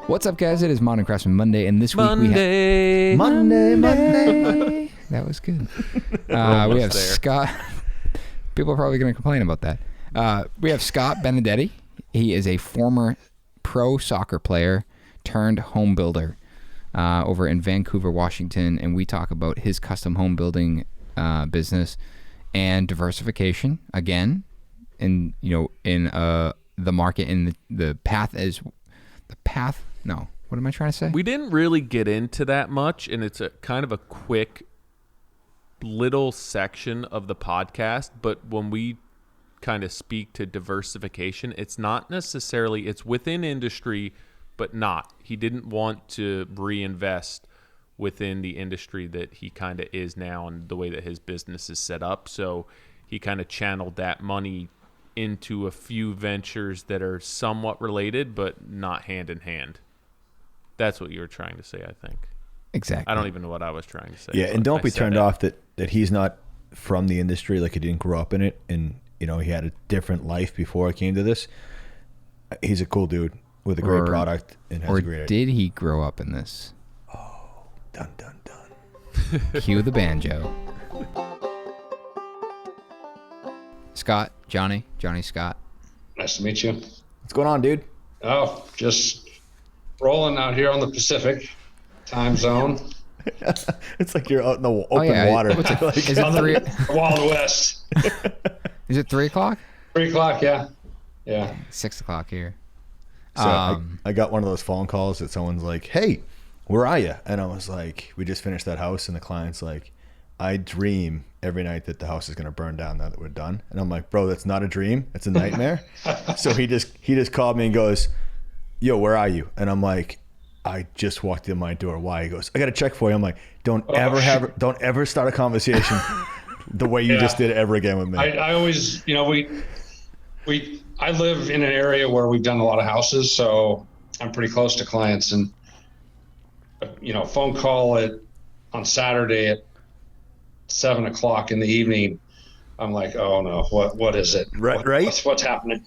What's up, guys? It is Modern Craftsman Monday, and this week Monday. Monday. That was good. We have there. Scott. People are probably going to complain about that. We have Scott Benedetti. He is a former pro soccer player turned home builder over in Vancouver, Washington, and we talk about his custom home building business and diversification again, in the market, in the path as the path. No, what am I trying to say? We didn't really get into that much, and it's a kind of a quick little section of the podcast, but when we kind of speak to diversification, it's not necessarily, it's within industry, but not. He didn't want to reinvest within the industry that he kind of is now and the way that his business is set up. So he kind of channeled that money into a few ventures that are somewhat related, but not hand in hand. That's what you were trying to say, I think. Exactly. I don't even know what I was trying to say. Yeah, and don't be turned off that he's not from the industry, like he didn't grow up in it, and he had a different life before he came to this. He's a cool dude with a great product and has a great idea. Did he grow up in this? Oh, dun dun dun. Cue the banjo. Scott, Johnny Scott. Nice to meet you. What's going on, dude? Oh, just rolling out here on the Pacific time zone. It's like you're out in the open water. Is it Wild West. Is it 3 o'clock? 3 o'clock, yeah. 6 o'clock here. So I got one of those phone calls that someone's like, "Hey, where are you?" And I was like, "We just finished that house," and the client's like, "I dream every night that the house is going to burn down now that we're done." And I'm like, "Bro, that's not a dream. It's a nightmare." So he just called me and goes, "Yo, where are you?" And I'm like, "I just walked in my door. Why?" He goes, "I got a check for you." I'm like, don't ever start a conversation the way you just did it ever again with me. I always, I live in an area where we've done a lot of houses, so I'm pretty close to clients, and phone call on Saturday at 7 o'clock in the evening. I'm like, oh no, what is it? Right. What's happening?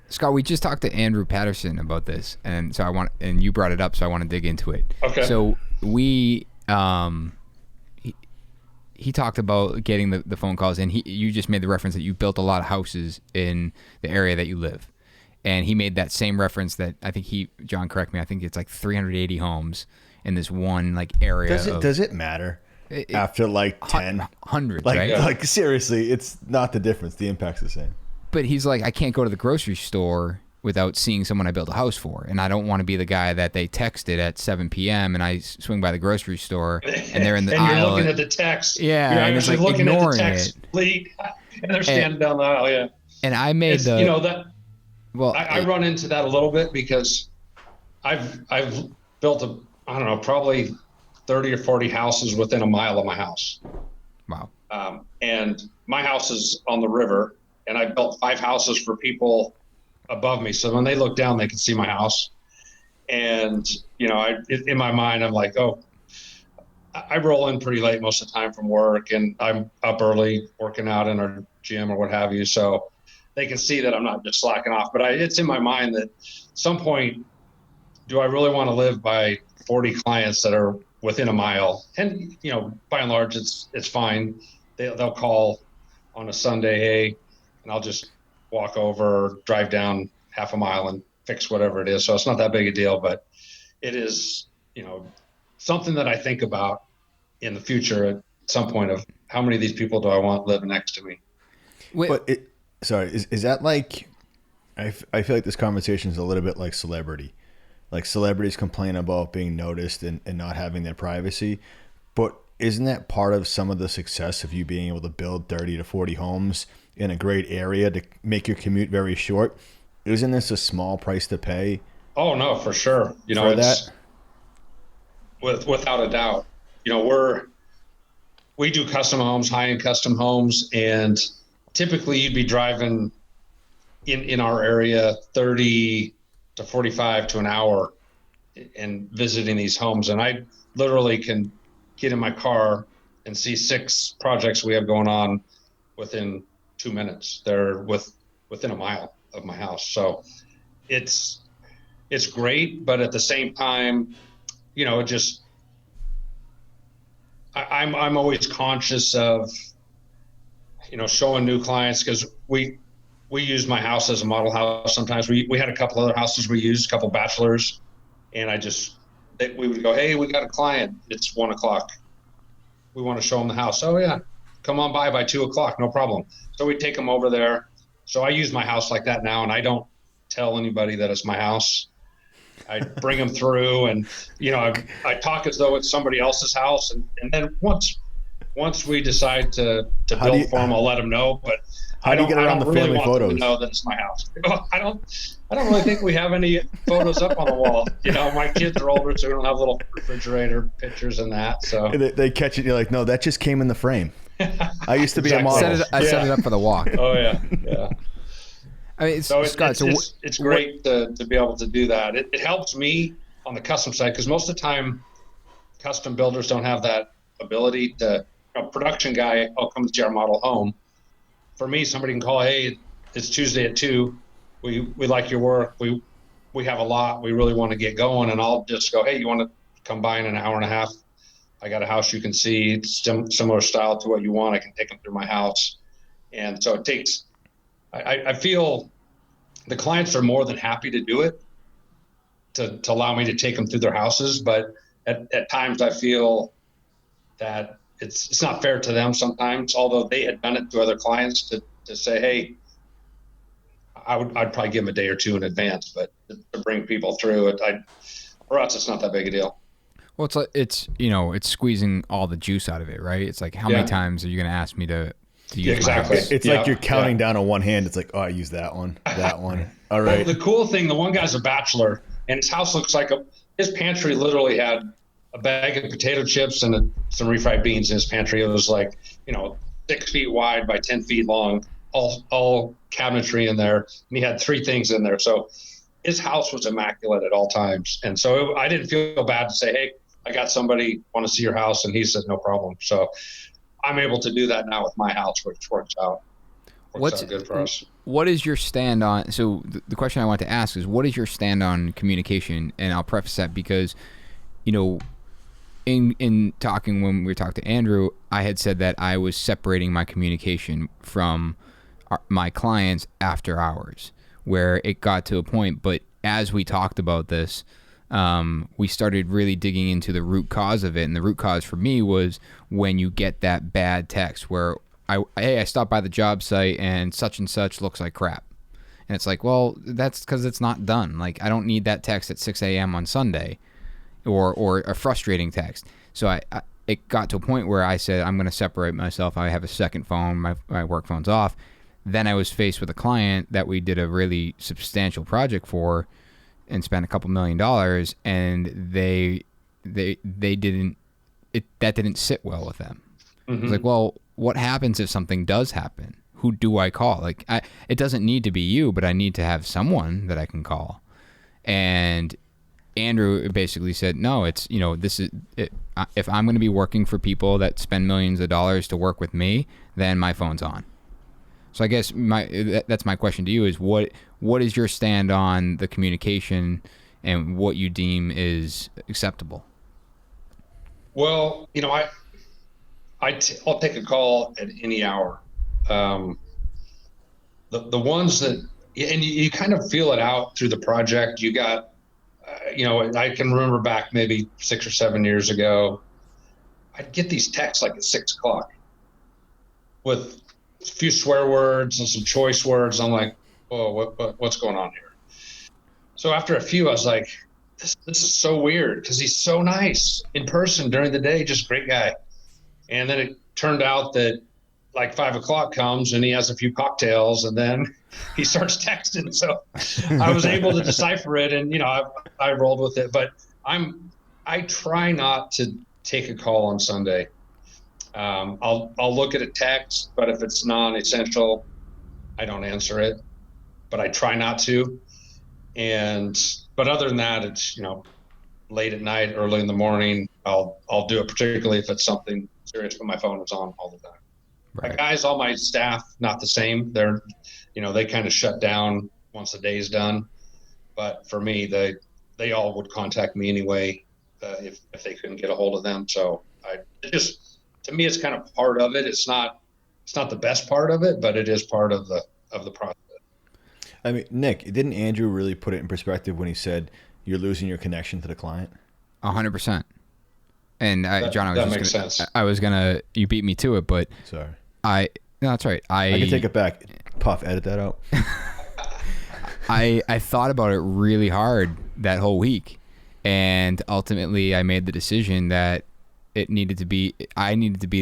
Scott, we just talked to Andrew Patterson about this, and so you brought it up, so I want to dig into it. Okay. So he talked about getting the phone calls, and you just made the reference that you built a lot of houses in the area that you live, and he made that same reference that I think John, correct me, I think it's like 380 homes in this one area. Does it matter? After like 10 hundreds, like, right? Like seriously, it's not the difference. The impact's the same. But he's like, I can't go to the grocery store without seeing someone I built a house for. And I don't want to be the guy that they texted at 7 p.m. and I swing by the grocery store and they're in the and aisle. You're looking at the text. Yeah. You're and actually it's like looking at the ignoring text, it. and they're standing down the aisle, yeah. And I made I run into that a little bit because I've built probably 30 or 40 houses within a mile of my house. Wow. And my house is on the river, and I built 5 houses for people above me. So when they look down, they can see my house. And, in my mind, I'm like, oh, I roll in pretty late most of the time from work, and I'm up early working out in our gym or what have you. So they can see that I'm not just slacking off. But it's in my mind that at some point, do I really want to live by 40 clients that are within a mile? And, by and large, it's fine. They'll call on a Sunday, hey, and I'll just walk over or drive down half a mile and fix whatever it is. So it's not that big a deal, but it is, something that I think about in the future at some point of how many of these people do I want living next to me? Is that like, I feel like this conversation is a little bit like celebrity. Like celebrities complain about being noticed and not having their privacy, but isn't that part of some of the success of you being able to build 30 to 40 homes in a great area to make your commute very short? Isn't this a small price to pay? Oh no, for sure. Without a doubt. We do custom homes, high-end custom homes, and typically you'd be driving in our area 30 to 45 to an hour and visiting these homes. And I literally can get in my car and see 6 projects we have going on within 2 minutes. They're within a mile of my house. So it's it's great, but at the same time, you know, I'm always conscious of, you know, showing new clients, because we use my house as a model house. Sometimes we had a couple other houses we used, a couple bachelors, and we would go, hey, we got a client. It's 1 o'clock. We want to show them the house. Oh yeah, come on by 2 o'clock, no problem. So we take them over there. So I use my house like that now, and I don't tell anybody that it's my house. I bring them through, and you know, I talk as though it's somebody else's house, and then once we decide to build for them, I'll let them know. But how do you get around the family photos? To know that it's my house. I don't really think we have any photos up on the wall. You know, my kids are older, so we don't have little refrigerator pictures and that. So they catch it. And you're like, no, that just came in the frame. I used to be a model. I set it up for the walk. Oh yeah. I mean, Scott, it's great to be able to do that. It helps me on the custom side, because most of the time, custom builders don't have that ability to. A production guy, I'll come to our model home. For me, somebody can call, hey, it's Tuesday at 2. We like your work. We have a lot. We really want to get going. And I'll just go, hey, you want to come by in an hour and a half? I got a house you can see. It's similar style to what you want. I can take them through my house. And so it takes, I feel the clients are more than happy to do it, to allow me to take them through their houses. But at times I feel that it's not fair to them sometimes, although they had done it to other clients, to say, hey, I'd probably give them a day or two in advance, but to bring people through it, for us, it's not that big a deal. Well, it's you know, it's squeezing all the juice out of it, right? It's like, how many times are you going to ask me to use exactly. my house? It's like you're counting down on one hand. It's like, oh, I use that one. All right. Well, the cool thing, the one guy's a bachelor, and his house looks like his pantry literally had a bag of potato chips and some refried beans in his pantry. It was like, you know, 6 feet wide by 10 feet long, all cabinetry in there. And he had 3 things in there. So his house was immaculate at all times. And so I didn't feel bad to say, hey, I got somebody want to see your house. And he said, no problem. So I'm able to do that now with my house, which works out good for us. What is your stand on, so the question I want to ask is, what is your stand on communication? And I'll preface that because, you know, in talking, when we talked to Andrew, I had said that I was separating my communication from my clients after hours, where it got to a point. But as we talked about this, we started really digging into the root cause of it. And the root cause for me was when you get that bad text where, I stopped by the job site and such looks like crap. And it's like, well, that's because it's not done. Like, I don't need that text at 6 a.m. on Sunday. Or a frustrating text. So it got to a point where I said, I'm going to separate myself. I have a second phone. My work phone's off. Then I was faced with a client that we did a really substantial project for and spent a couple $1 million, and that didn't sit well with them. Mm-hmm. It's like, well, what happens if something does happen? Who do I call? Like, it doesn't need to be you, but I need to have someone that I can call. And Andrew basically said, no, it's, you know, this is it. If I'm going to be working for people that spend millions of dollars to work with me, then my phone's on. So I guess that's my question to you is, what is your stand on the communication and what you deem is acceptable? Well, you know, I'll take a call at any hour. The ones that, and you kind of feel it out through the project. You got, you know, I can remember back maybe 6 or 7 years ago, I'd get these texts like at 6 o'clock with a few swear words and some choice words. I'm like, oh, what's going on here? So after a few, I was like, this is so weird, because he's so nice in person during the day, just great guy. And then it turned out that like 5 o'clock comes and he has a few cocktails and then he starts texting. So I was able to decipher it, and, you know, I rolled with it, but I try not to take a call on Sunday. I'll look at a text, but if it's non-essential, I don't answer it, but I try not to. But other than that, it's, you know, late at night, early in the morning, I'll do it, particularly if it's something serious, but my phone is on all the time. Right. My guys, all my staff, not the same. They're, you know, they kind of shut down once the day's done. but for me, they all would contact me anyway if they couldn't get a hold of them. So to me, it's kind of part of it. It's not the best part of it, but it is part of the process. I mean, Nick, didn't Andrew really put it in perspective when he said you're losing your connection to the client? 100%. And John, you beat me to it, but sorry. No, that's right. I can take it back. Puff, edit that out. I thought about it really hard that whole week, and ultimately I made the decision that I needed to be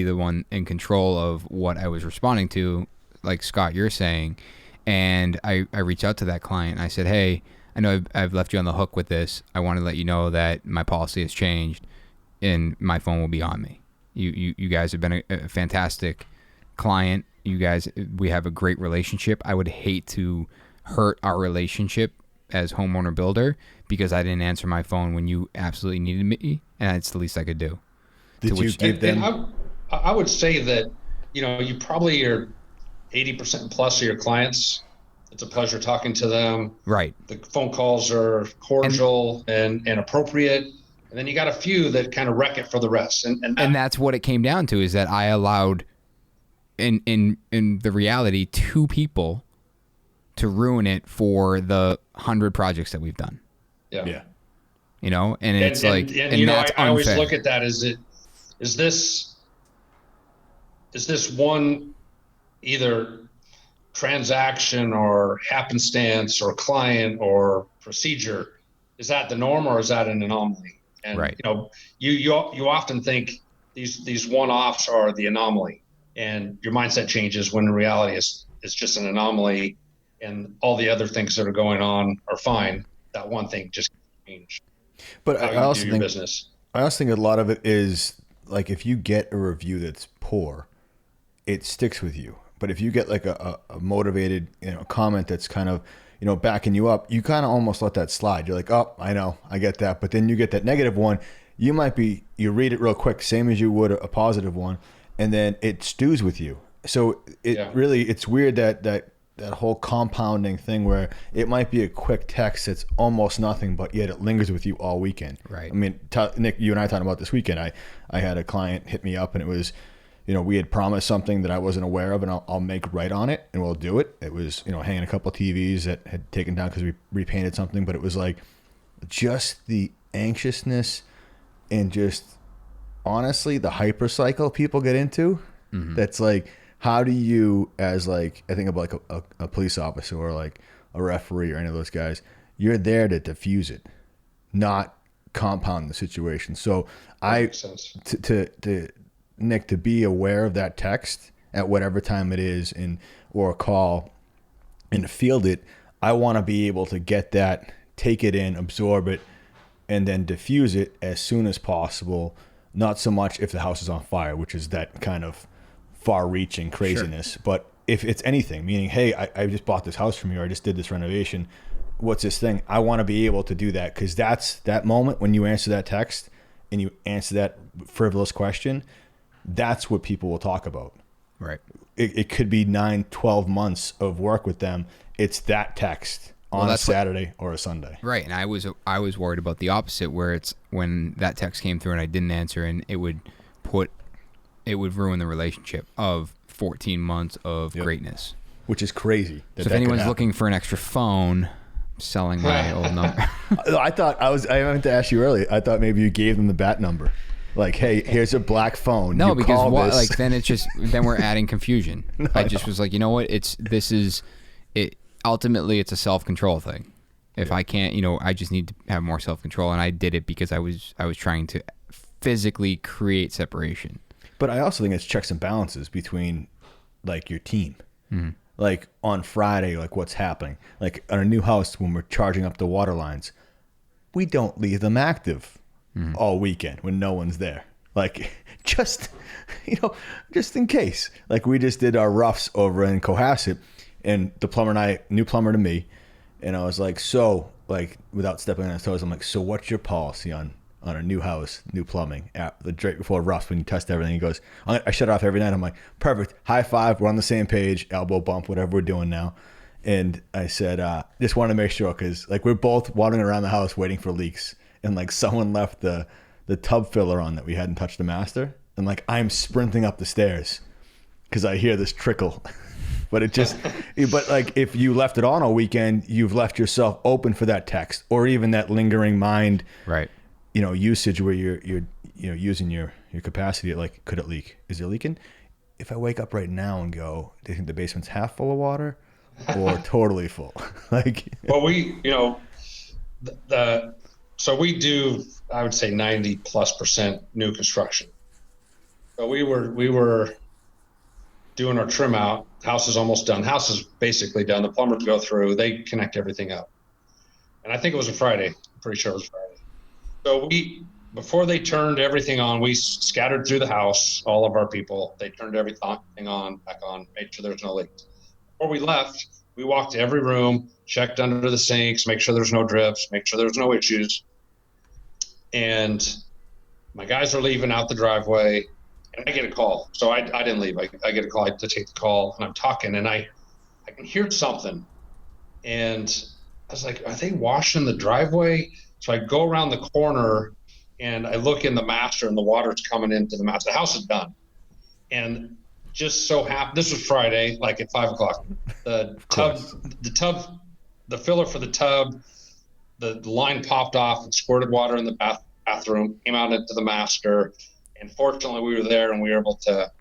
the one in control of what I was responding to, like Scott, you're saying. And I reached out to that client. I said, hey, I know I've left you on the hook with this. I want to let you know that my policy has changed and my phone will be on me. You guys have been a fantastic client. We have a great relationship. I would hate to hurt our relationship as homeowner builder because I didn't answer my phone when you absolutely needed me, and it's the least I could do. Did you give them? And I would say that, you probably are 80% plus of your clients. It's a pleasure talking to them. Right. The phone calls are cordial and appropriate. And then you got a few that kind of wreck it for the rest. And that's what it came down to, is that I allowed in the reality 2 people to ruin it for the 100 projects that we've done. Yeah. And it's I always unfair. look at that is this one either transaction or happenstance or client or procedure, is that the norm or is that an anomaly? And right. You often think these one-offs are the anomaly, and your mindset changes when in reality it's just an anomaly, and all the other things that are going on are fine. That one thing just changed. But I also think business. I also think a lot of it is like if you get a review that's poor, it sticks with you. But if you get like a motivated comment that's kind of backing you up, you kind of almost let that slide. You're like, oh, I know, I get that. But then you get that negative one. You read it real quick, same as you would a positive one, and then it stews with you. So it's weird that whole compounding thing where it might be a quick text that's almost nothing, but yet it lingers with you all weekend. Right. I mean, Nick, you and I talking about this weekend. I had a client hit me up, and it was, we had promised something that I wasn't aware of, and I'll make right on it, and we'll do it. It was, hanging a couple of TVs that had taken down because we repainted something, but it was like just the anxiousness and just honestly the hyper cycle people get into. Mm-hmm. That's like, how do you, as like, I think of like a police officer or like a referee or any of those guys, you're there to diffuse it, not compound the situation. So to Nick, to be aware of that text at whatever time it is or a call and to field it, I want to be able to get that, take it in, absorb it, and then diffuse it as soon as possible. Not so much if the house is on fire, which is that kind of far-reaching craziness. Sure. But if it's anything, meaning, hey, I just bought this house from you, or I just did this renovation, what's this thing? I want to be able to do that, because that's that moment when you answer that text and you answer that frivolous question, that's what people will talk about. Right. It could be 9-12 months of work with them. It's that text on a Saturday or a Sunday. Right. And I was worried about the opposite, where it's when that text came through and I didn't answer, and it would ruin the relationship of 14 months of greatness. Which is crazy. So if anyone's looking for an extra phone, I'm selling my old number. I meant to ask you earlier. I thought maybe you gave them the bat number. Like, hey, here's a black phone. No, because then we're adding confusion. I was like, you know what? Ultimately, it's a self-control thing. If I can't, I just need to have more self-control, and I did it because I was trying to physically create separation. But I also think it's checks and balances between like your team. Mm-hmm. Like on Friday, like what's happening? Like on a new house, when we're charging up the water lines, we don't leave them active all weekend when no one's there. Like just in case. Like we just did our roughs over in Cohasset, and the plumber and I, new plumber to me, and I was like, so like without stepping on his toes, I'm like, so what's your policy on a new house, new plumbing, the straight before roughs when you test everything? He goes, I shut it off every night. I'm like, perfect, high five, we're on the same page, elbow bump, whatever we're doing now. And I said, just want to make sure, because like we're both wandering around the house waiting for leaks, and like someone left the tub filler on that we hadn't touched the master, and like I'm sprinting up the stairs because I hear this trickle. But but like if you left it on all weekend, you've left yourself open for that text or even that lingering mind, right? Usage where you're using your capacity. Like, could it leak? Is it leaking? If I wake up right now and go, do you think the basement's half full of water or totally full? Like, well, so we do, I would say 90+% new construction. So we were doing our trim out. House is almost done. House is basically done. The plumbers go through, they connect everything up. And I think it was a Friday. I'm pretty sure it was Friday. So before they turned everything on, we scattered through the house, all of our people. They turned everything back on, made sure there's no leaks. Before we left, we walked to every room, checked under the sinks, make sure there's no drips, make sure there's no issues. And my guys are leaving out the driveway, and I get a call. So I didn't leave. I get a call to take the call, and I'm talking, and I can hear something. And I was like, are they washing the driveway? So I go around the corner, and I look in the master, and the water's coming into the master. The house is done. And just so happened, this was Friday, like at 5 o'clock. The filler for the tub, the line popped off and squirted water in the bathroom, came out into the master. And fortunately, we were there and we were able to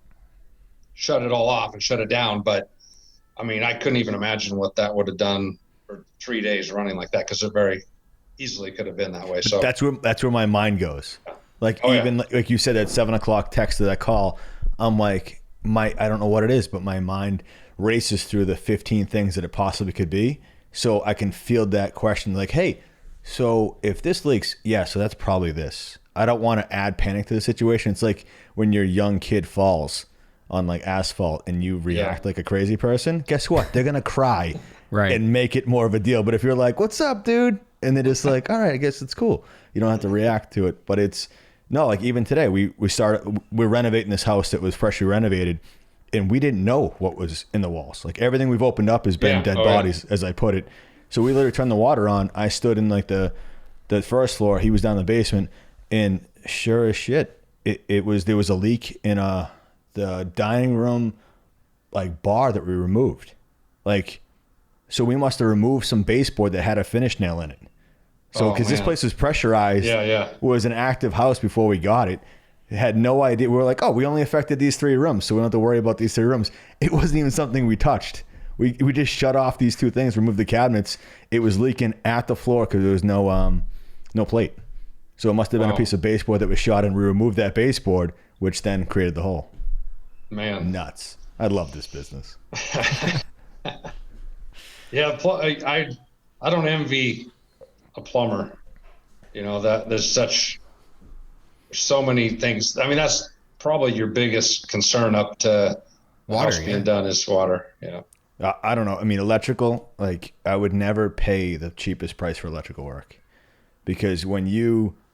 shut it all off and shut it down. But I mean, I couldn't even imagine what that would have done for 3 days running like that, because it very easily could have been that way. So that's where my mind goes. Like, like you said, that 7 o'clock text to that call, I'm like, I don't know what it is, but my mind races through the 15 things that it possibly could be. So I can field that question like, hey, so if this leaks, so that's probably this. I don't want to add panic to the situation. It's like when your young kid falls on like asphalt and you react like a crazy person. Guess what? They're going to cry and make it more of a deal. But if you're like, what's up, dude? And they're just like, all right, I guess it's cool. You don't have to react to it. But like even today, we're renovating this house that was freshly renovated, and we didn't know what was in the walls. Like everything we've opened up has been dead bodies, as I put it. So we literally turned the water on. I stood in like the first floor. He was down in the basement. And sure as shit, there was a leak in the dining room like bar that we removed. Like, so we must have removed some baseboard that had a finish nail in it. So because this place was pressurized, was an active house before we got it. Had no idea. We were like, we only affected these 3 rooms, so we don't have to worry about these 3 rooms. It wasn't even something we touched. We just shut off these 2 things, removed the cabinets. It was leaking at the floor because there was no plate. So it must have been a piece of baseboard that was shot, and we removed that baseboard, which then created the hole. Man. Nuts. I love this business. I don't envy a plumber. That there's so many things. I mean, that's probably your biggest concern up to water being done is water. I don't know. I mean, electrical, like I would never pay the cheapest price for electrical work, because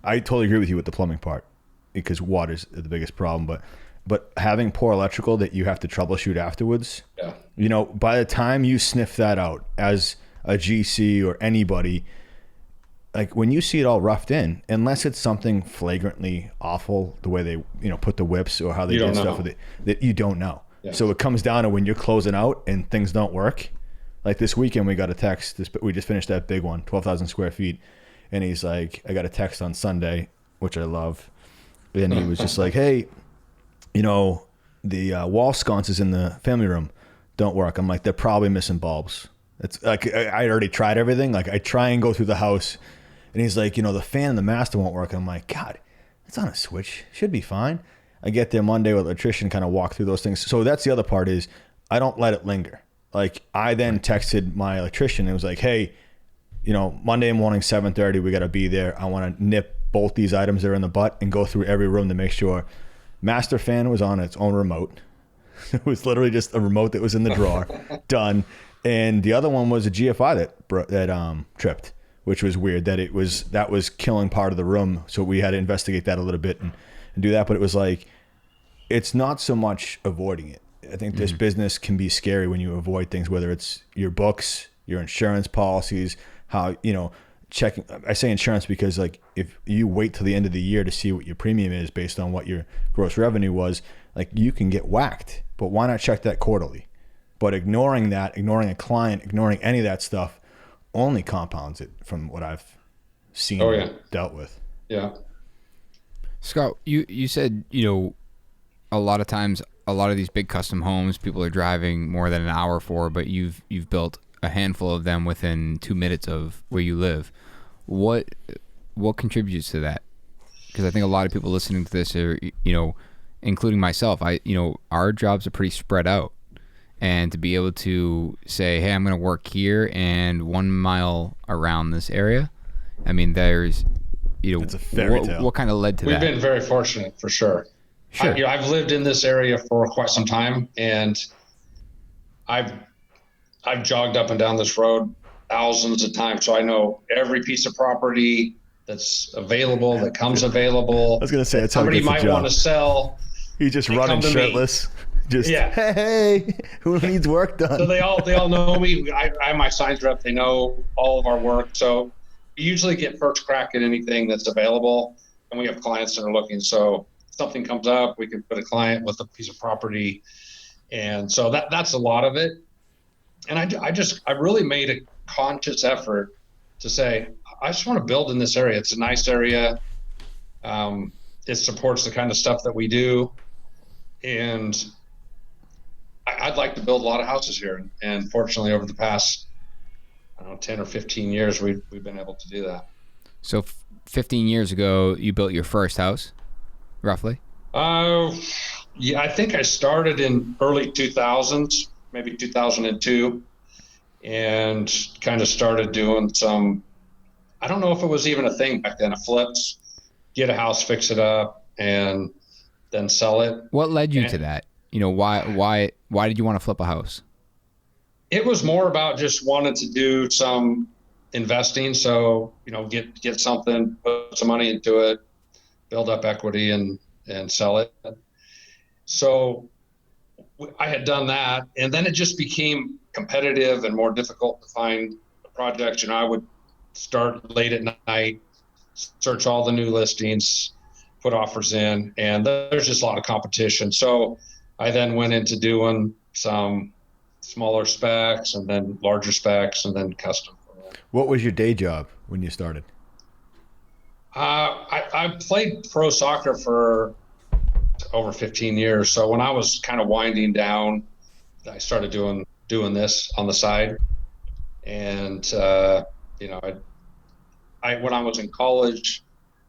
I totally agree with you with the plumbing part, because water's the biggest problem, but having poor electrical that you have to troubleshoot afterwards, by the time you sniff that out as a GC or anybody, like when you see it all roughed in, unless it's something flagrantly awful, the way they, put the whips or how they did stuff with it, that you don't know. Yeah. So it comes down to when you're closing out and things don't work. Like this weekend, we got a text. We just finished that big one, 12,000 square feet. And he's like, I got a text on Sunday, which I love. And he was just like, hey, the wall sconces in the family room don't work. I'm like, they're probably missing bulbs. It's like, I already tried everything. Like I try and go through the house. And he's like, the fan in the master won't work. I'm like, God, it's on a switch. Should be fine. I get there Monday with an electrician, kind of walk through those things. So that's the other part is I don't let it linger. Like I then texted my electrician and was like, hey, Monday morning, 7:30, we got to be there. I want to nip both these items that are in the butt and go through every room to make sure. Master fan was on its own remote. It was literally just a remote that was in the drawer. Done. And the other one was a GFI that tripped, which was weird. That was killing part of the room. So we had to investigate that a little bit and do that. But it was like, it's not so much avoiding it. I think this business can be scary when you avoid things, whether it's your books, your insurance policies, how, checking. I say insurance because like if you wait till the end of the year to see what your premium is based on what your gross revenue was, like you can get whacked. But why not check that quarterly? But ignoring that, ignoring a client, ignoring any of that stuff only compounds it from what I've seen and dealt with. Yeah. Scott, you said, a lot of times, a lot of these big custom homes, people are driving more than an hour for, but you've built a handful of them within 2 minutes of where you live. What contributes to that? Because I think a lot of people listening to this are, including myself, our jobs are pretty spread out. And to be able to say, hey, I'm going to work here and 1 mile around this area, I mean, there's, it's a fairy tale. What kind of led to that? We've been very fortunate, for sure. Sure. I've lived in this area for quite some time, and I've jogged up and down this road thousands of times, so I know every piece of property that's available, that comes available. I was going to say, it's somebody might want to sell. You just running shirtless. Just, hey, who needs work done? So they all know me. I have my signs rep. They know all of our work. So we usually get first crack at anything that's available, and we have clients that are looking. So if something comes up, we can put a client with a piece of property, and so that's a lot of it. And I really made a conscious effort to say, I just want to build in this area. It's a nice area. It supports the kind of stuff that we do, and I'd like to build a lot of houses here. And fortunately, over the past, 10 or 15 years, we've been able to do that. So 15 years ago, you built your first house, roughly? Yeah, I think I started in early 2000s, maybe 2002, and kind of started doing some, I don't know if it was even a thing back then, flips, get a house, fix it up, and then sell it. What led you to that? Why did you want to flip a house? It was more about just wanting to do some investing. So, get something, put some money into it, build up equity and sell it. So I had done that, and then it just became competitive and more difficult to find the projects. I would start late at night, search all the new listings, put offers in, and there's just a lot of competition. So I then went into doing some smaller specs and then larger specs and then custom. What was your day job when you started? I played pro soccer for over 15 years. So when I was kind of winding down, I started doing this on the side. And, when I was in college,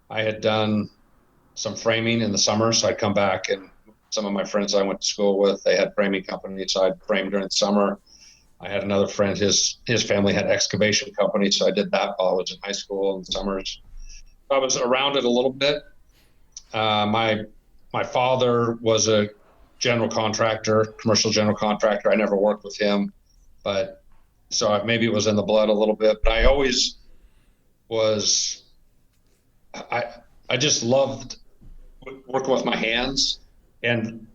I had done some framing in the summer. So I'd come back, and some of my friends I went to school with, they had framing companies. So I'd frame during the summer. I had another friend, his family had excavation companies. So I did that while I was in high school in the summers. I was around it a little bit. My father was a general contractor, commercial general contractor. I never worked with him, but so maybe it was in the blood a little bit, but I always was, I just loved working with my hands. And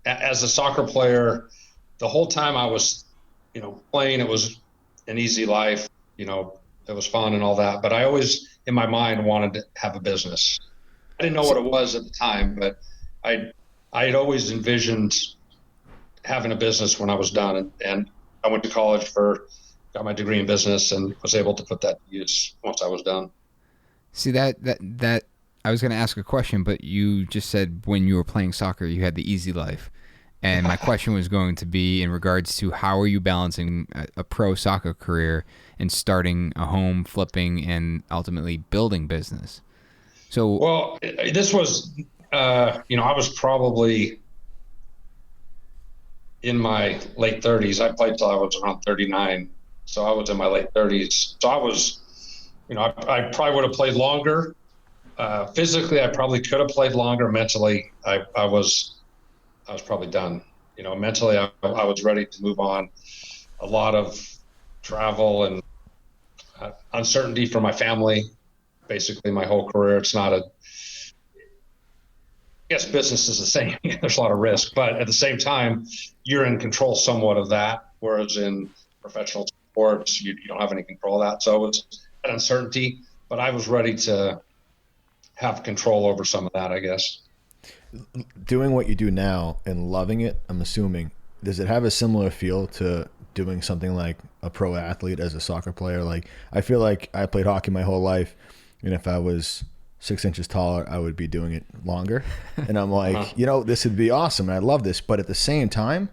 as a soccer player, the whole time I was, playing, it was an easy life, it was fun and all that, but I always in my mind wanted to have a business. I didn't know what it was at the time, but I had always envisioned having a business when I was done, and I went to college got my degree in business and was able to put that to use once I was done. See, that I was going to ask a question, but you just said when you were playing soccer, you had the easy life. And my question was going to be in regards to how are you balancing a pro soccer career and starting a home, flipping, and ultimately building business? So, well, this was, I was probably in my late 30s. I played till I was around 39. So I was in my late 30s. So I was, I probably would have played longer. Physically, I probably could have played longer. Mentally, I was probably done. Mentally, I was ready to move on. A lot of travel and uncertainty for my family. Basically, my whole career. It's not guess business is the same. There's a lot of risk, but at the same time, you're in control somewhat of that. Whereas in professional sports, you don't have any control of that. So it's an uncertainty, but I was ready to have control over some of that, I guess. Doing what you do now and loving it, I'm assuming, does it have a similar feel to doing something like a pro athlete as a soccer player? Like, I feel like I played hockey my whole life, and if I was 6 inches taller, I would be doing it longer. And I'm like, this would be awesome, and I love this. But at the same time,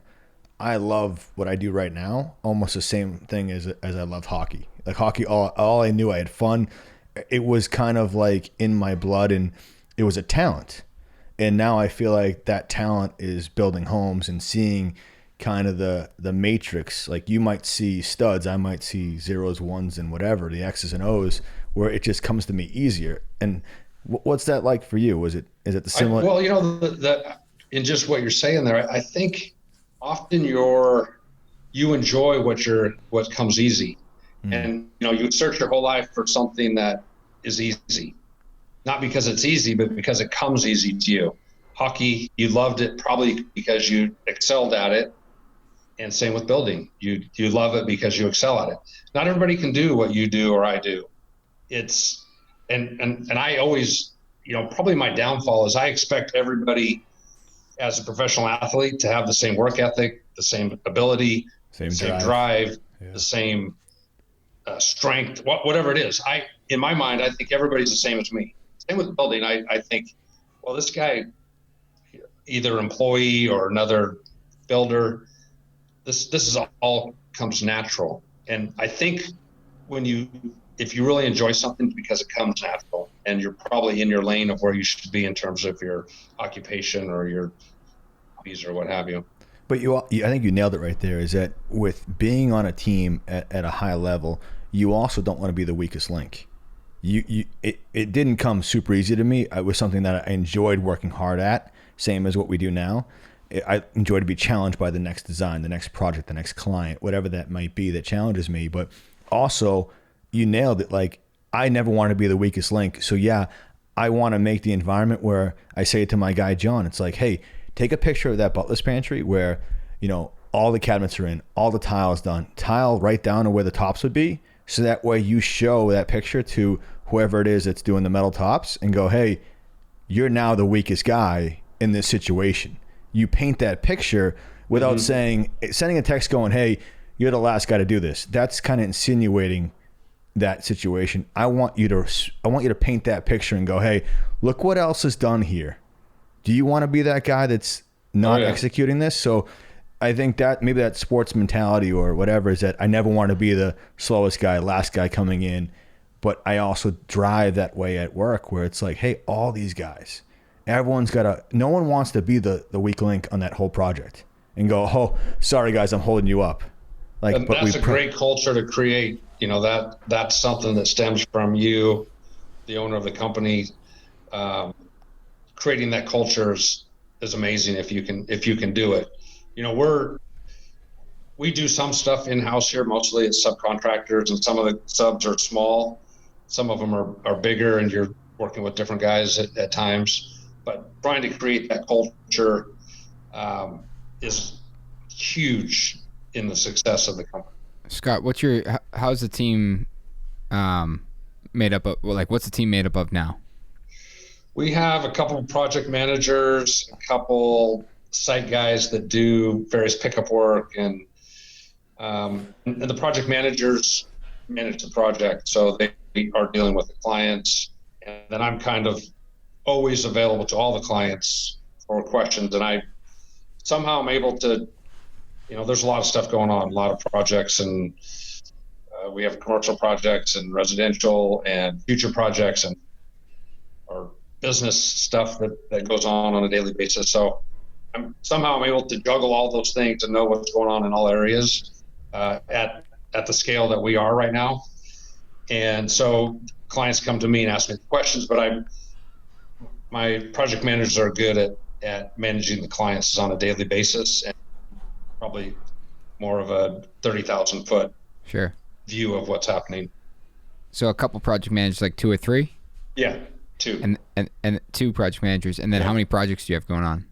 I love what I do right now, almost the same thing as I loved hockey. Like hockey, all I knew, I had fun. It was kind of like in my blood, and it was a talent. And now I feel like that talent is building homes and seeing kind of the matrix. Like you might see studs, I might see zeros, ones, and whatever, the X's and O's, where it just comes to me easier. And what's that like for you? Is it the similar? Well, in just what you're saying there, I think often you enjoy what comes easy. And you search your whole life for something that is easy, not because it's easy, but because it comes easy to you. Hockey, you loved it probably because you excelled at it, and same with building. You love it because you excel at it. Not everybody can do what you do or I do. It's and I always, probably my downfall is I expect everybody as a professional athlete to have the same work ethic, the same ability, same drive, the same strength, whatever it is. In my mind, I think everybody's the same as me. Same with building. I think, well, this guy, either employee or another builder, this is all comes natural. And I think if you really enjoy something, because it comes natural, and you're probably in your lane of where you should be in terms of your occupation or your hobbies or what have you. But I think you nailed it right there, is that with being on a team at a high level, you also don't want to be the weakest link. It didn't come super easy to me. It was something that I enjoyed working hard at, same as what we do now. I enjoy to be challenged by the next design, the next project, the next client, whatever that might be that challenges me. But also, you nailed it. Like, I never want to be the weakest link. So yeah, I want to make the environment where I say to my guy, John, it's like, hey, take a picture of that butler's pantry where, all the cabinets are in, all the tiles done, tile right down to where the tops would be. So that way you show that picture to whoever it is that's doing the metal tops and go, hey, you're now the weakest guy in this situation. You paint that picture without sending a text going, hey, you're the last guy to do this. That's kind of insinuating that situation. I want you to paint that picture and go, hey, look what else is done here. Do you want to be that guy that's not executing this? So I think that maybe that sports mentality or whatever is that I never want to be the slowest guy, last guy coming in. But I also drive that way at work where it's like, hey, all these guys, no one wants to be the weak link on that whole project and go, oh, sorry guys, I'm holding you up. Like, and that's a great culture to create. That's something that stems from you, the owner of the company. Creating that culture is amazing if you can do it. We do some stuff in-house here. Mostly it's subcontractors, and some of the subs are small. Some of them are bigger, and you're working with different guys at times. But trying to create that culture is huge in the success of the company. Scott, how's the team made up of? Well, like, what's the team made up of now? We have a couple of project managers, a couple site guys that do various pickup work, and the project managers manage the project, so they are dealing with the clients. And then I'm kind of always available to all the clients for questions, and I somehow am able to, there's a lot of stuff going on, a lot of projects, and we have commercial projects and residential and future projects and our business stuff that goes on a daily basis. So I'm able to juggle all those things and know what's going on in all areas at the scale that we are right now. And so clients come to me and ask me questions, but my project managers are good at managing the clients on a daily basis, and probably more of a 30,000 foot view of what's happening. So a couple project managers, like 2 or 3? Yeah, Two. And two project managers. And then how many projects do you have going on?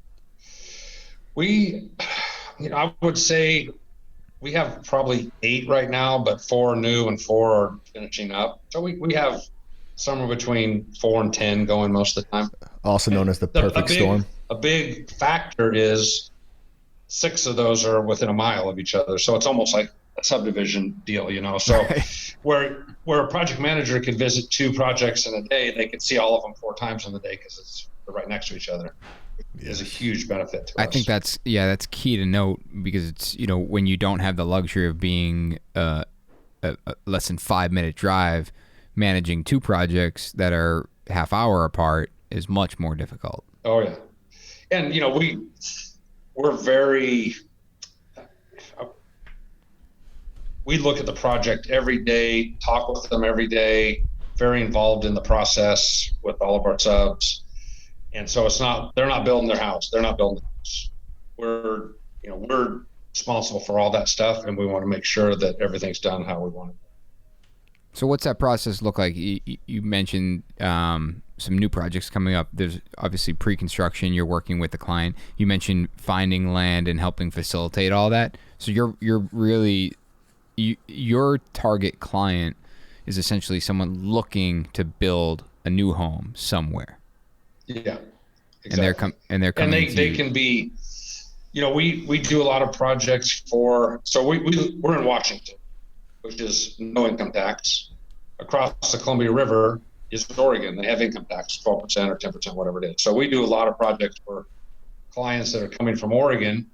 I would say we have probably 8 right now, but 4 are new and 4 are finishing up. So we have somewhere between 4 and 10 going most of the time. Also known as the perfect storm. A big factor is 6 of those are within a mile of each other. So it's almost like a subdivision deal, So Right. where a project manager could visit 2 projects in a day, they could see all of them 4 times in the day because they're right next to each other. Is a huge benefit to us. I think that's key to note, because it's, when you don't have the luxury of being a less than 5-minute drive, managing 2 projects that are half hour apart is much more difficult. Oh yeah. And we're very, we look at the project every day, talk with them every day, very involved in the process with all of our subs. And so they're not building their house. They're not building the house. We're responsible for all that stuff, and we want to make sure that everything's done how we want it. So what's that process look like? You mentioned some new projects coming up. There's obviously pre-construction. You're working with the client. You mentioned finding land and helping facilitate all that. So you're really, your target client is essentially someone looking to build a new home somewhere. Yeah, exactly. And they're coming. And they can be, we do a lot of projects we're in Washington, which is no income tax. Across the Columbia River is Oregon. They have income tax, 12% or 10%, whatever it is. So we do a lot of projects for clients that are coming from Oregon,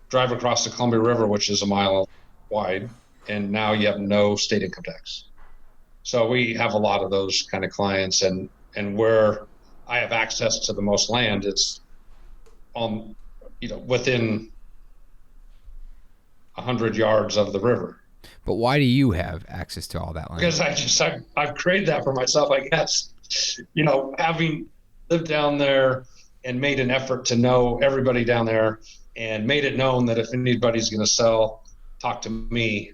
drive across the Columbia River, which is a mile wide, and now you have no state income tax. So we have a lot of those kind of clients, and where I have access to the most land, it's on, within 100 yards of the river. But why do you have access to all that land? Because I've created that for myself, I guess. Having lived down there and made an effort to know everybody down there, and made it known that if anybody's going to sell, talk to me.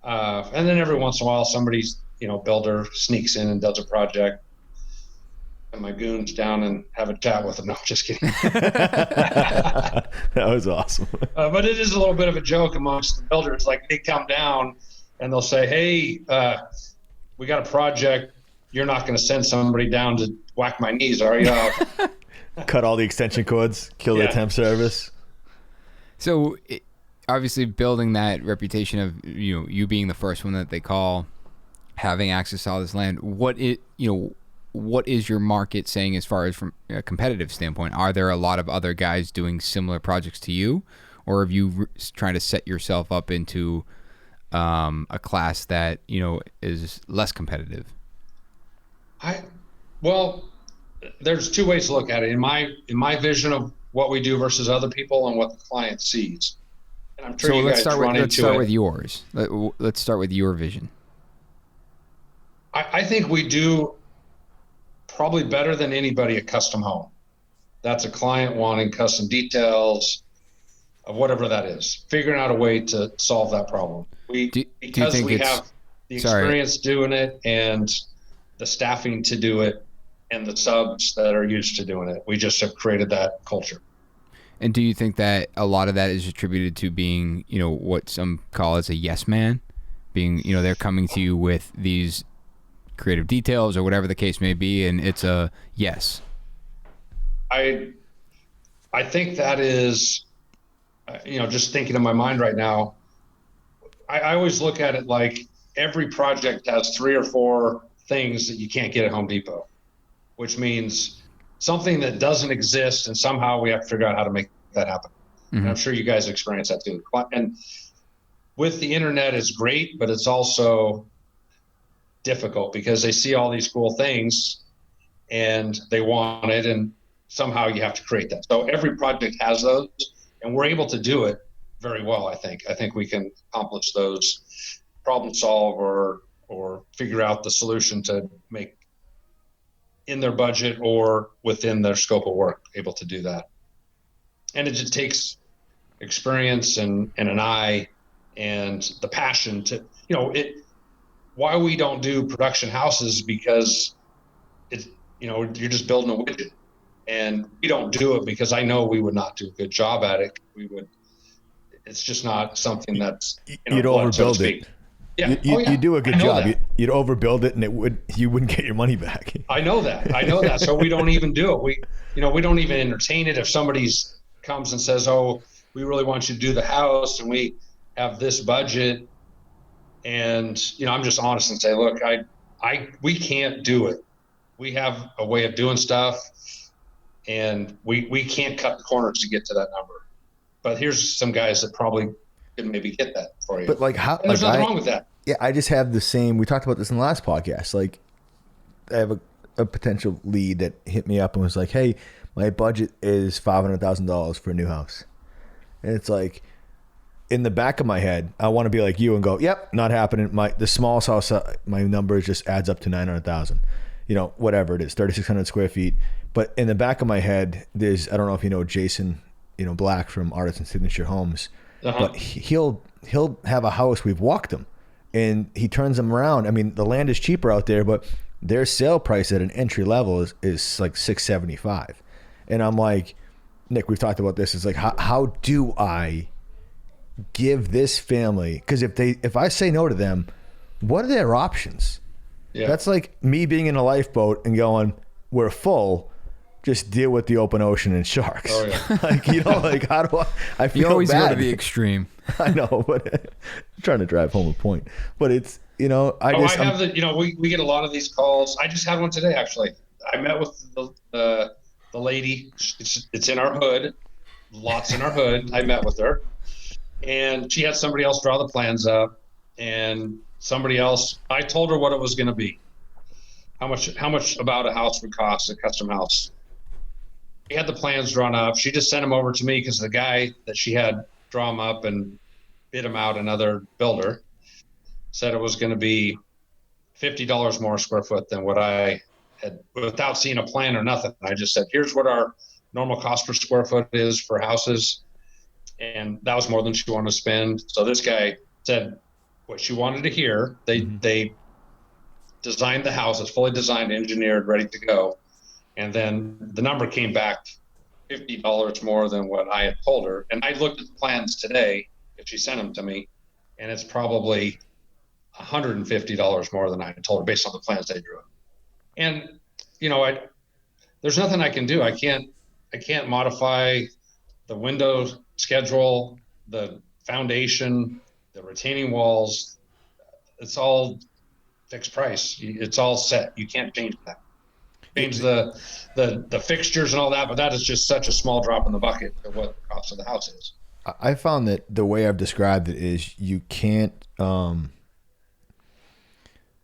And then every once in a while, somebody's, builder sneaks in and does a project. And my goons down and have a chat with them. No, just kidding. That was awesome. But it is a little bit of a joke amongst the builders. Like, they come down and they'll say, hey, we got a project. You're not going to send somebody down to whack my knees, are you? Cut all the extension cords, kill the temp service. So obviously building that reputation of, you being the first one that they call, having access to all this land, what is your market saying as far as from a competitive standpoint? Are there a lot of other guys doing similar projects to you, or have you trying to set yourself up into a class that is less competitive? Well, there's 2 ways to look at it. In my vision of what we do versus other people and what the client sees. And I'm sure you guys run into it. Let's start with yours. Let's start with your vision. I think we do probably better than anybody a custom home. That's a client wanting custom details of whatever that is, figuring out a way to solve that problem. Because we have the experience doing it and the staffing to do it and the subs that are used to doing it. We just have created that culture. And do you think that a lot of that is attributed to being, what some call as a yes man? Being, they're coming to you with these creative details or whatever the case may be, and it's a yes. I think that is, just thinking in my mind right now, I always look at it like every project has 3 or 4 things that you can't get at Home Depot, which means something that doesn't exist, and somehow we have to figure out how to make that happen. Mm-hmm. And I'm sure you guys experience that too. And with the internet, it's great, but it's also difficult because they see all these cool things and they want it, and somehow you have to create that. So every project has those, and we're able to do it very well. I think we can accomplish those, problem solve or figure out the solution to make in their budget or within their scope of work, able to do that. And it just takes experience and an eye and the passion to, why we don't do production houses, because you're just building a widget. And we don't do it because I know we would not do a good job at it. It's just not something that's, you'd overbuild it. Yeah. You do a good job. You'd overbuild it, and you wouldn't get your money back. I know that. So we don't even do it. We don't even entertain it. If somebody comes and says, "Oh, we really want you to do the house, and we have this budget," and I'm just honest and say, "Look, we can't do it. We have a way of doing stuff, and we can't cut the corners to get to that number. But here's some guys that probably could maybe get that for you." But there's nothing wrong with that. Yeah, I just have the same. We talked about this in the last podcast. Like, I have a potential lead that hit me up and was like, "Hey, my budget is $500,000 for a new house," and it's like, in the back of my head, I want to be like you and go, "Yep, not happening." The smallest house, my number just adds up to 900,000. Whatever it is, 3,600 square feet. But in the back of my head, I don't know if you know Jason, Black from Artists and Signature Homes, but he'll have a house. We've walked them, and he turns them around. I mean, the land is cheaper out there, but their sale price at an entry level is like $675. And I'm like, Nick, we've talked about this. It's like, how do I give this family? Because if I say no to them, what are their options? Yeah. That's like me being in a lifeboat and going, "We're full. Just deal with the open ocean and sharks." Oh, yeah. How do I feel you always bad. go to the extreme. I know, but I'm trying to drive home a point. But it's, we get a lot of these calls. I just had one today, actually. I met with the lady. It's in our hood. Lots in our hood. I met with her. And she had somebody else draw the plans up. And somebody else, I told her what it was going to be. How much about a house would cost, a custom house. She had the plans drawn up. She just sent them over to me because the guy that she had draw them up and bid them out, another builder, said it was going to be $50 more a square foot than what I had, without seeing a plan or nothing. I just said, "Here's what our normal cost per square foot is for houses." And that was more than she wanted to spend. So this guy said what she wanted to hear. They designed the house. It's fully designed, engineered, ready to go. And then the number came back $50 more than what I had told her. And I looked at the plans today, if she sent them to me, and it's probably $150 more than I had told her based on the plans they drew. And, there's nothing I can do. I can't modify the window schedule, the foundation, the retaining walls. It's all fixed price. It's all set. You can't change that. Change the fixtures and all that, but that is just such a small drop in the bucket of what the cost of the house is. I found that the way I've described it is you can't,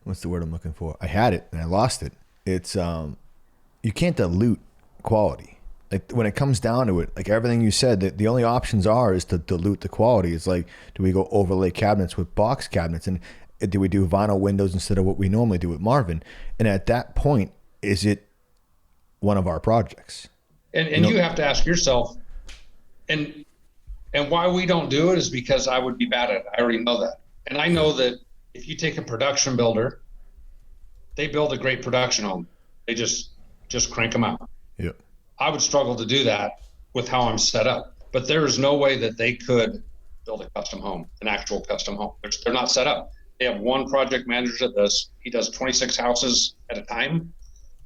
what's the word I'm looking for? I had it and I lost it. It's, you can't dilute quality. Like when it comes down to it, like everything you said, the only options is to dilute the quality. It's like, do we go overlay cabinets with box cabinets? And do we do vinyl windows instead of what we normally do with Marvin? And at that point, is it one of our projects? And you have to ask yourself, and why we don't do it is because I would be bad at it. I already know that. And I know that if you take a production builder, they build a great production home. They just crank them out. Yeah. I would struggle to do that with how I'm set up. But there is no way that they could build a custom home, an actual custom home. They're not set up. They have one project manager that he does 26 houses at a time.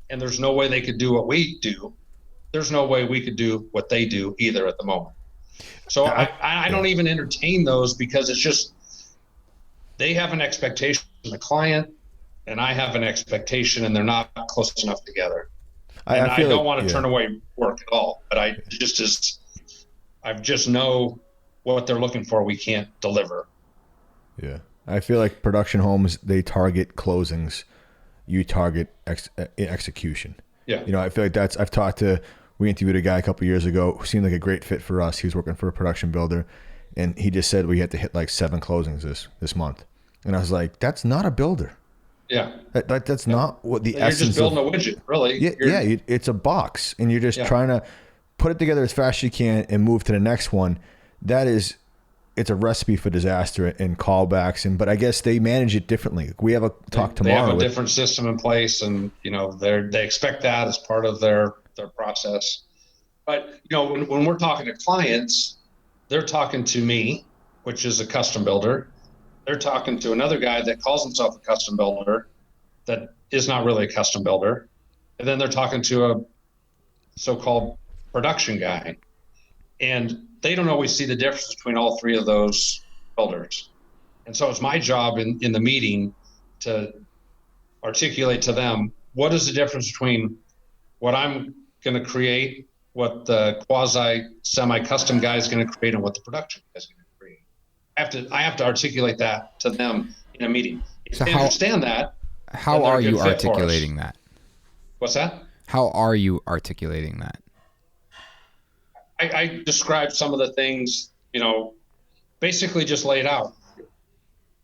And there's no way they could do what we do. There's no way we could do what they do either at the moment. So I don't even entertain those because it's just, they have an expectation, the client, and I have an expectation, and they're not close enough together. I don't want to turn away work at all, but I just know what they're looking for. We can't deliver. Yeah. I feel like production homes, they target closings. You target execution. Yeah. I feel like we interviewed a guy a couple years ago who seemed like a great fit for us. He was working for a production builder, and he just said we had to hit like 7 closings this month. And I was like, that's not a builder. Yeah. That's not what the essence essence You're just building a widget, really. Yeah, it's a box, and you're just trying to put it together as fast as you can and move to the next one. That is it's a recipe for disaster and callbacks, but I guess they manage it differently. We have a talk tomorrow. They have a different system in place, and they expect that as part of their process. But when we're talking to clients, they're talking to me, which is a custom builder. They're talking to another guy that calls himself a custom builder that is not really a custom builder. And then they're talking to a so-called production guy. And they don't always see the difference between all three of those builders. And so it's my job in the meeting to articulate to them, what is the difference between what I'm going to create, what the quasi semi-custom guy is going to create, and what the production guy is going to create. I have to articulate that to them in a meeting. If they understand that. How are you articulating that? What's that? How are you articulating that? I described some of the things, basically just laid out.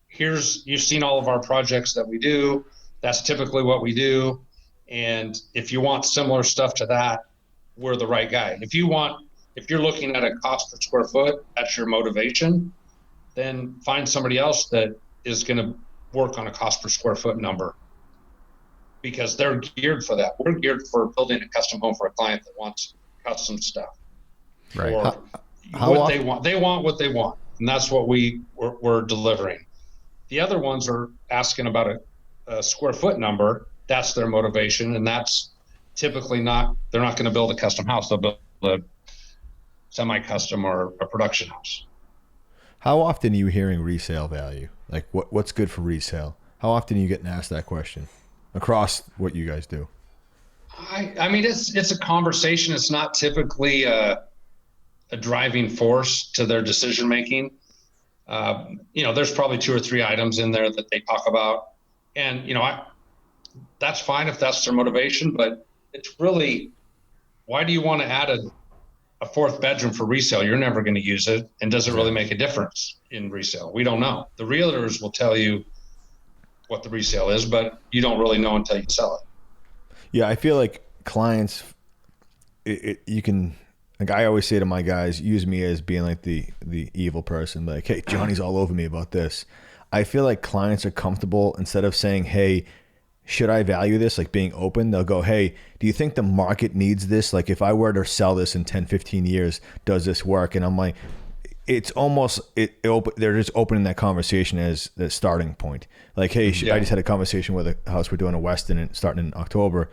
You've seen all of our projects that we do. That's typically what we do. And if you want similar stuff to that, we're the right guy. If you're looking at a cost per square foot, that's your motivation, then find somebody else that is going to work on a cost per square foot number, because they're geared for that. We're geared for building a custom home for a client that wants custom stuff. Right. Or what they want. They want what they want, and that's what we're delivering. The other ones are asking about a square foot number. That's their motivation, and that's typically they're not going to build a custom house. They'll build a semi-custom or a production house. How often are you hearing resale value? Like what's good for resale? How often are you getting asked that question across what you guys do? I mean, it's a conversation. It's not typically a driving force to their decision making. There's probably 2 or 3 items in there that they talk about, and that's fine if that's their motivation. But it's really, why do you want to add a 4th bedroom for resale? You're never going to use it, and does it really make a difference in resale? We don't know. The realtors will tell you what the resale is, but you don't really know until you sell it. Yeah, I feel like clients, you can. Like I always say to my guys, use me as being like the evil person. Like, hey, Johnny's all over me about this. I feel like clients are comfortable, instead of saying, hey, should I value this? Like being open, they'll go, hey, do you think the market needs this? Like if I were to sell this in 10, 15 years, does this work? And I'm like, it's almost, they're just opening that conversation as the starting point. Like, hey, I just had a conversation with a house we're doing in Weston and starting in October,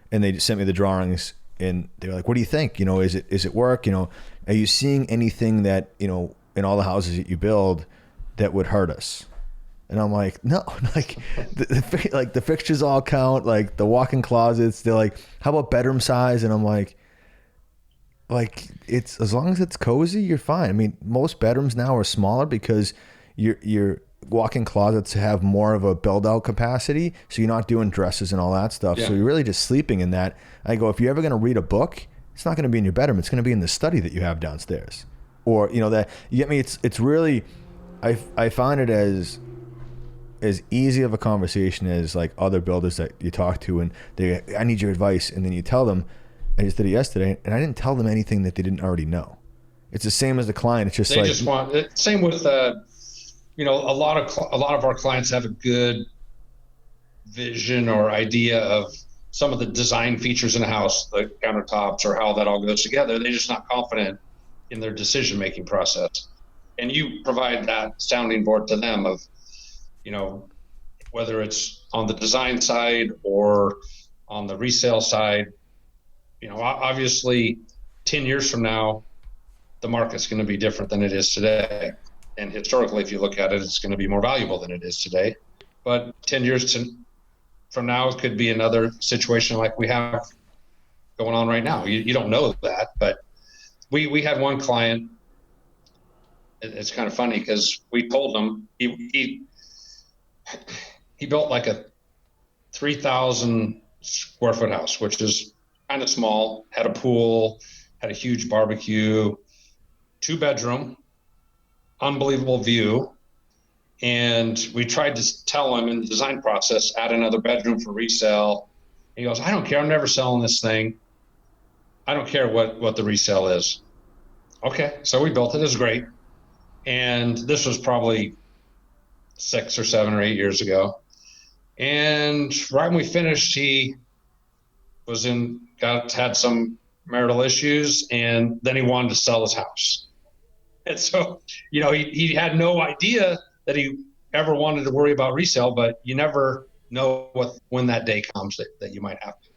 and they just sent me the drawings. And they were like, what do you think? Is it work? Are you seeing anything that, in all the houses that you build that would hurt us? And I'm like, no, like the fixtures all count, like the walk-in closets. They're like, how about bedroom size? And I'm like it's, as long as it's cozy, you're fine. I mean, most bedrooms now are smaller because your walk-in closets have more of a build-out capacity, so you're not doing dresses and all that stuff. So you're really just sleeping in that. I go, if you're ever going to read a book, it's not going to be in your bedroom. It's going to be in the study that you have downstairs. Or, that, you get me? It's really, I find it as easy of a conversation as like other builders that you talk to, and I need your advice. And then you tell them, I just did it yesterday, and I didn't tell them anything that they didn't already know. It's the same as the client. It's just they just want, same with, a lot of our clients have a good vision or idea of some of the design features in a house, the countertops or how that all goes together. They're just not confident in their decision-making process. And you provide that sounding board to them of, whether it's on the design side or on the resale side. Obviously 10 years from now, the market's going to be different than it is today. And historically, if you look at it, it's going to be more valuable than it is today. But 10 years from now, it could be another situation like we have going on right now. You don't know that, but we had one client. It's kind of funny because we told him he built like a 3,000 square foot house, which is kind of small, had a pool, had a huge barbecue, 2-bedroom, unbelievable view. And we tried to tell him in the design process, add another bedroom for resale. He goes, I don't care. I'm never selling this thing. I don't care what the resale is. Okay. So we built it. It was great. And this was probably 6 or 7 or 8 years ago. And right when we finished, he had some marital issues, and then he wanted to sell his house. And so, he had no idea that he ever wanted to worry about resale, but you never know when that day comes that you might have to.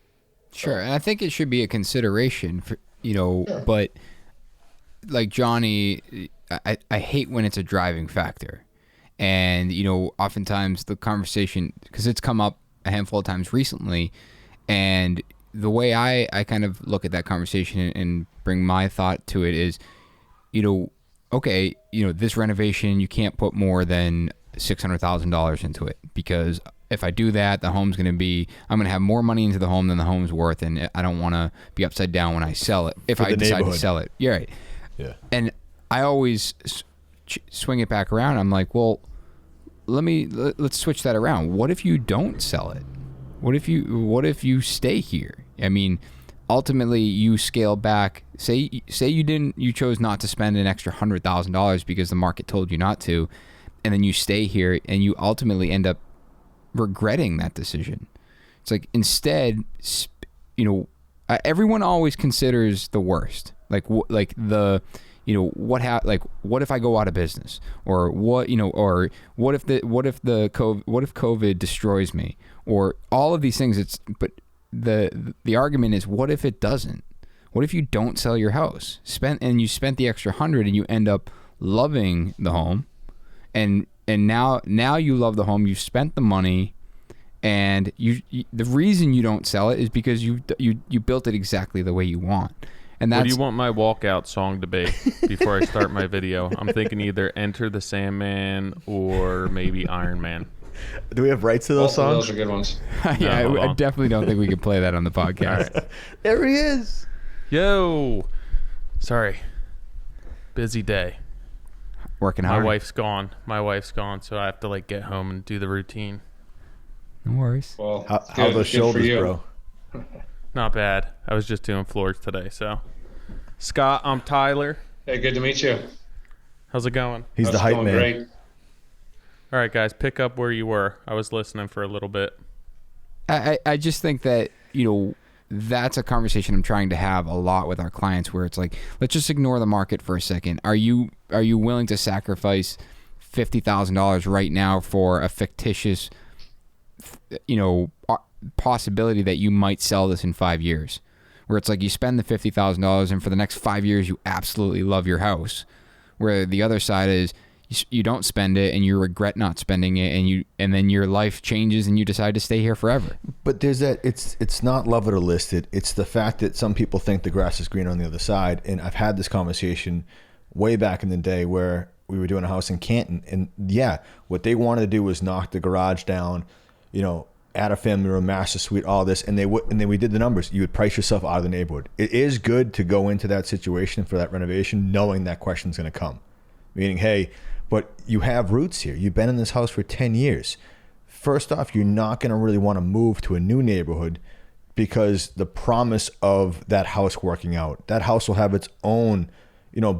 Sure. And I think it should be a consideration for, Sure. but like Johnny, I hate when it's a driving factor. And, oftentimes the conversation, because it's come up a handful of times recently, and the way I kind of look at that conversation and bring my thought to it is, okay, this renovation, you can't put more than $600,000 into it, because if I do that, I'm going to have more money into the home than the home's worth, and I don't want to be upside down when I sell it, if I decide to sell it. You're right. Yeah. And I always swing it back around. I'm like, well, let's switch that around. What if you don't sell it? What if you stay here? I mean, ultimately you scale back. Say you chose not to spend an extra $100,000 because the market told you not to, and then you stay here and you ultimately end up regretting that decision. It's like, instead, everyone always considers the worst. What if I go out of business, or what if COVID destroys me, or all of these things. But the argument is, what if it doesn't? What if you don't sell your house, you spent the extra $100 and you end up loving the home, and now you love the home, you spent the money, and the reason you don't sell it is because you built it exactly the way you want. And what do you want my walkout song to be before I start my video? I'm thinking either Enter the Sandman or maybe Iron Man. Do we have rights to those songs? Those are good ones. Yeah, I definitely don't think we can play that on the podcast. Right. There he is. Yo. Sorry. Busy day. Working hard. My wife's gone, so I have to get home and do the routine. No worries. Well, how are those shoulders, bro? Not bad. I was just doing floors today, so. Scott, I'm Tyler. Hey, good to meet you. How's it going? He's the hype man. Great. All right, guys, pick up where you were. I was listening for a little bit. I just think that, that's a conversation I'm trying to have a lot with our clients, where it's like, let's just ignore the market for a second. Are you willing to sacrifice $50,000 right now for a fictitious, possibility that you might sell this in 5 years, where it's like you spend the $50,000 and for the next 5 years you absolutely love your house, where the other side is you don't spend it and you regret not spending it, and then your life changes and you decide to stay here forever. But there's that, it's not love it or list it. It's the fact that some people think the grass is greener on the other side. And I've had this conversation way back in the day where we were doing a house in Canton, and what they wanted to do was knock the garage down, add a family room, master suite, all this, and then we did the numbers. You would price yourself out of the neighborhood. It is good to go into that situation for that renovation knowing that question's going to come, meaning, hey, but you have roots here. You've been in this house for 10 years. First off, you're not going to really want to move to a new neighborhood, because the promise of that house working out, that house will have its own,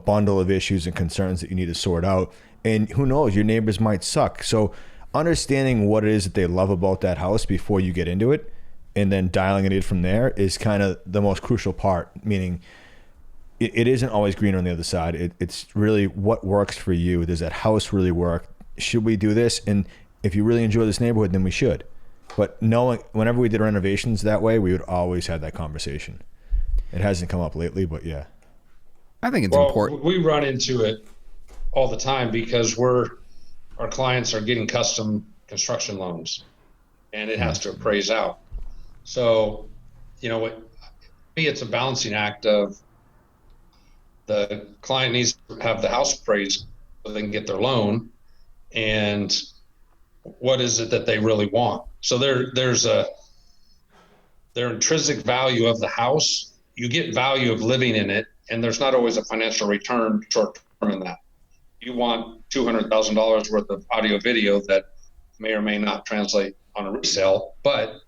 bundle of issues and concerns that you need to sort out. And who knows, your neighbors might suck. So understanding what it is that they love about that house before you get into it, and then dialing it in from there, is kind of the most crucial part. Meaning, it isn't always green on the other side. It's really what works for you. Does that house really work? Should we do this? And if you really enjoy this neighborhood, then we should. But knowing, whenever we did renovations that way, we would always have that conversation. It hasn't come up lately, but yeah. I think it's important. We run into it all the time because our clients are getting custom construction loans, and it has to appraise out. So, it's a balancing act of the client needs to have the house appraised so they can get their loan, and what is it that they really want. So there's their intrinsic value of the house. You get value of living in it, and there's not always a financial return short term in that. You want $200,000 worth of audio video that may or may not translate on a resale, but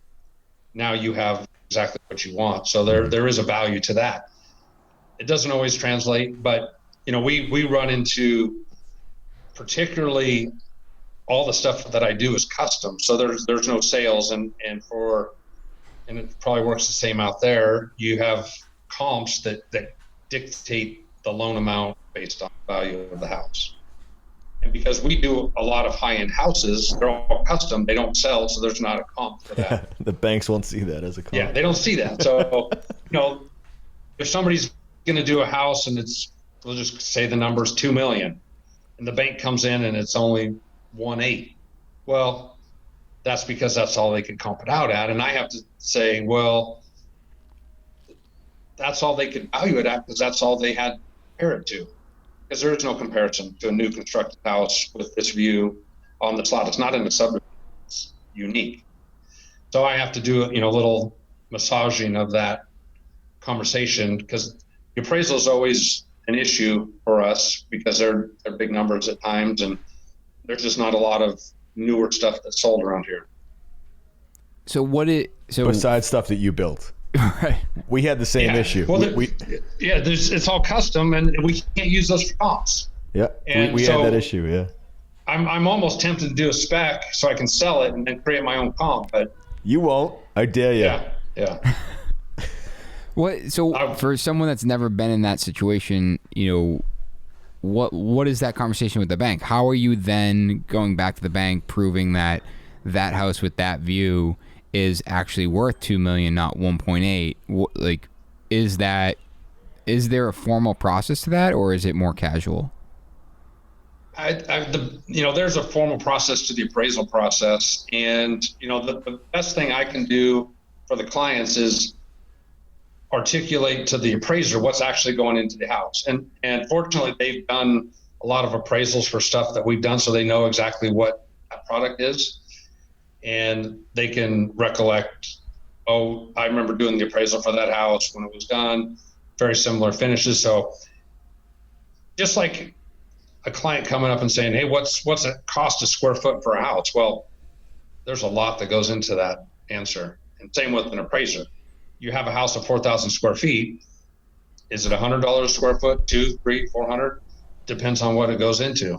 now you have exactly what you want. So there is a value to that. It doesn't always translate, but we run into particularly all the stuff that I do is custom. So there's no sales, and it probably works the same out there. You have comps that dictate the loan amount based on the value of the house. And because we do a lot of high-end houses, they're all custom, they don't sell, so there's not a comp for that. The banks won't see that as a comp. Yeah, they don't see that. So, if somebody's going to do a house and we'll just say the number's $2 million, and the bank comes in and it's only 1.8. Well, that's because that's all they can comp it out at. And I have to say, well, that's all they could value it at because that's all they had to compare it to. Because there is no comparison to a new constructed house with this view on the lot. It's not in the subdivision, it's unique. So I have to do a little massaging of that conversation, because the appraisal is always an issue for us because they're big numbers at times, and there's just not a lot of newer stuff that's sold around here. So besides stuff that you built? Right. We had the same issue. Well, it's all custom, and we can't use those for comps. Yeah, and we had that issue. Yeah, I'm almost tempted to do a spec so I can sell it and then create my own comp, but you won't. I dare you. Yeah. For someone that's never been in that situation, what is that conversation with the bank? How are you then going back to the bank proving that house with that view is actually worth $2 million, not 1.8? Like, is there a formal process to that, or is it more casual? There's a formal process to the appraisal process, and the best thing I can do for the clients is articulate to the appraiser what's actually going into the house. And fortunately, they've done a lot of appraisals for stuff that we've done, so they know exactly what that product is. And they can recollect, I remember doing the appraisal for that house when it was done, very similar finishes. So just like a client coming up and saying, hey, what's it cost a square foot for a house? Well, there's a lot that goes into that answer. And same with an appraiser. You have a house of 4,000 square feet. Is it $100 a square foot, $200, $300, $400? Depends on what it goes into.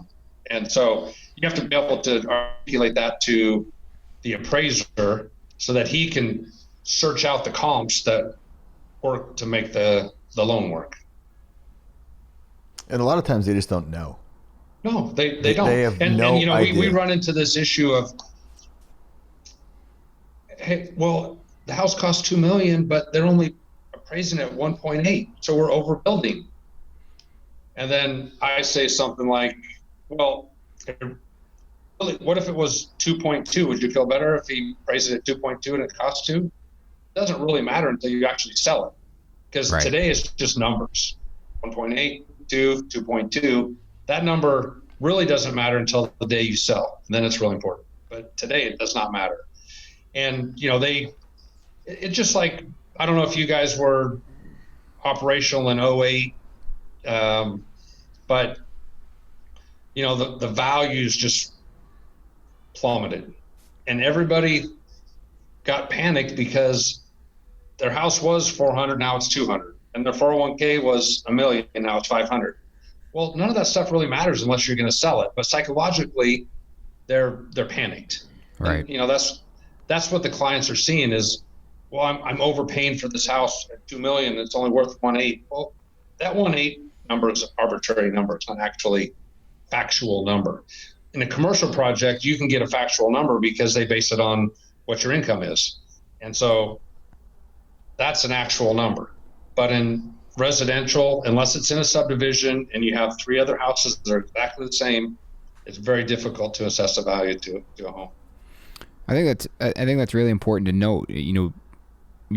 And so you have to be able to articulate that to the appraiser so that he can search out the comps that work to make the loan work. And a lot of times they just don't know. No, they don't. They have no idea. We run into this issue of, hey, well, the house costs $2 million, but they're only appraising at 1.8, so we're overbuilding. And then I say something like, well, what if it was 2.2? Would you feel better if he appraised it at 2.2 and it costs 2? It doesn't really matter until you actually sell it, because today it's just numbers. 1.8, 2, 2.2. That number really doesn't matter until the day you sell, and then it's really important. But today it does not matter. And it's just like, I don't know if you guys were operational in 08, but the values just plummeted, and everybody got panicked because their house was 400, now it's 200, and their 401k was $1 million, and now it's 500. Well, none of that stuff really matters unless you're going to sell it. But psychologically, they're panicked. Right. And, that's what the clients are seeing is, well, I'm overpaying for this house at $2 million. It's only worth 1.8. Well, that 1.8 number is an arbitrary number. It's not actually factual number. In a commercial project, you can get a factual number because they base it on what your income is. And so that's an actual number. But in residential, unless it's in a subdivision and you have 3 other houses that are exactly the same, it's very difficult to assess the value to a home. I think that's really important to note. You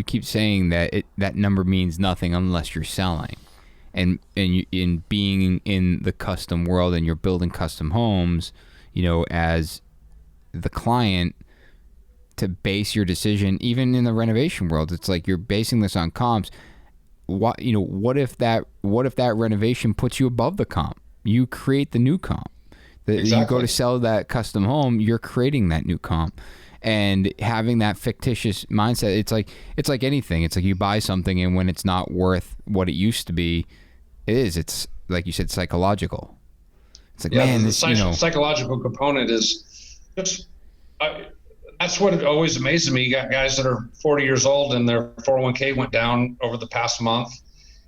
keep saying that that number means nothing unless you're selling, and in being in the custom world and you're building custom homes, as the client, to base your decision, even in the renovation world, it's like you're basing this on comps. What if that renovation puts you above the comp? You create the new comp. Exactly. You go to sell that custom home, you're creating that new comp. And having that fictitious mindset, it's like anything. It's like you buy something, and when it's not worth what it used to be, it's like you said, psychological. It's like, man, the this, you know, psychological component is just, that's what always amazes me. You got guys that are 40 years old and their 401k went down over the past month,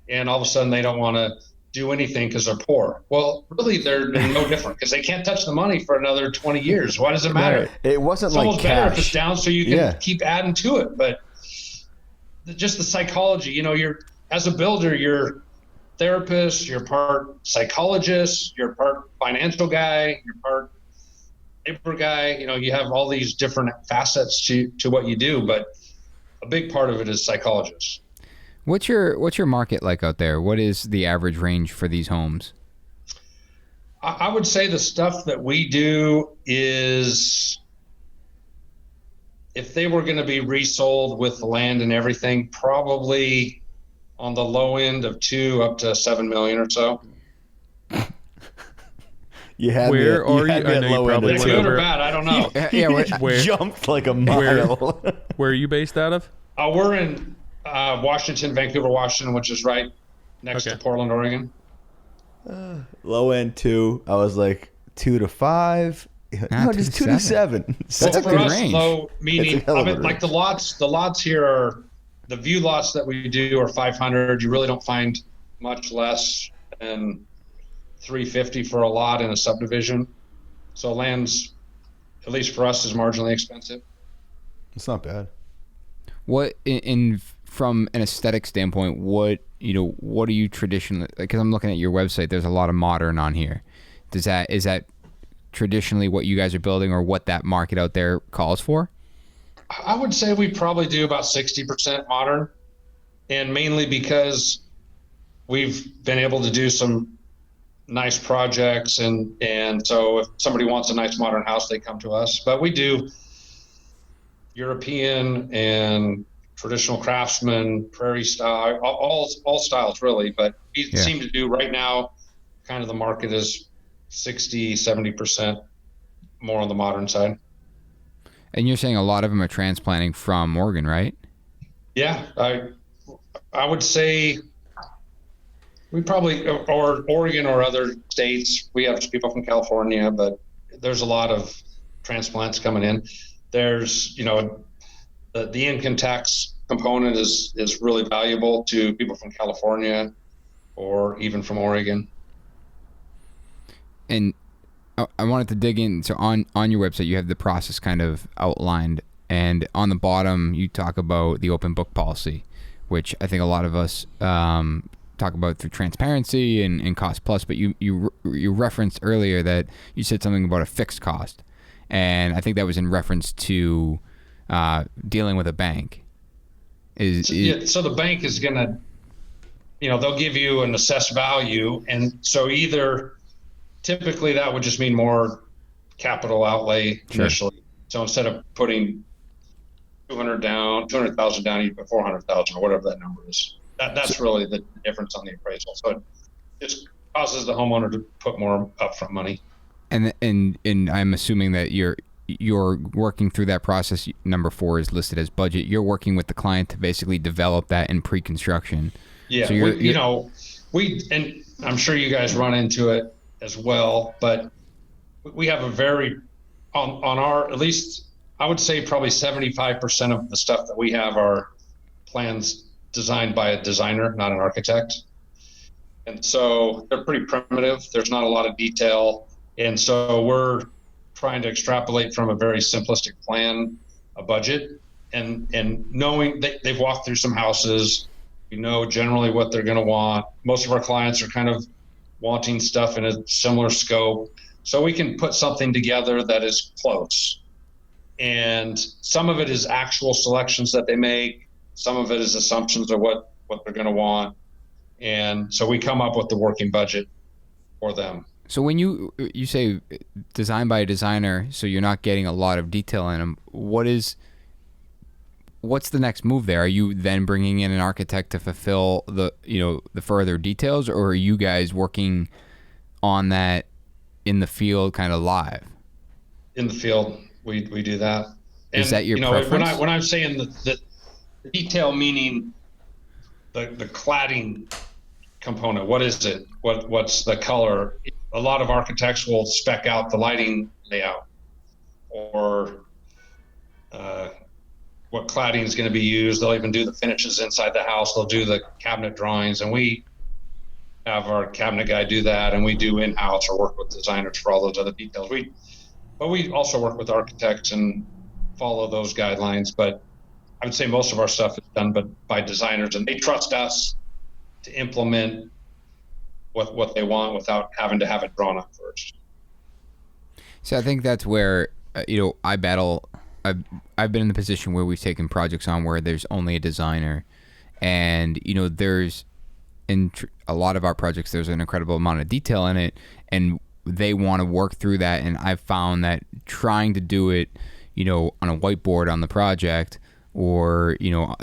and all of a sudden they don't want to do anything because they're poor. Well, really, they're no different because they can't touch the money for another 20 years. Why does it matter? Right. It wasn't it's like almost cash. better if it's down so you can keep adding to it. But just the psychology, you know, you're, as a builder, you're therapist, you're part psychologist, you're part financial guy, you're part paper guy. You know, you have all these different facets to what you do, but a big part of it is psychologist. What's your market like out there? What is the average range for these homes? I would say the stuff that we do is, if they were going to be resold with the land and everything, probably on the low end of 2 up to 7 million or so. You had where me, are you? I know you probably Is that good or bad? I don't know. Where jumped like a mile. Where are you based out of? We're in Washington, Vancouver, Washington, which is right next to Portland, Oregon. Low end 2. I was like 2 to 5. No, just 2 to 7. That's a for good us, range. low meaning, That's a hell of a like the lots here are, the view lots that we do are 500. You really don't find much less than 350 for a lot in a subdivision. So land's, at least for us, is marginally expensive. It's not bad. What in from an aesthetic standpoint, what are you traditionally, because I'm looking at your website, there's a lot of modern on here. Is that traditionally what you guys are building, or what that market out there calls for? I would say we probably do about 60% modern, and mainly because we've been able to do some nice projects, and so if somebody wants a nice modern house, they come to us. But we do European and traditional craftsman, prairie style, all styles really. But we seem to do right now, kind of the market is 60-70% more on the modern side. And you're saying a lot of them are transplanting from Oregon, right? Yeah, I would say we probably, or Oregon or other states. We have people from California, but there's a lot of transplants coming in. There's, the income tax component is really valuable to people from California or even from Oregon. And I wanted to dig in. So on your website, you have the process kind of outlined, and on the bottom, you talk about the open book policy, which I think a lot of us talk about through transparency and cost plus. But you referenced earlier that you said something about a fixed cost, and I think that was in reference to dealing with a bank. So the bank is going to, they'll give you an assessed value, and so typically that would just mean more capital outlay initially. Sure. So instead of putting 200,000 down, you put 400,000 or whatever that number is. That's really the difference on the appraisal. So it just causes the homeowner to put more upfront money. And I'm assuming that you're working through that process. Number 4 is listed as budget. You're working with the client to basically develop that in pre-construction. Yeah, so and I'm sure you guys run into it as well, but we have a very, on our, at least I would say probably 75% of the stuff that we have are plans designed by a designer, not an architect. And so they're pretty primitive. There's not a lot of detail. And so we're trying to extrapolate from a very simplistic plan, a budget, and knowing they've walked through some houses, generally what they're going to want. Most of our clients are kind of wanting stuff in a similar scope, so we can put something together that is close. And some of it is actual selections that they make. Some of it is assumptions of what they're going to want. And so we come up with the working budget for them. So when you say designed by a designer, so you're not getting a lot of detail in them, what's the next move there? Are you then bringing in an architect to fulfill the further details, or are you guys working on that in the field kind of live? In the field, we do that. And, is that your preference? When I'm saying the detail, meaning the cladding component, what is it? What's the color? a lot of architects will spec out the lighting layout or what cladding is going to be used. They'll even do the finishes inside the house. They'll do the cabinet drawings, and we have our cabinet guy do that, and we do in-house or work with designers for all those other details. But we also work with architects and follow those guidelines. But I would say most of our stuff is done by designers, and they trust us to implement what they want without having to have it drawn up first. So I think that's where I battle. I've been in the position where we've taken projects on where there's only a designer, and there's in a lot of our projects there's an incredible amount of detail in it, and they want to work through that. And I've found that trying to do it, on a whiteboard on the project or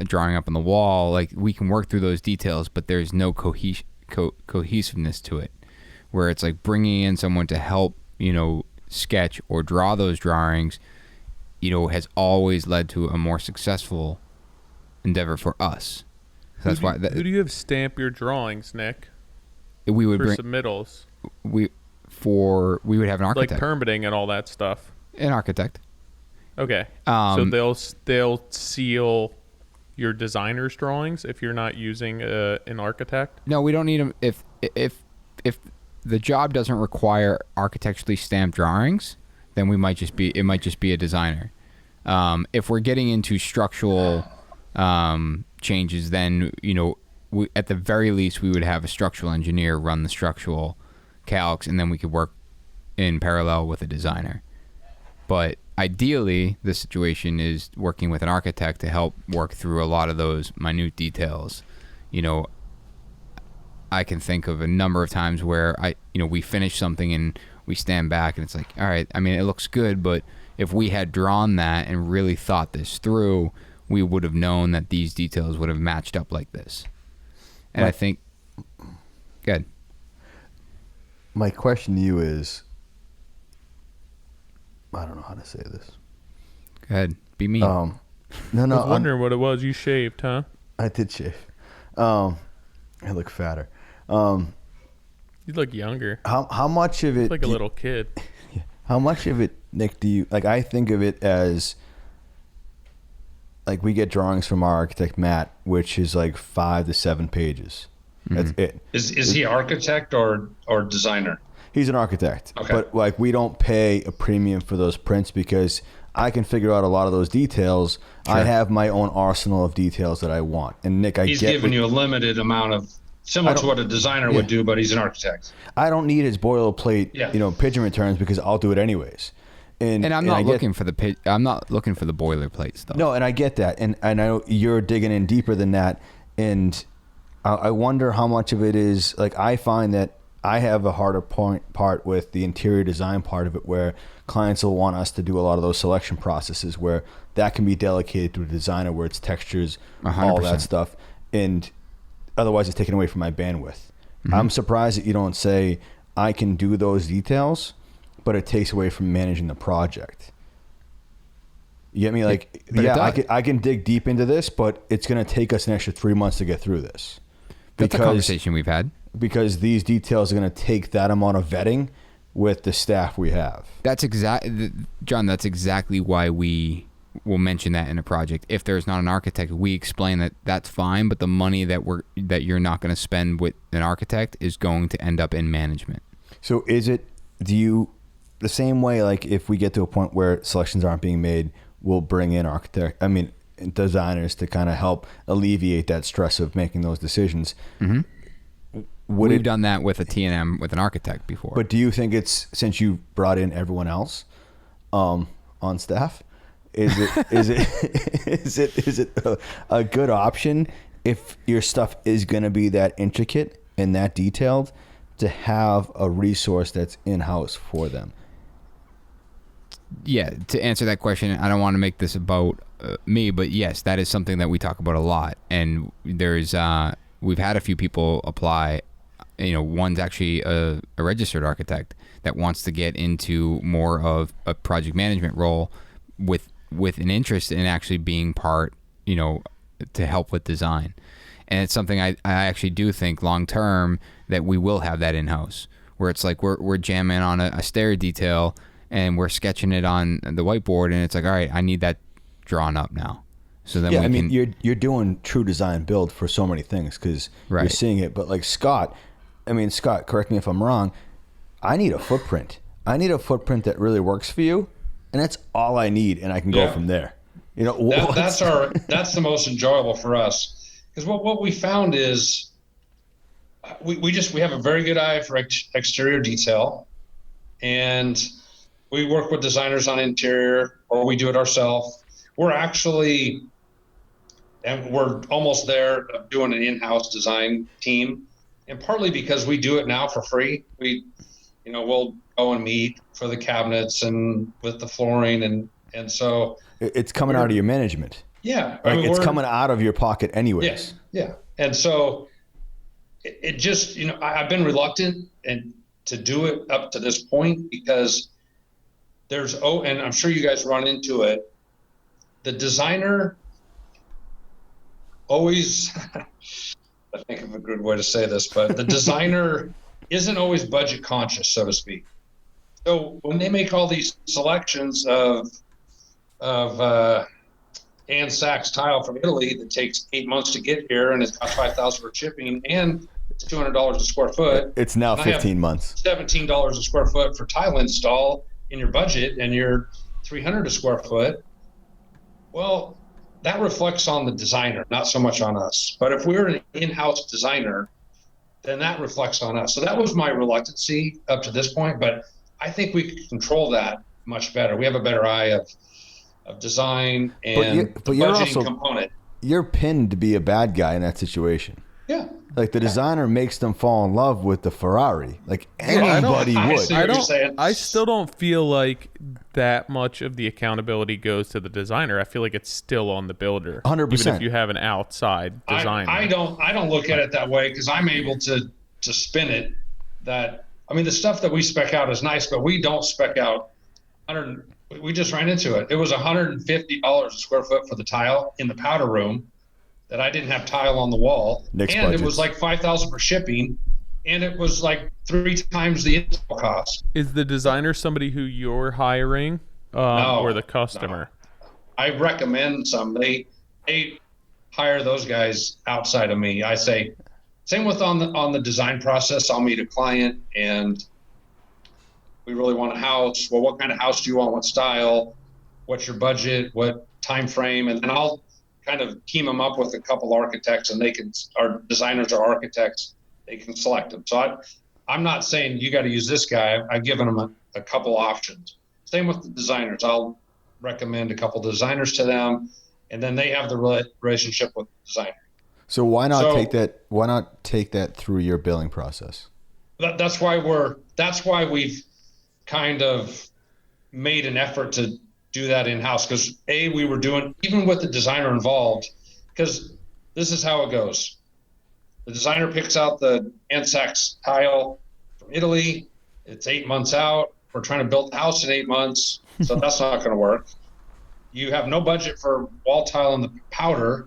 drawing up on the wall, like we can work through those details, but there's no cohesiveness to it, where it's like bringing in someone to help sketch or draw those drawings has always led to a more successful endeavor for us. So that's why. Who do you have stamp your drawings, Nick? We would for bring submittals. We would have an architect, like permitting and all that stuff. An architect. Okay. So they'll seal your designer's drawings if you're not using an architect. No, we don't need them. If the job doesn't require architecturally stamped drawings, then it might just be a designer. If we're getting into structural changes, then at the very least we would have a structural engineer run the structural calcs, and then we could work in parallel with a designer. But ideally, the situation is working with an architect to help work through a lot of those minute details. I can think of a number of times where we finish something and we stand back and it's like, all right, I mean, it looks good, but if we had drawn that and really thought this through, we would have known that these details would have matched up like this. And I think, good. My question to you is, I don't know how to say this. Go ahead, be me. No, I was wondering what it was. You shaved, huh? I did shave. I look fatter. You look younger. How much of it? Like a little kid. How much of it, Nick, do you like? I think of it as like we get drawings from our architect Matt, which is like 5 to 7 pages. That's it. Is he architect or designer? He's an architect, okay. But like we don't pay a premium for those prints because I can figure out a lot of those details. Sure. I have my own arsenal of details that I want. And Nick, he's giving you a limited amount of, similar to what a designer would do, but he's an architect. I don't need his boilerplate, pigeon returns because I'll do it anyways. And I'm not looking for the boilerplate stuff. No, and I get that, and I know you're digging in deeper than that, and I wonder how much of it is like I find that I have a harder part with the interior design part of it, where clients will want us to do a lot of those selection processes, where that can be delegated to a designer, where it's textures, 100%. All that stuff, and otherwise it's taken away from my bandwidth. Mm-hmm. I'm surprised that you don't say I can do those details, but it takes away from managing the project. You get me? Like, I can dig deep into this, but it's going to take us an extra 3 months to get through this. That's a conversation we've had. Because these details are going to take that amount of vetting with the staff we have. That's John, that's exactly why we will mention that in a project. If there's not an architect, we explain that that's fine, but the money that you're not going to spend with an architect is going to end up in management. So the same way, like if we get to a point where selections aren't being made, we'll bring in designers to kind of help alleviate that stress of making those decisions. Mm-hmm. We've done that with a T&M with an architect before. But do you think it's, since you brought in everyone else on staff, is it a good option if your stuff is going to be that intricate and that detailed to have a resource that's in-house for them? Yeah, to answer that question, I don't want to make this about me, but yes, that is something that we talk about a lot. And there's we've had a few people apply. One's actually a registered architect that wants to get into more of a project management role with an interest in actually being part, to help with design. And it's something I actually do think long term that we will have that in-house, where it's like we're jamming on a stair detail and we're sketching it on the whiteboard, and it's like, all right, I need that drawn up now. So then you're doing true design build for so many things because you're seeing it. But like Scott, correct me if I'm wrong. I need a footprint. I need a footprint that really works for you, and that's all I need, and I can go from there. You know, that's the most enjoyable for us, because what we found is we have a very good eye for exterior detail, and we work with designers on interior, or we do it ourselves. We're almost there of doing an in-house design team, and partly because we do it now for free. We'll go and meet for the cabinets and with the flooring, and so it's coming out of your management. Yeah, it's coming out of your pocket anyways. Yes, yeah, and so it just I've been reluctant to do it up to this point because and I'm sure you guys run into it. The designer always, I think of a good way to say this, but the designer isn't always budget conscious, so to speak. So when they make all these selections of Ann Sachs tile from Italy that takes 8 months to get here and it's cost $5,000 for shipping and it's $200 a square foot. It's now 15 months. $17 a square foot for tile install in your budget, and you're $300 a square foot. Well, that reflects on the designer, not so much on us. But if we're an in-house designer, then that reflects on us. So that was my reluctancy up to this point, but I think we can control that much better. We have a better eye of design and but you're budgeting component. You're pinned to be a bad guy in that situation. Yeah. Like the designer makes them fall in love with the Ferrari. Like anybody would. I still don't feel like that much of the accountability goes to the designer. I feel like it's still on the builder. 100%. Even if you have an outside designer. I don't look at it that way because I'm able to spin it that, the stuff that we spec out is nice, but we don't spec out we just ran into it. It was $150 a square foot for the tile in the powder room that I didn't have tile on the wall. It was like $5,000 for shipping, and it was like 3 times the install cost. Is the designer somebody who you're hiring or the customer? No. I recommend some. They hire those guys outside of me. I say, same with on the design process. I'll meet a client and we really want a house. Well, what kind of house do you want? What style? What's your budget? What time frame? And then I'll kind of team them up with a couple architects, and our designers are architects. They can select them. So I'm not saying you got to use this guy. I've given them a couple options. Same with the designers. I'll recommend a couple designers to them, and then they have the relationship with the designer. So why not take that? Why not take that through your billing process? That's why we've kind of made an effort to do that in-house, because we were doing, even with the designer involved, because this is how it goes. The designer picks out the Ann Sachs tile from Italy. It's 8 months out. We're trying to build the house in 8 months, so that's not going to work. You have no budget for wall tile and the powder,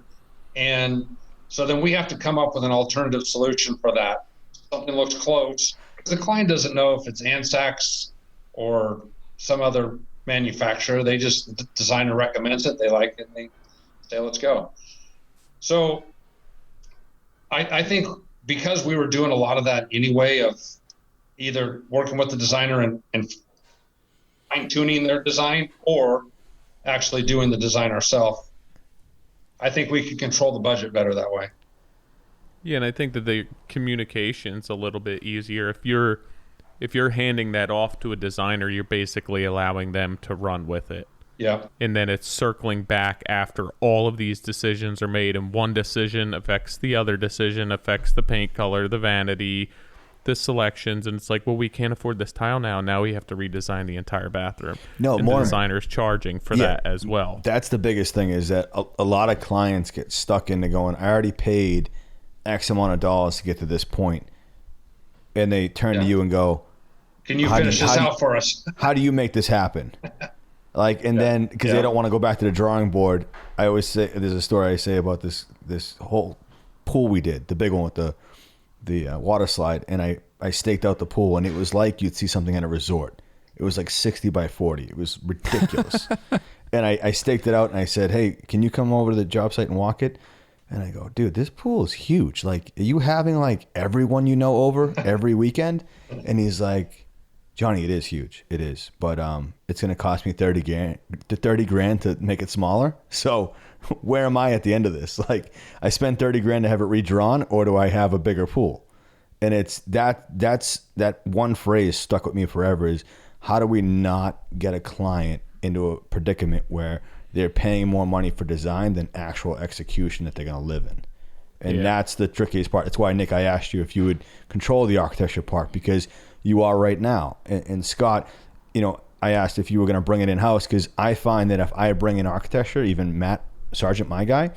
and so then we have to come up with an alternative solution for that. Something looks close. The client doesn't know if it's Ann Sachs or some other manufacturer. The designer recommends it, they like it, and they say, let's go. So I think because we were doing a lot of that anyway, of either working with the designer and fine-tuning their design or actually doing the design ourselves, I think we could control the budget better that way. Yeah, and I think that the communication's a little bit easier. If you're handing that off to a designer, you're basically allowing them to run with it. Yeah. And then it's circling back after all of these decisions are made, and one decision affects the other decision, affects the paint color, the vanity, the selections, and it's like, well, we can't afford this tile now. Now we have to redesign the entire bathroom. No, and the designer's charging for that as well. That's the biggest thing, is that a lot of clients get stuck into going, I already paid X amount of dollars to get to this point. And they turn to you and go, can you finish this out for us? How do you make this happen? Then, because they don't want to go back to the drawing board. I always say, there's a story I say about this whole pool we did, the big one with the water slide, and I staked out the pool, and it was like you'd see something at a resort. It was like 60 by 40. It was ridiculous. And I staked it out, and I said, hey, can you come over to the job site and walk it? And I go, dude, this pool is huge. Like, are you having like everyone you know over every weekend? And he's like, Johnny, it is huge. It is. But it's going to cost me $30,000 to make it smaller. So where am I at the end of this? Like, I spent $30,000 to have it redrawn, or do I have a bigger pool? And it's that's that one phrase stuck with me forever is, how do we not get a client into a predicament where they're paying more money for design than actual execution that they're going to live in? And that's the trickiest part. That's why, Nick, I asked you if you would control the architecture part, because you are right now. And Scott, I asked if you were going to bring it in-house, because I find that if I bring in architecture, even Matt Sargent, my guy,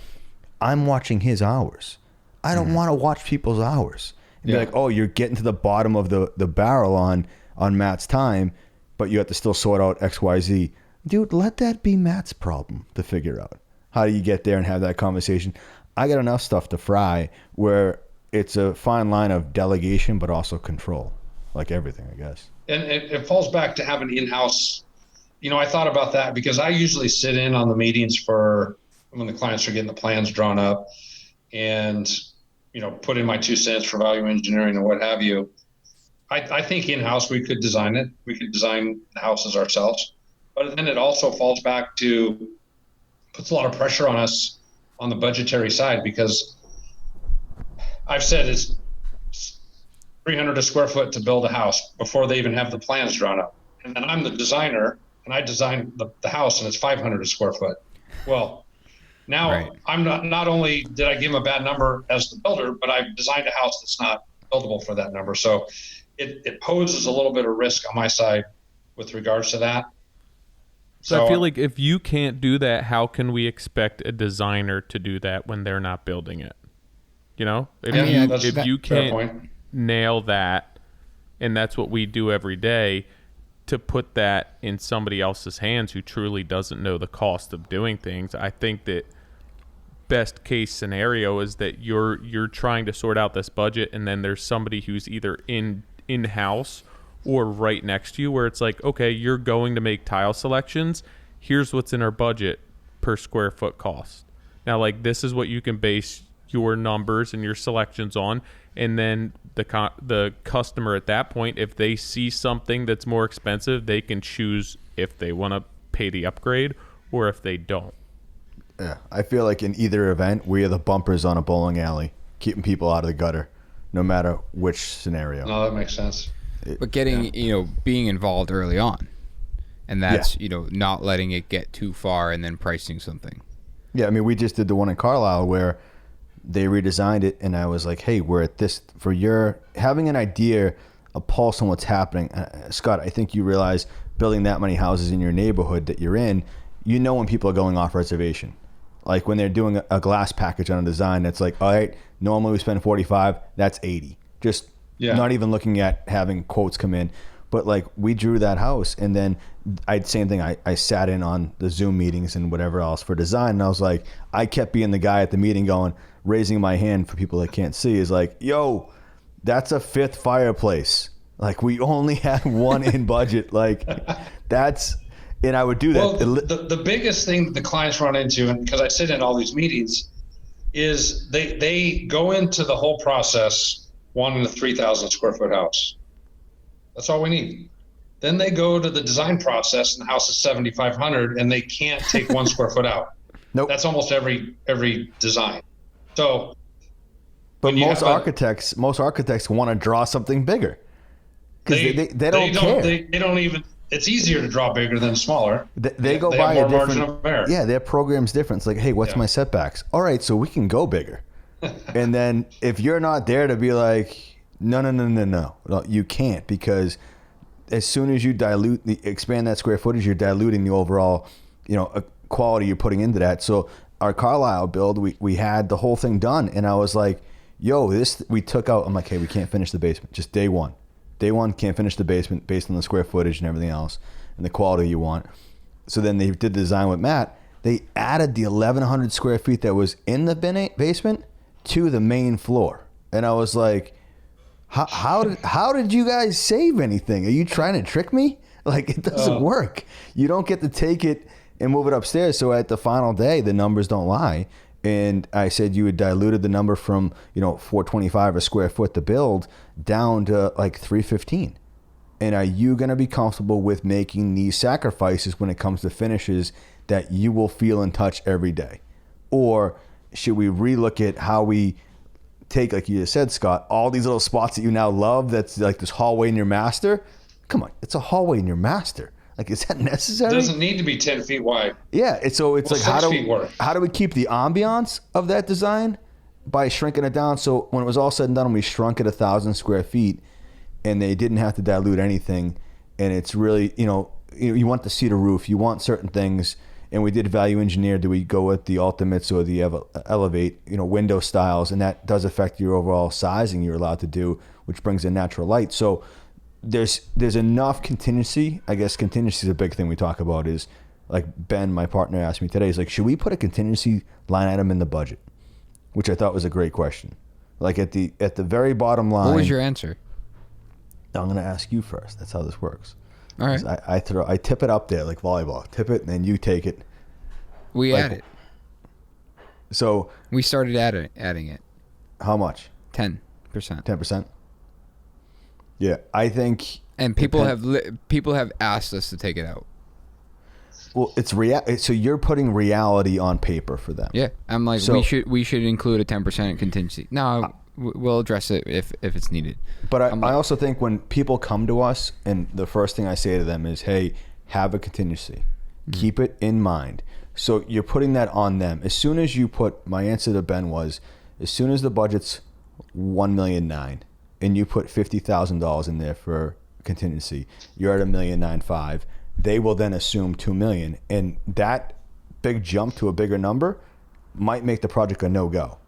I'm watching his hours. I don't want to watch people's hours. And be like, oh, you're getting to the bottom of the barrel on Matt's time, but you have to still sort out X, Y, Z. Dude, let that be Matt's problem to figure out. How do you get there and have that conversation? I got enough stuff to fry where it's a fine line of delegation, but also control, like everything, I guess. And it falls back to having in-house. I thought about that because I usually sit in on the meetings for when the clients are getting the plans drawn up and, put in my 2 cents for value engineering and what have you. I think in-house we could design it. We could design the houses ourselves. But then it also falls back to, puts a lot of pressure on us on the budgetary side, because I've said it's $300 a square foot to build a house before they even have the plans drawn up. And then I'm the designer, and I designed the house, and it's $500 a square foot. Well, now right. I'm not only did I give him a bad number as the builder, but I've designed a house that's not buildable for that number. So it poses a little bit of risk on my side with regards to that. So I feel like if you can't do that, how can we expect a designer to do that when they're not building it? If you can't nail that, and that's what we do every day, to put that in somebody else's hands who truly doesn't know the cost of doing things, I think that best case scenario is that you're trying to sort out this budget, and then there's somebody who's either in-house or right next to you, where it's like, okay, you're going to make tile selections. Here's what's in our budget per square foot cost. Now, like, this is what you can base your numbers and your selections on. And then the customer at that point, if they see something that's more expensive, they can choose if they want to pay the upgrade or if they don't. Yeah, I feel like in either event, we are the bumpers on a bowling alley, keeping people out of the gutter, no matter which scenario. No, that makes sense. But getting, being involved early on, and that's, not letting it get too far and then pricing something. Yeah, I mean, we just did the one in Carlisle where they redesigned it, and I was like, hey, we're at this, for your having an idea, a pulse on what's happening. Scott, I think you realize building that many houses in your neighborhood that you're in, when people are going off reservation. Like when they're doing a glass package on a design, that's like, all right, normally we spend 45, that's 80. Just not even looking at having quotes come in. But like, we drew that house, and then same thing. I sat in on the Zoom meetings and whatever else for design, and I was like, I kept being the guy at the meeting raising my hand for people that can't see, is like, yo, that's a 5th fireplace. Like, we only had one in budget. Like, and I would do that. Well, the biggest thing that the clients run into, and because I sit in all these meetings, is they go into the whole process wanting a 3,000 square foot house. That's all we need. Then they go to the design process, and the house is 7,500, and they can't take 1 square foot out. Nope. That's almost every design. So, but most architects want to draw something bigger because they don't care. They don't even. It's easier to draw bigger than smaller. They go by a different. Yeah, their program's different. It's like, hey, what's my setbacks? All right, so we can go bigger. And then if you're not there to be like, no, you can't, because as soon as you expand that square footage, you're diluting the overall, quality you're putting into that. So our Carlisle build, we had the whole thing done, and I was like, yo, we took out. I'm like, hey, we can't finish the basement. Just day one. Day one, can't finish the basement based on the square footage and everything else and the quality you want. So then they did the design with Matt. They added the 1,100 square feet that was in the basement to the main floor. And I was like, How did you guys save anything? Are you trying to trick me? Like, it doesn't work. You don't get to take it and move it upstairs. So at the final day, the numbers don't lie. And I said you had diluted the number from, $425 a square foot to build down to like $315. And are you going to be comfortable with making these sacrifices when it comes to finishes that you will feel and touch every day? Or should we relook at how we take, like you just said, Scott, all these little spots that you now love, that's like this hallway in your master? Come on, it's a hallway in your master. Like, is that necessary? It doesn't need to be 10 feet wide. Yeah, it's like, 6 feet worth. How do we keep the ambiance of that design by shrinking it down? So when it was all said and done, and we shrunk it 1,000 square feet, and they didn't have to dilute anything, and it's really, you want the cedar roof, you want certain things, and we did value engineer. Do we go with the ultimates or the elevate, window styles, and that does affect your overall sizing you're allowed to do, which brings in natural light. So there's enough contingency. I guess contingency is a big thing we talk about. Is like Ben, my partner, asked me today, is like, should we put a contingency line item in the budget? Which I thought was a great question. Like at the very bottom line. What was your answer? I'm going to ask you first. That's how this works. All right. I tip it up there like volleyball. Tip it, and then you take it. We add it. So we started adding it. How much? 10%. 10%. Yeah, I think. And people have asked us to take it out. Well, it's so you're putting reality on paper for them. Yeah, I'm like, we should include a 10% contingency. No, we'll address it if it's needed. But I also think when people come to us, and the first thing I say to them is, hey, have a contingency. Keep it in mind. So you're putting that on them. As soon as you put, my answer to Ben was, as soon as the budget's $1.9 million and you put $50,000 in there for contingency, you're at $1.95 million. They will then assume $2 million. And that big jump to a bigger number might make the project a no-go.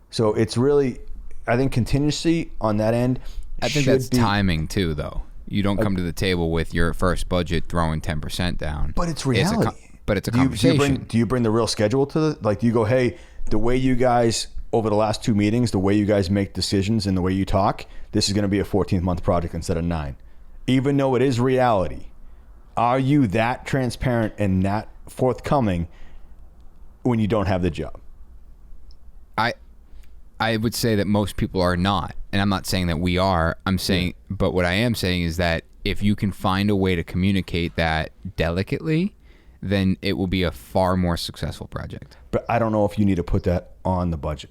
So it's really, I think contingency on that end. I think that's timing too, though. You don't come to the table with your first budget throwing 10% down. But it's reality. But it's a conversation. Do you bring the real schedule to the, like, do you go, hey, the way you guys, over the last 2 meetings, the way you guys make decisions and the way you talk, this is going to be a 14-month project instead of 9. Even though it is reality, are you that transparent and that forthcoming when you don't have the job? I would say that most people are not, and I'm not saying that we are. I'm saying, but what I am saying is that if you can find a way to communicate that delicately, then it will be a far more successful project. But I don't know if you need to put that on the budget.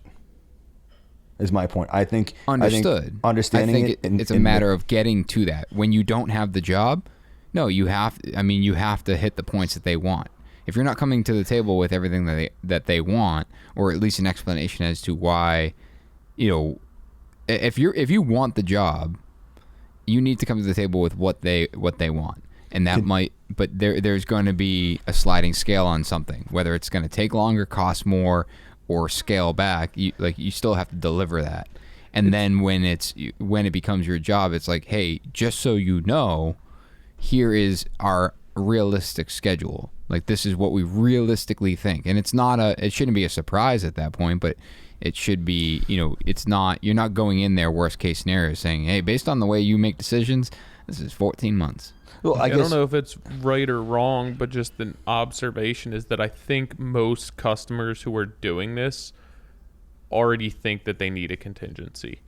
Is my point. I think understood. Understanding it's a matter of getting to that. When you don't have the job, no, you have to hit the points that they want. If you're not coming to the table with everything that they want, or at least an explanation as to why, if you want the job, you need to come to the table with what they want, and that but there's going to be a sliding scale on something, whether it's going to take longer, cost more, or scale back. You still have to deliver that, and then when it becomes your job, it's like, hey, just so you know, here is our realistic schedule. Like, this is what we realistically think, and it shouldn't be a surprise at that point, but it should be, you're not going in there worst case scenario saying, hey, based on the way you make decisions, this is 14 months. Well, I don't know if it's right or wrong, but just an observation is that I think most customers who are doing this already think that they need a contingency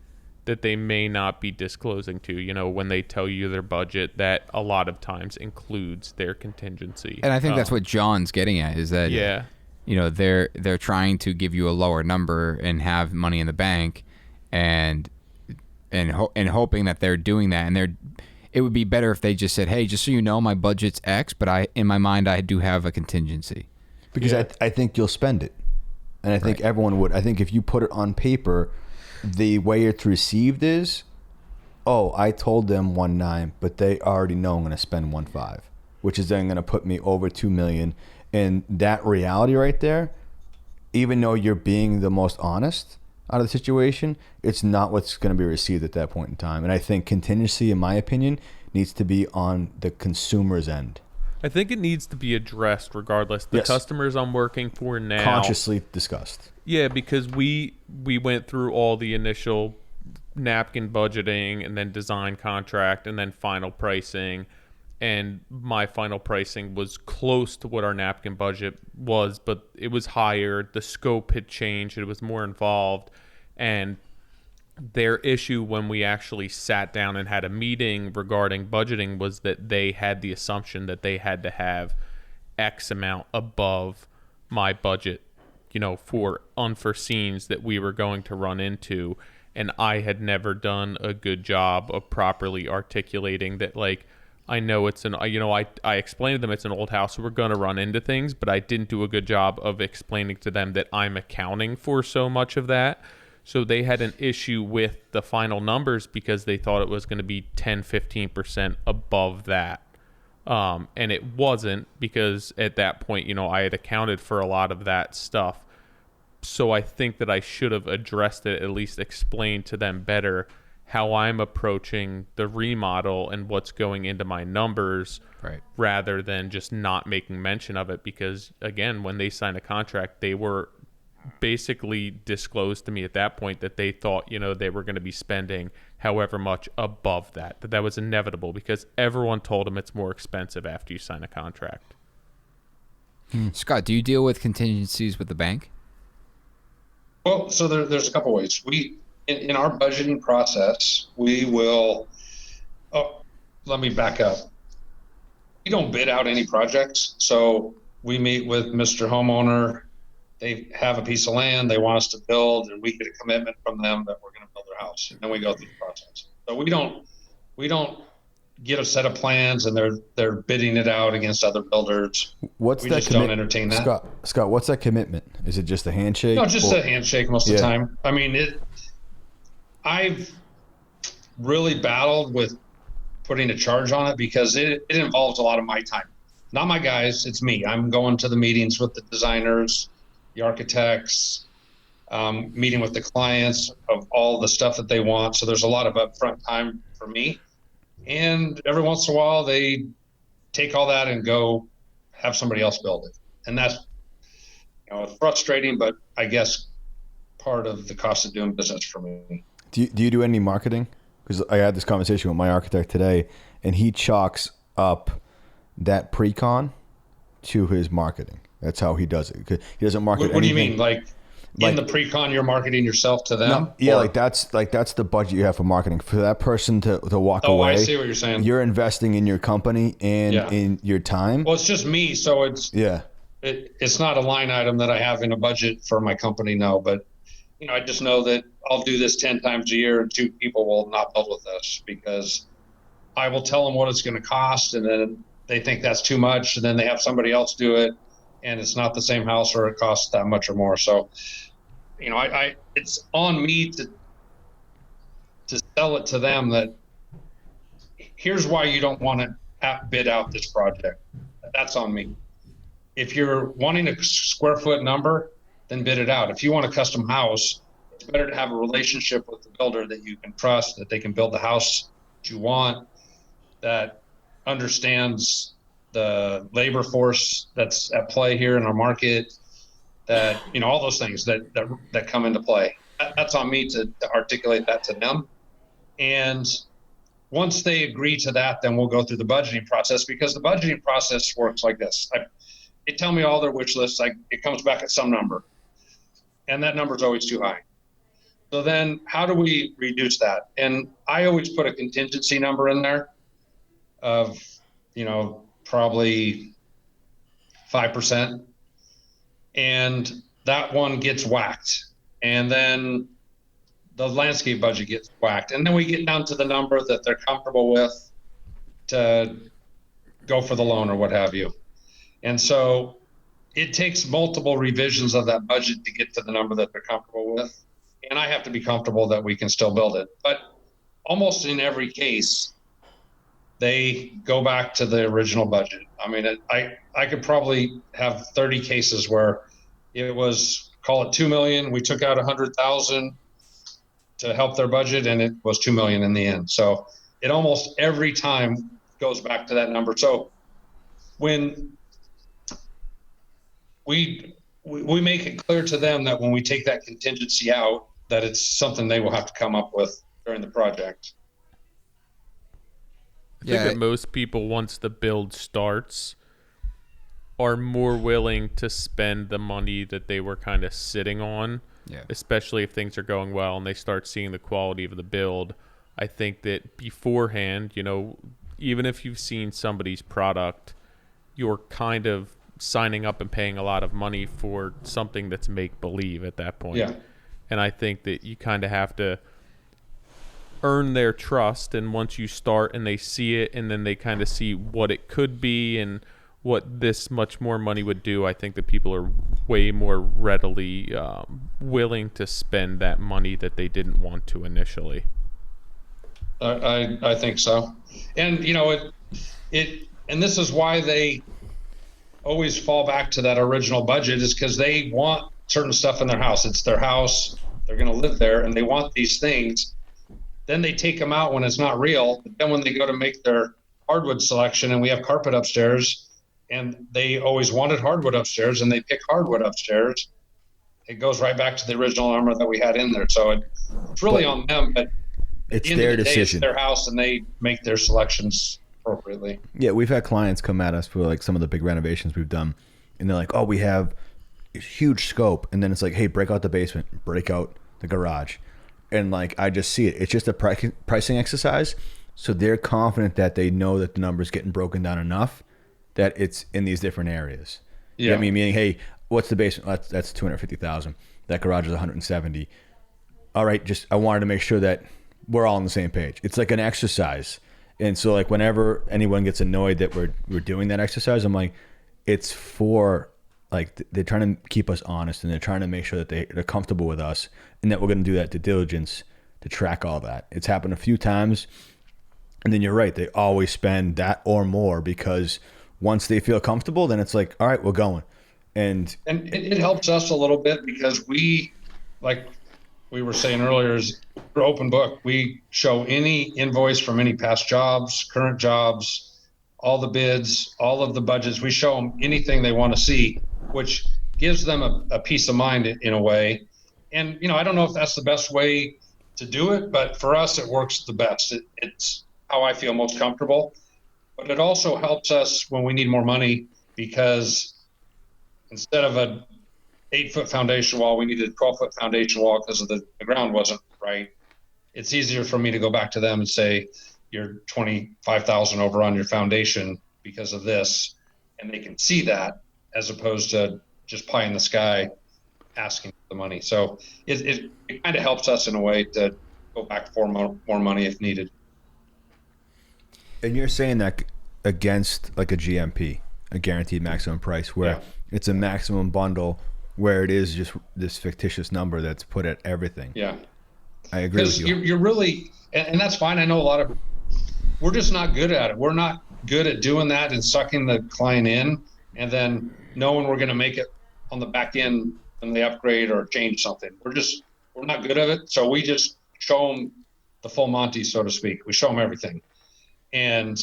that they may not be disclosing to, when they tell you their budget, that a lot of times includes their contingency. And I think that's what John's getting at, is that, they're trying to give you a lower number and have money in the bank and hoping that they're doing that. And it would be better if they just said, hey, just so you know, my budget's X, but in my mind, I do have a contingency. Because I think you'll spend it. And I think everyone would. I think if you put it on paper, the way it's received is, I told them 1.9, but they already know I'm going to spend 1.5, which is then going to put me over 2 million. And that reality right there, even though you're being the most honest out of the situation, it's not what's going to be received at that point in time. And I think contingency, in my opinion, needs to be on the consumer's end. I think it needs to be addressed regardless. The customers I'm working for now, consciously discussed. Yeah, because we went through all the initial napkin budgeting and then design contract and then final pricing. And my final pricing was close to what our napkin budget was, but it was higher. The scope had changed. It was more involved. And their issue when we actually sat down and had a meeting regarding budgeting was that they had the assumption that they had to have X amount above my budget, for unforeseens that we were going to run into. And I had never done a good job of properly articulating that, like, I know it's I explained to them it's an old house, so we're going to run into things, but I didn't do a good job of explaining to them that I'm accounting for so much of that. So they had an issue with the final numbers because they thought it was going to be 10-15% above that. And it wasn't, because at that point, I had accounted for a lot of that stuff. So I think that I should have addressed it, at least explained to them better how I'm approaching the remodel and what's going into my numbers, right, rather than just not making mention of it. Because again, when they signed a contract, they were basically disclosed to me at that point that they thought, they were going to be spending however much above that was inevitable, because everyone told them it's more expensive after you sign a contract. Scott, do you deal with contingencies with the bank? Well, so there's a couple ways. In our budgeting process, we will, let me back up. We don't bid out any projects. So we meet with Mr. Homeowner. They have a piece of land they want us to build, and we get a commitment from them that we're going to build their house. And then we go through the process. So we don't get a set of plans and they're bidding it out against other builders. We just don't entertain that. Scott, what's that commitment? Is it just a handshake? No, just a handshake most of the time. I mean, I've really battled with putting a charge on it because it involves a lot of my time. Not my guys, it's me. I'm going to the meetings with the designers, the architects, meeting with the clients of all the stuff that they want. So there's a lot of upfront time for me. And every once in a while, they take all that and go have somebody else build it. And that's, it's frustrating, but I guess part of the cost of doing business for me. Do you do any marketing? Because I had this conversation with my architect today, and he chalks up that pre-con to his marketing. That's how he does it. He doesn't market anything. What do you mean? Like in the pre-con, you're marketing yourself to them? No, yeah, that's the budget you have for marketing. For that person to walk away. Oh, I see what you're saying. You're investing in your company and in your time. Well, it's just me, so it's not a line item that I have in a budget for my company, no. But I just know that I'll do this 10 times a year, and 2 people will not build with us because I will tell them what it's going to cost, and then they think that's too much, and then they have somebody else do it, and it's not the same house, or it costs that much or more. So, it's on me to sell it to them that here's why you don't want to bid out this project. That's on me. If you're wanting a square foot number, then bid it out. If you want a custom house, it's better to have a relationship with the builder that you can trust, that they can build the house that you want, that understands the labor force that's at play here in our market, that, all those things that come into play. That's on me to articulate that to them. And once they agree to that, then we'll go through the budgeting process, because the budgeting process works like this. They tell me all their wish lists. It comes back at some number, and that number is always too high. So then how do we reduce that? And I always put a contingency number in there of, probably 5%. And that one gets whacked. And then the landscape budget gets whacked. And then we get down to the number that they're comfortable with to go for the loan or what have you. And so it takes multiple revisions of that budget to get to the number that they're comfortable with. And I have to be comfortable that we can still build it. But almost in every case, they go back to the original budget. I mean, I could probably have 30 cases where it was, call it $2 million. We took out $100,000 to help their budget, and it was $2 million in the end. So it almost every time goes back to that number. So when we make it clear to them that when we take that contingency out, that it's something they will have to come up with during the project. I think that most people, once the build starts, are more willing to spend the money that they were kind of sitting on, especially if things are going well and they start seeing the quality of the build. I think that beforehand, you know, even if you've seen somebody's product, you're kind of signing up and paying a lot of money for something that's make-believe at that point. Yeah. And I think that you kind of have to earn their trust, and once you start and they see it and then they kind of see what it could be and what this much more money would do, I think that people are way more readily willing to spend that money that they didn't want to initially. I think so. And, you know, and this is why they always fall back to that original budget, is because they want certain stuff in their house. It's their house. They're going to live there and they want these things. Then they take them out when it's not real. But then when they go to make their hardwood selection, and we have carpet upstairs, and they always wanted hardwood upstairs, and they pick hardwood upstairs, it goes right back to the original armor that we had in there. So it's really on them, but it's their decision. It's their house, and they make their selections appropriately. Yeah, we've had clients come at us for like some of the big renovations we've done, and they're like, "Oh, we have a huge scope," and then it's like, "Hey, break out the basement, break out the garage," and like I just see it. It's just a pricing exercise, so they're confident that they know that the number's getting broken down enough that it's in these different areas. Yeah, you know what I mean, hey, what's the basement? That's 250,000. That garage is 170. All right, just I wanted to make sure that we're all on the same page. It's like an exercise. And so like whenever anyone gets annoyed that we're doing that exercise, I'm like, it's for like they're trying to keep us honest, and they're trying to make sure that they're comfortable with us, and that we're going to do that due diligence to track all that. It's happened a few times, and then you're right, they always spend that or more, because once they feel comfortable, then it's like, all right, we're going. And it helps us a little bit, because we, like we were saying earlier, is we're open book. We show any invoice from any past jobs, current jobs, all the bids, all of the budgets. We show them anything they want to see, which gives them a peace of mind in a way. And, you know, I don't know if that's the best way to do it, but for us, it works the best. It's how I feel most comfortable. But it also helps us when we need more money, because instead of a 8-foot foundation wall, we needed a 12-foot foundation wall because of the ground wasn't right. It's easier for me to go back to them and say, you're 25,000 over on your foundation because of this, and they can see that, as opposed to just pie in the sky asking for the money. So it kind of helps us in a way to go back for more money if needed. And you're saying that against like a GMP, a guaranteed maximum price, where it's a maximum bundle, where it is just this fictitious number that's put at everything. Yeah. I agree with you. You're really, and that's fine. I know we're just not good at it. We're not good at doing that and sucking the client in, and then knowing we're going to make it on the back end when they upgrade or change something. We're not good at it. So we just show them the full Monty, so to speak. We show them everything. And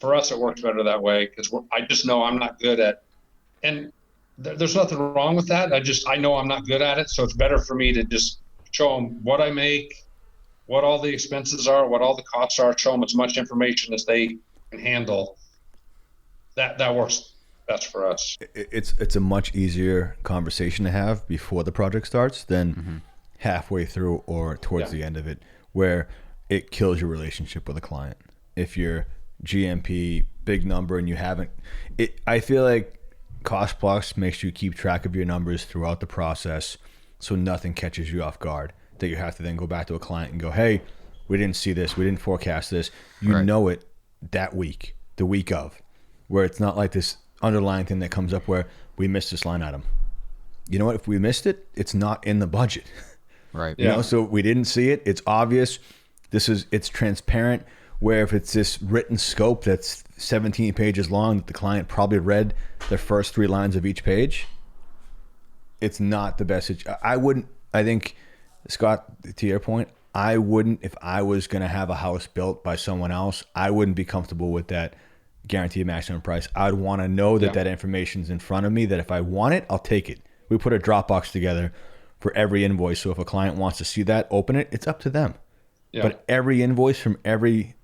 for us, it works better that way, because I just know I'm not good at, and there's nothing wrong with that. I know I'm not good at it. So it's better for me to just show them what I make, what all the expenses are, what all the costs are, show them as much information as they can handle. That works best for us. It's a much easier conversation to have before the project starts than halfway through or towards the end of it, where it kills your relationship with a client. If you're GMP, big number, and you haven't, I feel like Cost Plus makes you keep track of your numbers throughout the process, so nothing catches you off guard, that you have to then go back to a client and go, hey, we didn't see this, we didn't forecast this. You know it that week, the week of, where it's not like this underlying thing that comes up where we missed this line item. You know what? If we missed it, it's not in the budget. Right. You know, so we didn't see it. It's obvious. It's transparent. Where if it's this written scope that's 17 pages long that the client probably read the first 3 lines of each page, it's not the best. I think, Scott, to your point, I wouldn't, if I was going to have a house built by someone else, I wouldn't be comfortable with that guaranteed maximum price. I'd want to know that that information's in front of me, that if I want it, I'll take it. We put a Dropbox together for every invoice. So if a client wants to see that, open it, it's up to them. Yeah. But every invoice from every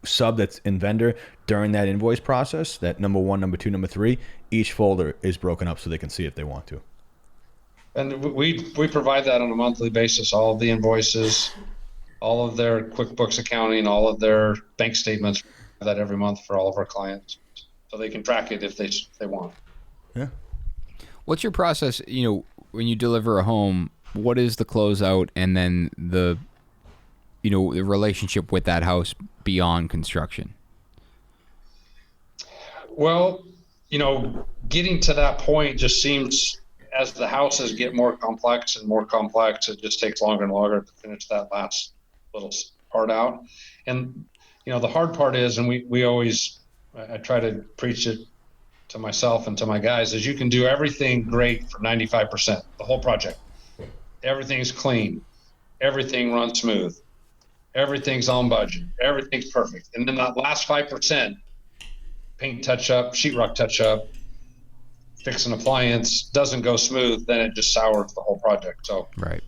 sub that's in vendor during that invoice process, that number 1, number 2, number 3, each folder is broken up so they can see if they want to. And we provide that on a monthly basis, all of the invoices, all of their QuickBooks accounting, all of their bank statements, that every month for all of our clients, so they can track it if they want. Yeah. What's your process, when you deliver a home, what is the closeout and then the relationship with that house beyond construction? Well, getting to that point just seems, as the houses get more complex and more complex, it just takes longer and longer to finish that last little part out. And, the hard part is, and we always, I try to preach it to myself and to my guys, is you can do everything great for 95%, the whole project. Everything's clean. Everything runs smooth. Everything's on budget. Everything's perfect. And then that last 5%, paint touch up, sheetrock touch up, fix an appliance, doesn't go smooth, then it just sours the whole project. So, right.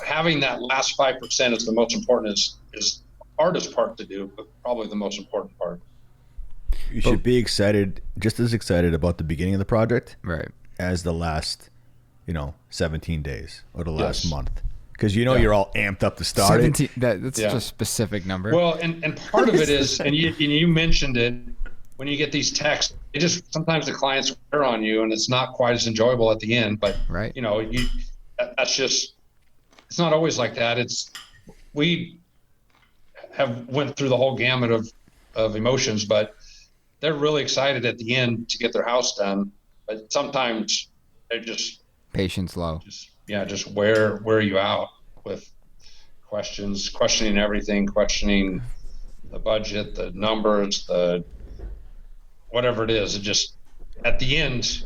Having that last 5% is the most important, is the hardest part to do, but probably the most important part. You should be excited, just as excited about the beginning of the project, right, as the last, 17 days or the last Yes. month. Because you're all amped up to start 17, it. that's such a specific number. Well, and part of it is, and you mentioned it, when you get these texts, it just, sometimes the clients wear on you and it's not quite as enjoyable at the end, but right. That's just, it's not always like that. We have went through the whole gamut of emotions, but they're really excited at the end to get their house done. But sometimes they just, patience low. Just wear you out with questioning everything, questioning the budget, the numbers, the whatever it is. It just, at the end,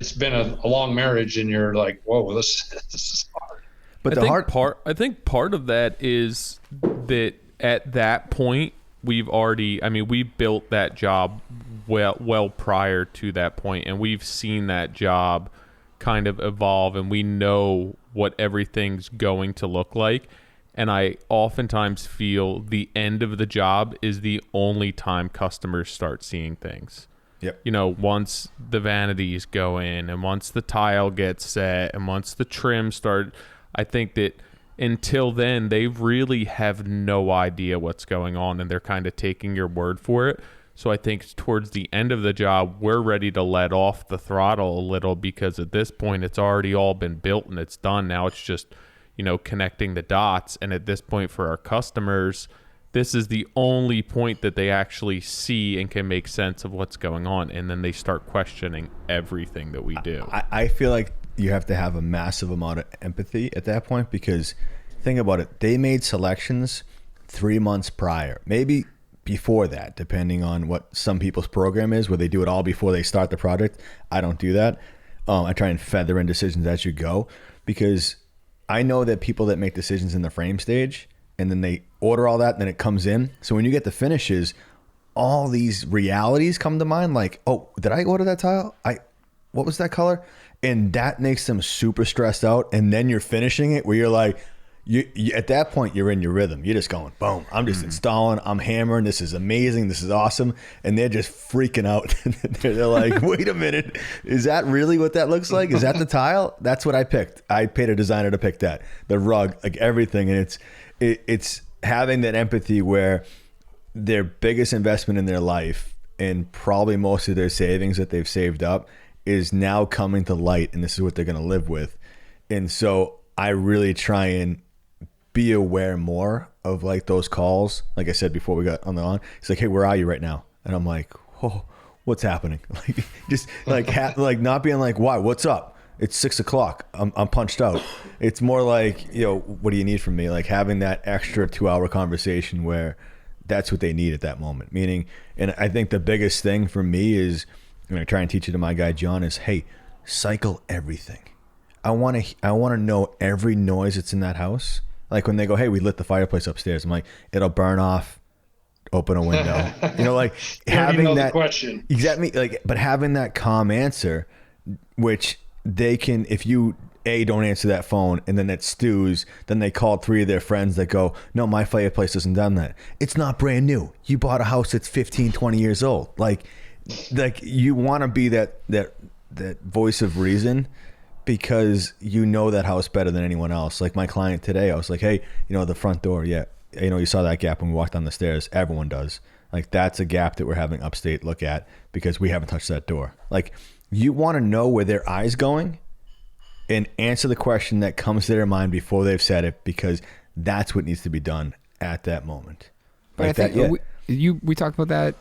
it's been a long marriage, and you're like, whoa, this is hard. But I think part of that is that at that point we built that job well prior to that point, and we've seen that job kind of evolve, and we know what everything's going to look like. And I oftentimes feel the end of the job is the only time customers start seeing things. Yep. Once the vanities go in, and once the tile gets set, and once the trim start, I think that until then, they really have no idea what's going on, and they're kind of taking your word for it. So I think towards the end of the job, we're ready to let off the throttle a little, because at this point, it's already all been built and it's done. Now it's just, connecting the dots. And at this point for our customers, this is the only point that they actually see and can make sense of what's going on. And then they start questioning everything that we do. I feel like you have to have a massive amount of empathy at that point, because think about it. They made selections 3 months prior, maybe before that, depending on what some people's program is, where they do it all before they start the project. I don't do that. I try and feather in decisions as you go, because I know that people that make decisions in the frame stage, and then they order all that, and then it comes in. So when you get the finishes, all these realities come to mind, like, oh, did I order that tile? What was that color? And that makes them super stressed out. And then you're finishing it where you're like, you at that point, you're in your rhythm. You're just going, boom, I'm just installing, I'm hammering, this is amazing, this is awesome. And they're just freaking out. They're like, wait a minute, is that really what that looks like? Is that the tile? That's what I picked. I paid a designer to pick that. The rug, like everything. And it's having that empathy where their biggest investment in their life, and probably most of their savings that they've saved up, is now coming to light, and this is what they're going to live with. And so I really try and be aware more of like those calls. Like I said before we got on the on, it's like, hey, where are you right now? And I'm like, oh, what's happening? Like, just like like not being like, why? What's up? It's 6 o'clock. I'm punched out. It's more like, what do you need from me? Like having that extra 2-hour conversation where that's what they need at that moment. Meaning, and I think the biggest thing for me is, and I try and teach it to my guy John, is, hey, cycle everything. I want to know every noise that's in that house. Like when they go, hey, we lit the fireplace upstairs. I'm like, it'll burn off. Open a window. Like having that question. Exactly. Like, but having that calm answer, which they can, if you A, don't answer that phone, and then it stews. Then they call 3 of their friends that go, no, my fireplace hasn't done that. It's not brand new. You bought a house that's 15, 20 years old. Like you want to be that voice of reason, because you know that house better than anyone else. Like my client today, I was like, hey, the front door, yeah, you saw that gap when we walked down the stairs. Everyone does. Like that's a gap that we're having Upstate look at because we haven't touched that door. Like you want to know where their eye's going and answer the question that comes to their mind before they've said it, because that's what needs to be done at that moment. But like I think we talked about that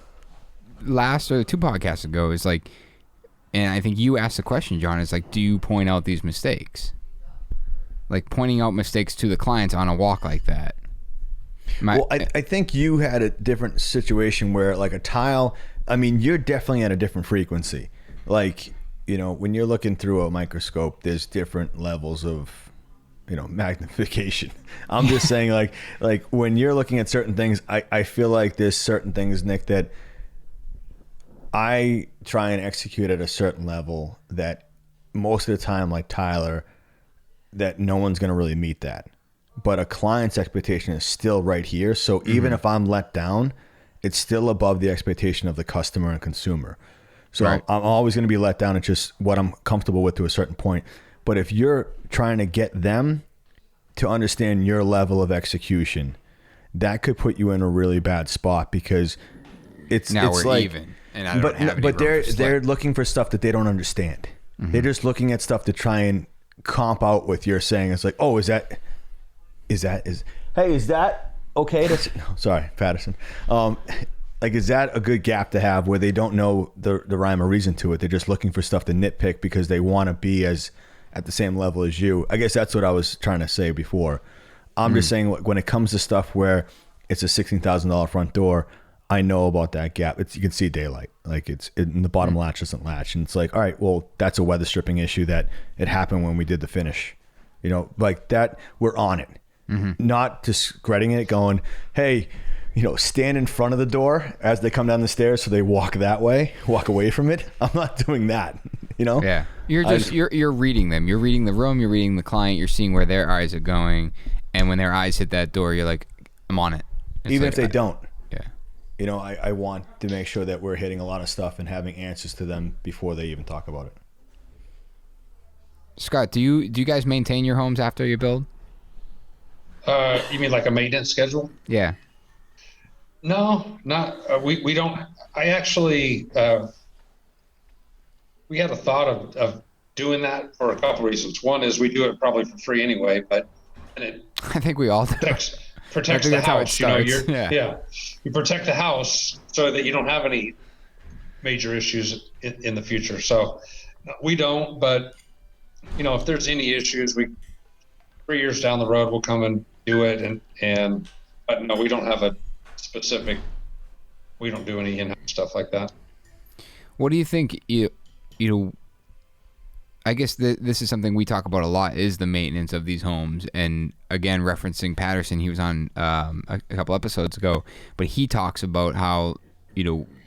last or 2 podcasts ago. Is like, and I think you asked the question, John, is like, do you point out these mistakes? Like pointing out mistakes to the clients on a walk like that. I think you had a different situation where like a tile, I mean, you're definitely at a different frequency. Like, when you're looking through a microscope, there's different levels of, magnification. I'm just saying like when you're looking at certain things, I feel like there's certain things, Nick, that I try and execute at a certain level that most of the time, like Tyler, that no one's going to really meet that. But a client's expectation is still right here. So even if I'm let down, it's still above the expectation of the customer and consumer. So right. I'm always going to be let down. It's just what I'm comfortable with to a certain point. But if you're trying to get them to understand your level of execution, that could put you in a really bad spot, because it's we're like, even. And I don't have any but they're looking for stuff that they don't understand. They're just looking at stuff to try and comp out with your saying. It's like, oh, is that okay? Sorry, Patterson. Like, is that a good gap to have where they don't know the rhyme or reason to it? They're just looking for stuff to nitpick because they want to be at the same level as you. I guess that's what I was trying to say before. I'm just saying, when it comes to stuff where it's a $16,000 front door, I know about that gap. You can see daylight. Like the bottom latch doesn't latch. And it's like, all right, well, that's a weather stripping issue that it happened when we did the finish. Like that, we're on it. Not discrediting it, going, hey, stand in front of the door as they come down the stairs so they walk away from it. I'm not doing that, Yeah. You're reading them. You're reading the room, you're reading the client, you're seeing where their eyes are going. And when their eyes hit that door, you're like, I'm on it. Even if they don't. Yeah. I want to make sure that we're hitting a lot of stuff and having answers to them before they even talk about it. Scott, do you guys maintain your homes after you build? You mean like a maintenance schedule? Yeah. No, not we don't. I actually we had a thought of doing that for a couple reasons. One is we do it probably for free anyway, but I think we all do. Protects the house. You protect the house so that you don't have any major issues in the future. So we don't, but if there's any issues, 3 years down the road we'll come and do it. But no, we don't have a specific. We don't do any in-house stuff like that. What do you think? I guess this is something we talk about a lot, is the maintenance of these homes. And again, referencing Patterson, he was on a couple episodes ago, but he talks about how,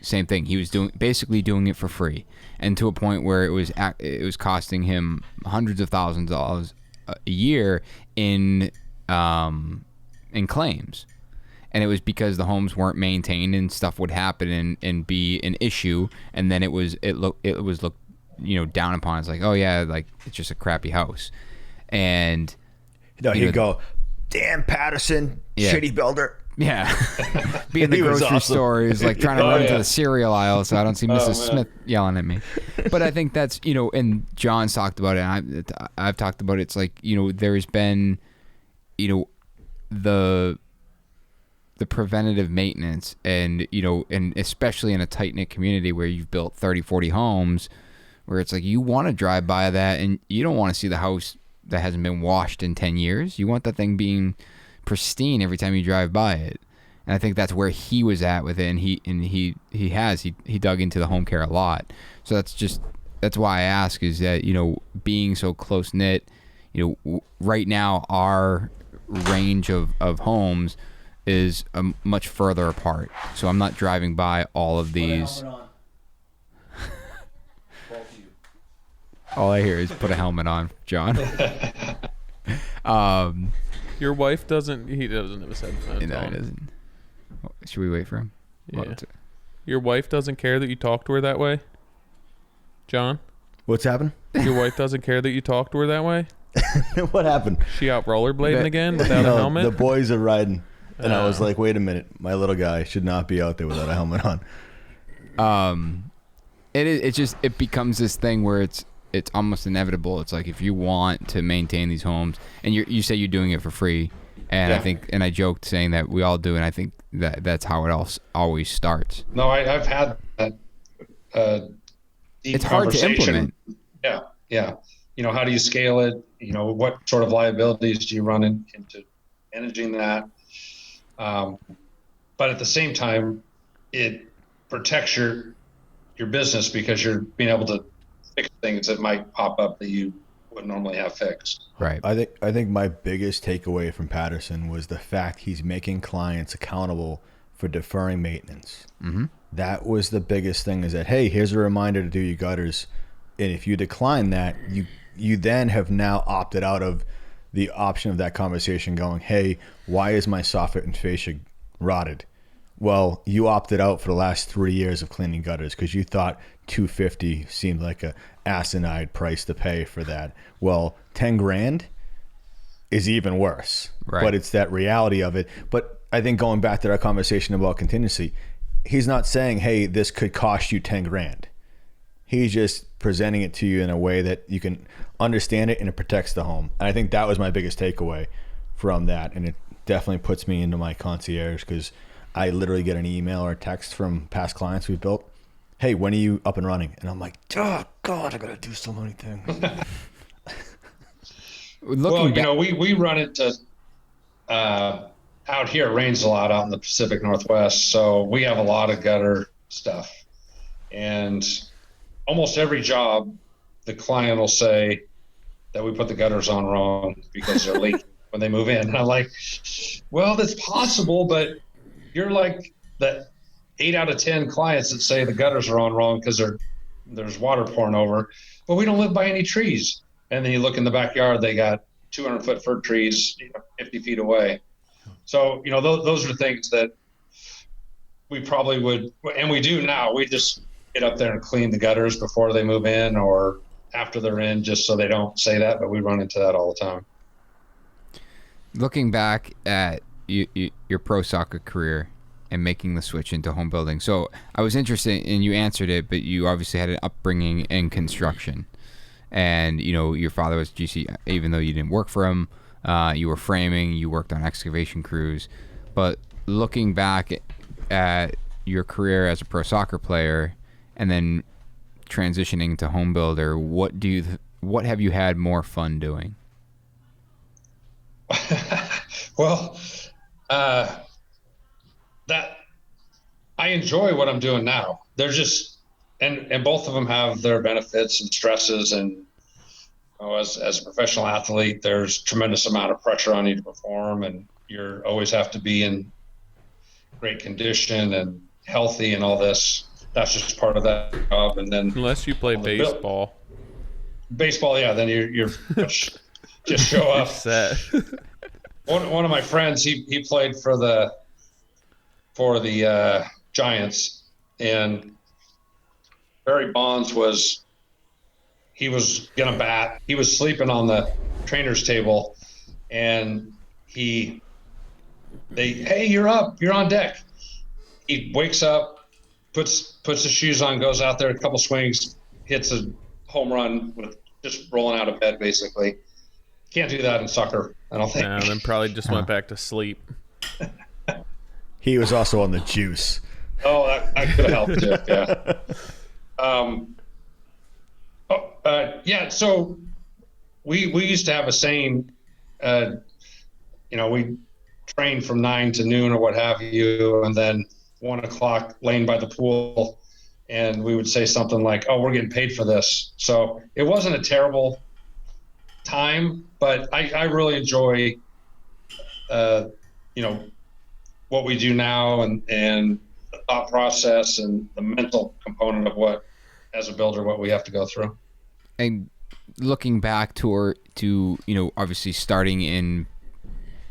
same thing. He was basically doing it for free, and to a point where it was costing him hundreds of thousands of dollars a year in claims. And it was because the homes weren't maintained and stuff would happen and be an issue, and then it was looked down upon. It's like, oh yeah, like it's just a crappy house. And he'd go, damn Patterson, shitty builder. Yeah. Be in the grocery store, he's like trying to run to the cereal aisle so I don't see Mrs. Smith yelling at me. But I think that's, and John's talked about it, and I've talked about it. It's like, there's been, the preventative maintenance, and and especially in a tight-knit community where you've built 30, 40 homes, where it's like you want to drive by that and you don't want to see the house that hasn't been washed in 10 years. You want that thing being pristine every time you drive by it. And I think that's where he was at with it, and he dug into the home care a lot. So that's why I ask, is that being so close knit, right now our range of homes is much further apart. So I'm not driving by all of these. All I hear is put a helmet on, John. Your wife doesn't. He doesn't have his headphones No, on. he doesn't. Should we wait for him? Yeah. Your wife doesn't care that you talk to her that way, John? What's happened? Your wife doesn't care that you talk to her that way? What happened? She out rollerblading again without a helmet? The boys are riding. And I was like, wait a minute. My little guy should not be out there without a helmet on. It becomes this thing where it's almost inevitable. It's like if you want to maintain these homes, and you say you're doing it for free, and Yeah. I joked saying that we all do, and I think that's how it always starts. No, I've had that deep It's hard to conversation. implement. Yeah. How do you scale it? What sort of liabilities do you run into managing that? But at the same time, it protects your business because you're being able to fix things that might pop up that you would normally have fixed. Right. I think my biggest takeaway from Patterson was the fact he's making clients accountable for deferring maintenance. Mm-hmm. That was the biggest thing, is that, hey, here's a reminder to do your gutters. And if you decline that, you then have now opted out of the option of that conversation going, hey, why is my soffit and fascia rotted? Well, you opted out for the last 3 years of cleaning gutters because you thought $250 seemed like a asinine price to pay for that. Well, 10 grand is even worse. Right. But it's that reality of it. But I think going back to our conversation about contingency, he's not saying, hey, this could cost you 10 grand. He's just presenting it to you in a way that you can understand it and it protects the home. And I think that was my biggest takeaway from that. And it definitely puts me into my concierge, because I literally get an email or a text from past clients we've built. Hey, when are you up and running? And I'm like, oh God, I got to do so many things. We run into out here. It rains a lot out in the Pacific Northwest, so we have a lot of gutter stuff. And almost every job, the client will say that we put the gutters on wrong because they're leaking when they move in. And I'm like, well, that's possible, but you're like the 8 out of 10 clients that say the gutters are on wrong because there's water pouring over, but we don't live by any trees. And then you look in the backyard, they got 200-foot fir trees 50 feet away. So, those are things that we probably would, and we do now. We just get up there and clean the gutters before they move in or after they're in, just so they don't say that, but we run into that all the time. Looking back at your pro soccer career and making the switch into home building. So I was interested, and you answered it, but you obviously had an upbringing in construction. And, your father was GC, even though you didn't work for him, you were framing, you worked on excavation crews. But looking back at your career as a pro soccer player and then transitioning to home builder, what have you had more fun doing? Well, that I enjoy what I'm doing now. They're just, and both of them have their benefits and stresses. And as a professional athlete, there's tremendous amount of pressure on you to perform, and you always have to be in great condition and healthy and all this. That's just part of that job. And then unless you play baseball, yeah, then you're just show up. Set. One of my friends, he played for the Giants, and Barry Bonds was gonna bat. He was sleeping on the trainer's table, and hey, you're up, you're on deck. He wakes up, puts his shoes on, goes out there, a couple swings, hits a home run with just rolling out of bed, basically. Can't do that in soccer, I don't think. No, then probably just went back to sleep. He was also on the juice. Oh, that could have helped too. Yeah. Yeah. So we used to have a saying. We trained from 9 to noon or what have you, and then 1 o'clock laying by the pool, and we would say something like, "Oh, we're getting paid for this." So it wasn't a terrible time, but I really enjoy, what we do now and the thought process and the mental component of what, as a builder, what we have to go through. And looking back to obviously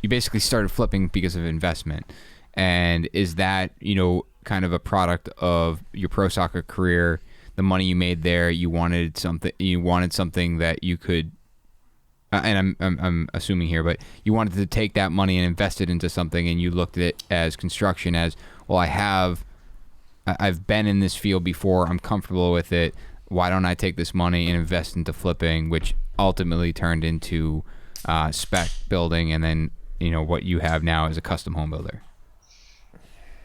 you basically started flipping because of investment, and is that kind of a product of your pro soccer career? The money you made there, you wanted something that you could, and I'm assuming here, but you wanted to take that money and invest it into something, and you looked at it as construction, as well. I've been in this field before. I'm comfortable with it. Why don't I take this money and invest into flipping, which ultimately turned into spec building, and then what you have now is a custom home builder.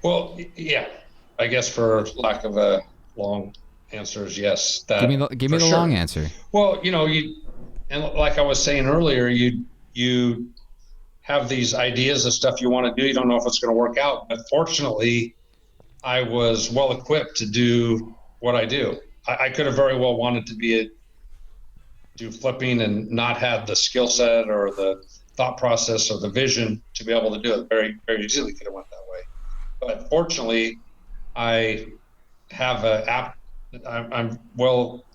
Well, yeah, I guess for lack of a long answer is yes. That give me the sure. long answer. Well, and like I was saying earlier, you have these ideas of stuff you want to do. You don't know if it's going to work out, but fortunately, I was well equipped to do what I do. I could have very well wanted to do flipping and not have the skill set or the thought process or the vision to be able to do it. Very, very easily could have went that way. But fortunately, I have I'm well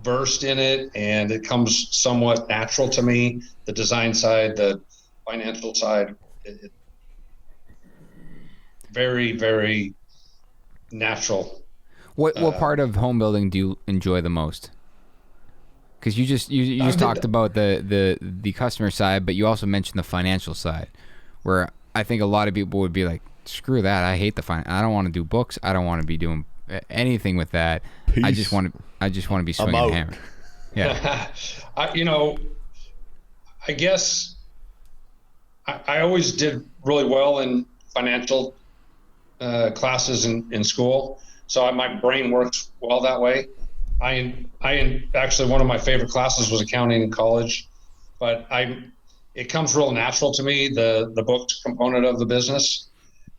versed in it, and it comes somewhat natural to me. The design side, the financial side, very, very natural. What part of home building do you enjoy the most? Because you just talked about the customer side, but you also mentioned the financial side, where I think a lot of people would be like, "Screw that! I hate I don't want to do books. I don't want to be doing anything with that. Peace. I just want to be swinging a hammer." Yeah. I guess I always did really well in financial classes in school, so my brain works well that way. I actually, one of my favorite classes was accounting in college, but it comes real natural to me, the books component of the business.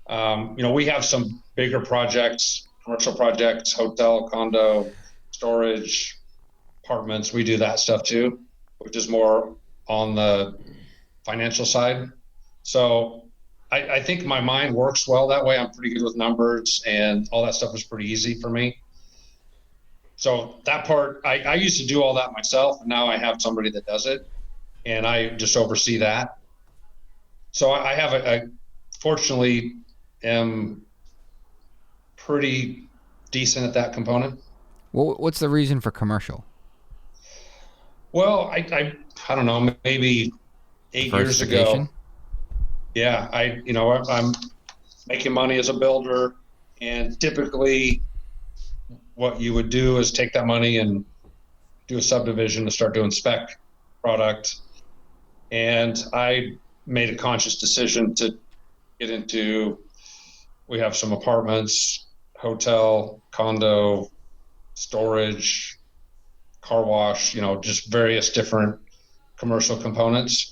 We have some bigger projects, commercial projects, hotel, condo, storage, apartments. We do that stuff too, which is more on the financial side. So I think my mind works well that way. I'm pretty good with numbers, and all that stuff is pretty easy for me. So that part, I used to do all that myself, and now I have somebody that does it, and I just oversee that. So I have fortunately, am pretty decent at that component. Well, what's the reason for commercial? Well, I don't know, maybe 8 years ago. Yeah, I'm making money as a builder, and typically what you would do is take that money and do a subdivision to start doing spec product. And I made a conscious decision to get into, we have some apartments, hotel, condo, storage, car wash, just various different commercial components,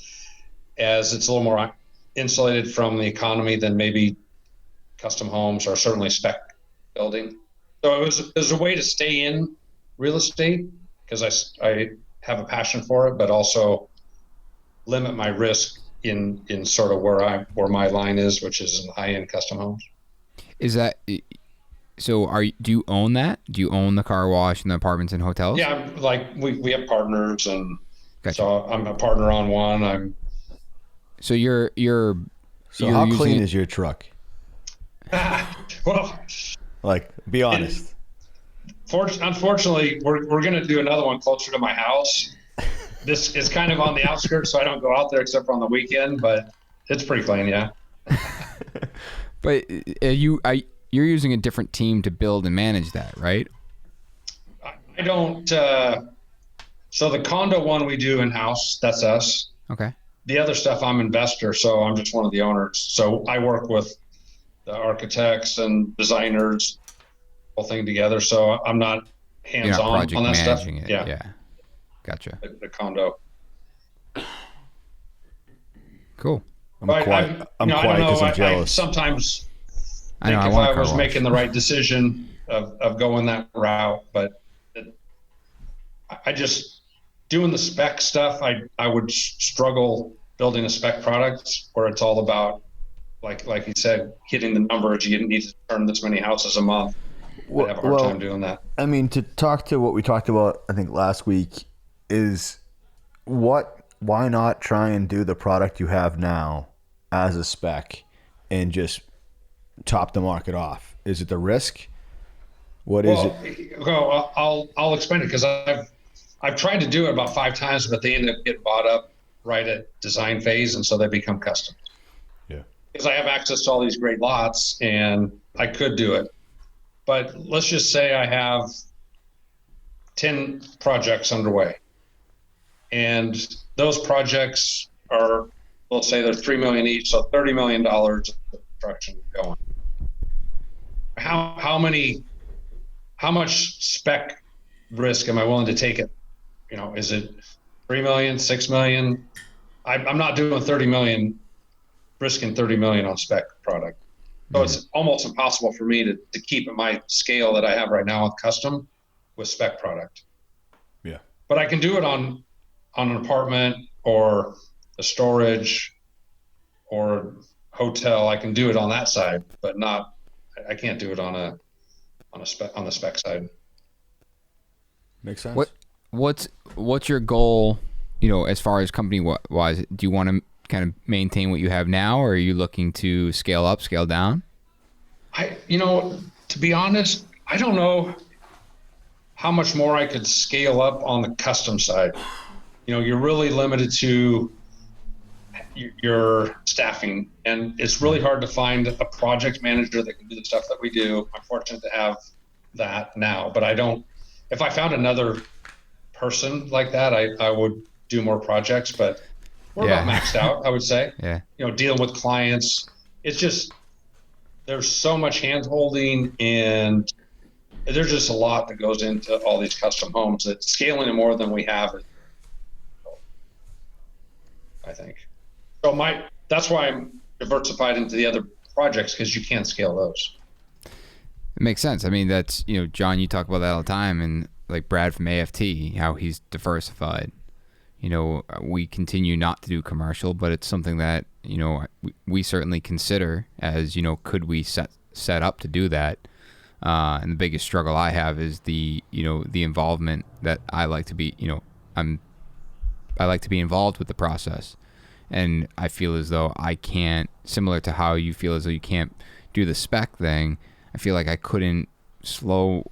as it's a little more insulated from the economy than maybe custom homes or certainly spec building. So it was a way to stay in real estate, because I have a passion for it, but also limit my risk in sort of where my line is, which is in high-end custom homes. Is that so? Do you own that? Do you own the car wash and the apartments and hotels? Yeah, like we have partners, and Gotcha. So I'm a partner on one. So you're how clean is your truck? Well, like, be honest. Unfortunately, we're going to do another one closer to my house. This is kind of on the outskirts, so I don't go out there except for on the weekend, but it's pretty clean, yeah. But you're using a different team to build and manage that, right? I don't. So the condo one we do in-house, that's us. Okay. The other stuff, I'm investor, so I'm just one of the owners. So I work with the architects and designers, whole thing together. So I'm not hands-on on that stuff. It. Yeah. Gotcha. The condo. Cool. I'm quiet because I'm jealous. I sometimes I know, think if I was making the right decision of going that route, but I just doing the spec stuff. I would struggle building a spec product where it's all about, like you said, hitting the numbers. You need to turn this many houses a month. I'd have a hard time doing that. I mean, to talk to what we talked about, I think last week, is why not try and do the product you have now as a spec and just top the market off? Is it the risk? What is it? Well, I'll explain it, because I've tried to do it about 5 times, but they end up getting bought up right at design phase, and so they become custom. Yeah. Because I have access to all these great lots, and I could do it. But let's just say I have 10 projects underway, and those projects are, we'll say they're $3 million each, so $30 million of construction going. How much spec risk am I willing to take it? You know, is it 3 million, 6 million? I'm not doing 30 million, risking 30 million on spec product. So it's almost impossible for me to keep at my scale that I have right now with custom with spec product. Yeah. But I can do it on an apartment or a storage or hotel. I can do it on that side, but I can't do it on the spec side. Makes sense. What's your goal, as far as company wise? Do you want to kind of maintain what you have now, or are you looking to scale up, scale down? To be honest, I don't know how much more I could scale up on the custom side. You're really limited to your staffing, and it's really hard to find a project manager that can do the stuff that we do. I'm fortunate to have that now, but if I found another person like that, I would do more projects, but we're about maxed out, I would say. Yeah. Dealing with clients, it's just, there's so much hand holding, and there's just a lot that goes into all these custom homes that scaling it more than we have, I think. So that's why I'm diversified into the other projects, because you can't scale those. It makes sense. I mean, that's, John, you talk about that all the time, and like Brad from AFT, how he's diversified. We continue not to do commercial, but it's something that, we certainly consider as, could we set up to do that? And the biggest struggle I have is the involvement that I like to be, I like to be involved with the process. And I feel as though I can't, similar to how you feel as though you can't do the spec thing, I feel like I couldn't slow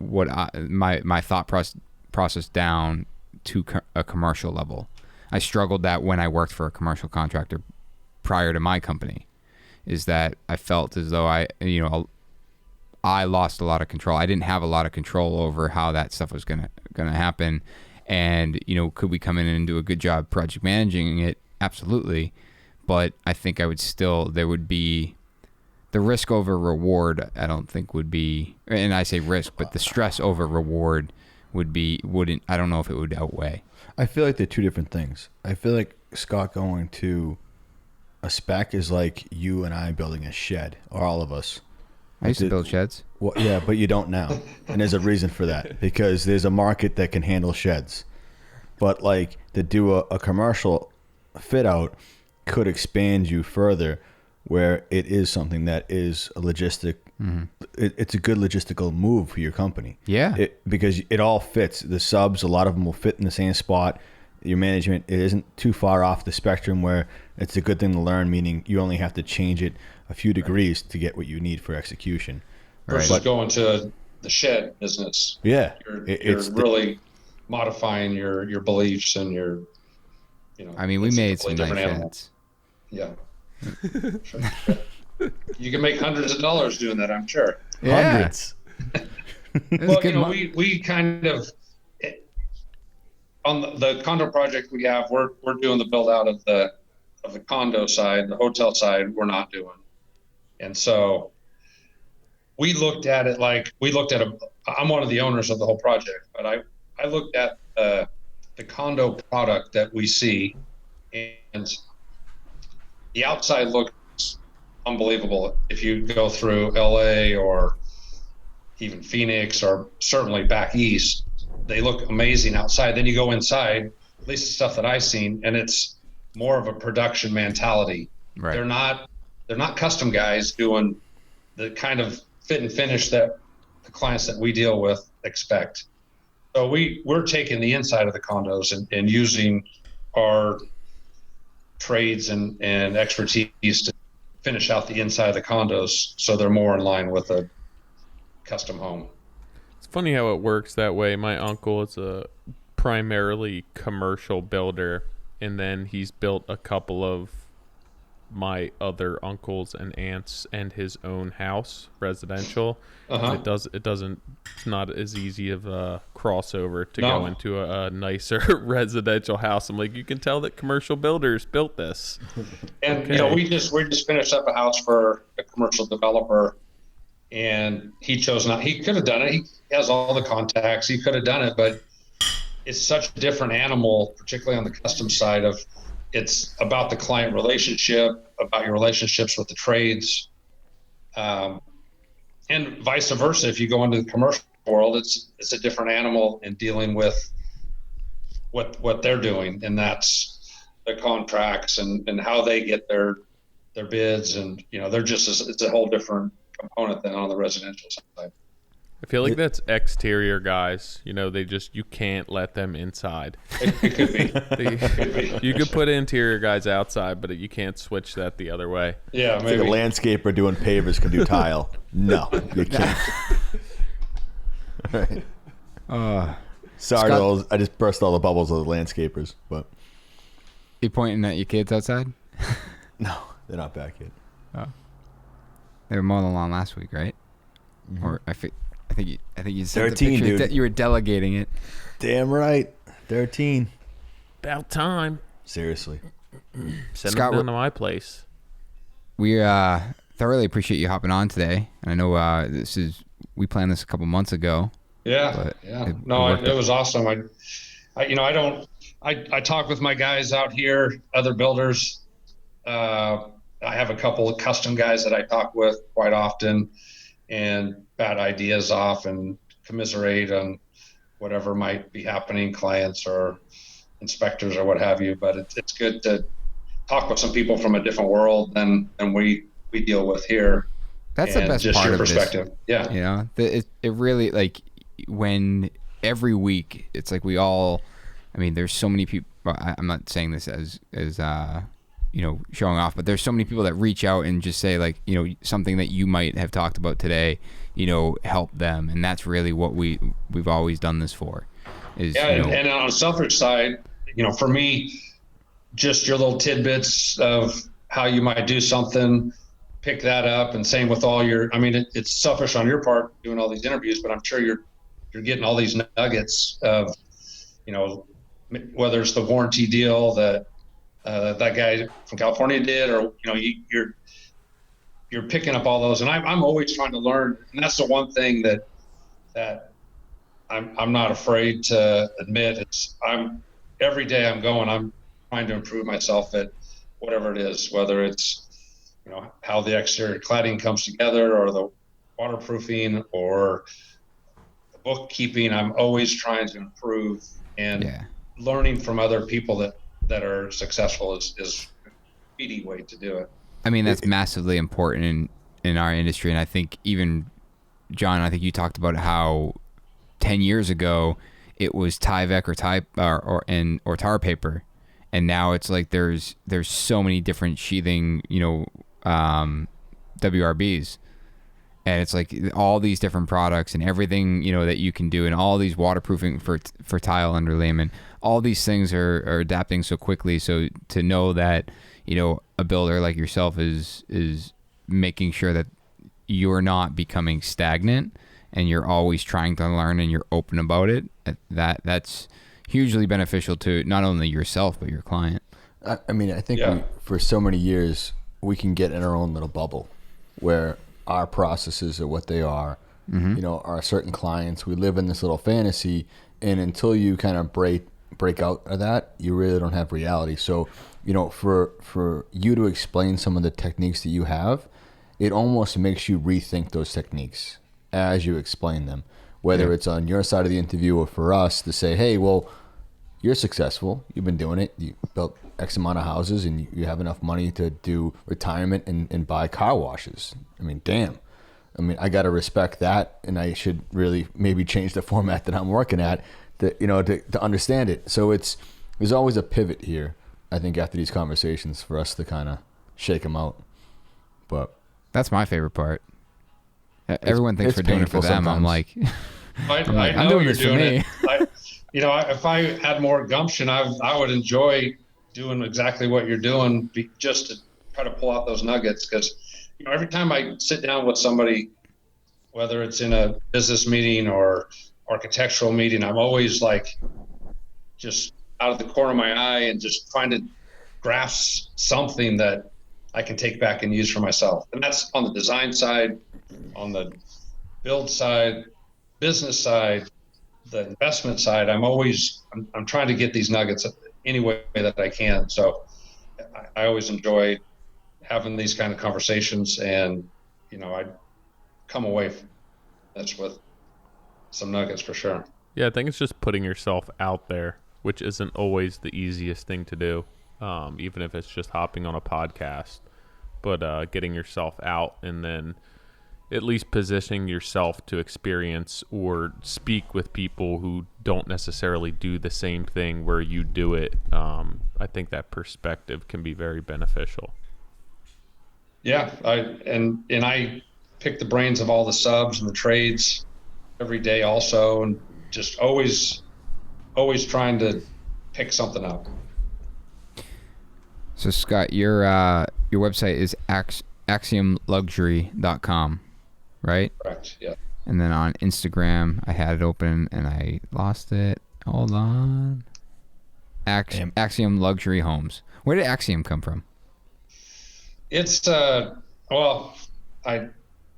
my thought process down to a commercial level. I struggled that when I worked for a commercial contractor prior to my company, is that I felt as though I lost a lot of control. I didn't have a lot of control over how that stuff was gonna happen. And could we come in and do a good job project managing it? Absolutely. But I think there would be the risk over reward. I don't think would be, and I say risk, but the stress over reward wouldn't, I don't know if it would outweigh. I feel like they're two different things. I feel like, Scott, going to a spec is like you and I building a shed, or all of us. I used to build sheds. Well, yeah, but you don't now. And there's a reason for that, because there's a market that can handle sheds. But like to do a commercial fit out could expand you further, where it is something that is a logistic. Mm-hmm. It's a good logistical move for your company. Yeah. Because it all fits. The subs, a lot of them will fit in the same spot. Your management, it isn't too far off the spectrum where it's a good thing to learn, meaning you only have to change it a few degrees to get what you need for execution. Versus going to the shed business. Yeah. You're really modifying your beliefs and your, I mean, we made some nice sheds. Yeah. Sure. You can make hundreds of dollars doing that, I'm sure. Yeah. Hundreds. Well, we kind of, on the condo project we have, we're doing the build out of the condo side. The hotel side we're not doing. And so we looked at it I'm one of the owners of the whole project, but I looked at the condo product that we see, and the outside looks unbelievable. If you go through LA or even Phoenix, or certainly back east, they look amazing outside. Then you go inside, at least the stuff that I've seen, and it's more of a production mentality. Right. They're not custom guys doing the kind of fit and finish that the clients that we deal with expect. So we're taking the inside of the condos and using our trades and expertise to finish out the inside of the condos so they're more in line with a custom home. It's funny how it works that way. My uncle is a primarily commercial builder, and then he's built a couple of my other uncles and aunts and his own house, residential. And it's not as easy of a crossover to go into a nicer residential house. I'm like, you can tell that commercial builders built this. And we just finished up a house for a commercial developer, and he chose not. He could have done it. He has all the contacts. He could have done it, but it's such a different animal, particularly on the custom side of. It's about the client relationship, about your relationships with the trades, and vice versa. If you go into the commercial world, it's a different animal in dealing with what they're doing, and that's the contracts and how they get their bids, and it's a whole different component than on the residential side. I feel like that's exterior guys. You can't let them inside. It could be. You could put interior guys outside, but you can't switch that the other way. Yeah, it's maybe. like a landscaper doing pavers can do tile. No, you can't. Right. Sorry, Scott, I just burst all the bubbles of the landscapers. But you pointing at your kids outside? No, they're not back yet. Oh. They were mowing the lawn last week, right? Mm-hmm. Or I think you said 13, the picture dude. that you were delegating it. Damn right, 13. About time. Seriously. Send Scott, them down to my place. We thoroughly appreciate you hopping on today. I know we planned this a couple months ago. Yeah. It was awesome. I talk with my guys out here, other builders. I have a couple of custom guys that I talk with quite often and bat ideas off and commiserate on whatever might be happening, clients or inspectors or what have you. But it's good to talk with some people from a different world than we deal with here. That's the best just part your of perspective. This. Yeah. It really, like, when every week it's like there's so many people. I'm not saying this as showing off, but there's so many people that reach out and just say, like, something that you might have talked about today, help them. And that's really what we've always done this for. And on the Selfridge side, for me, just your little tidbits of how you might do something, pick that up, and same with all your, it's selfish on your part doing all these interviews, but I'm sure you're getting all these nuggets of, whether it's the warranty deal that that guy from California did, or you're picking up all those, and I'm always trying to learn, and that's the one thing that I'm not afraid to admit. Every day I'm trying to improve myself at whatever it is, whether it's how the exterior cladding comes together, or the waterproofing, or the bookkeeping. I'm always trying to improve, and learning from other people that are successful is a speedy way to do it. That's massively important in our industry. And I think even, John, I think you talked about how 10 years ago it was Tyvek or tar paper. And now it's like there's so many different sheathing, WRBs. And it's like all these different products and everything, that you can do, and all these waterproofing for tile underlayment. All these things are adapting so quickly. So to know that, a builder like yourself is making sure that you're not becoming stagnant and you're always trying to learn and you're open about it, that's hugely beneficial to not only yourself but your client. I think for so many years we can get in our own little bubble where our processes are what they are. Mm-hmm. Our certain clients, we live in this little fantasy, and until you kind of break out of that, you really don't have reality. So, for you to explain some of the techniques that you have, it almost makes you rethink those techniques as you explain them, whether it's on your side of the interview or for us to say, hey, well, you're successful. You've been doing it. You built X amount of houses, and you have enough money to do retirement and buy car washes. Damn. I got to respect that, and I should really maybe change the format that I'm working at to understand it. So there's always a pivot here, I think, after these conversations for us to kind of shake them out. But that's my favorite part. Everyone thinks we're doing it for them. I'm like, I'm doing this for me. If I had more gumption, I would enjoy doing exactly what you're doing, just to try to pull out those nuggets. Because every time I sit down with somebody, whether it's in a business meeting or architectural meeting, I'm always like just out of the corner of my eye and just trying to grasp something that I can take back and use for myself. And that's on the design side, on the build side, business side, the investment side. I'm trying to get these nuggets any way that I can. So I always enjoy having these kind of conversations, and I come away from this with some nuggets for sure. Yeah, I think it's just putting yourself out there, which isn't always the easiest thing to do, even if it's just hopping on a podcast. But getting yourself out and then at least positioning yourself to experience or speak with people who don't necessarily do the same thing where you do it. I think that perspective can be very beneficial. Yeah, I pick the brains of all the subs and the trades every day also, and just always trying to pick something up. So Scott, your website is axiomluxury.com, right? Correct, yeah. And then on Instagram, I had it open and I lost it. Hold on. Axiom Luxury Homes. Where did Axiom come from? It's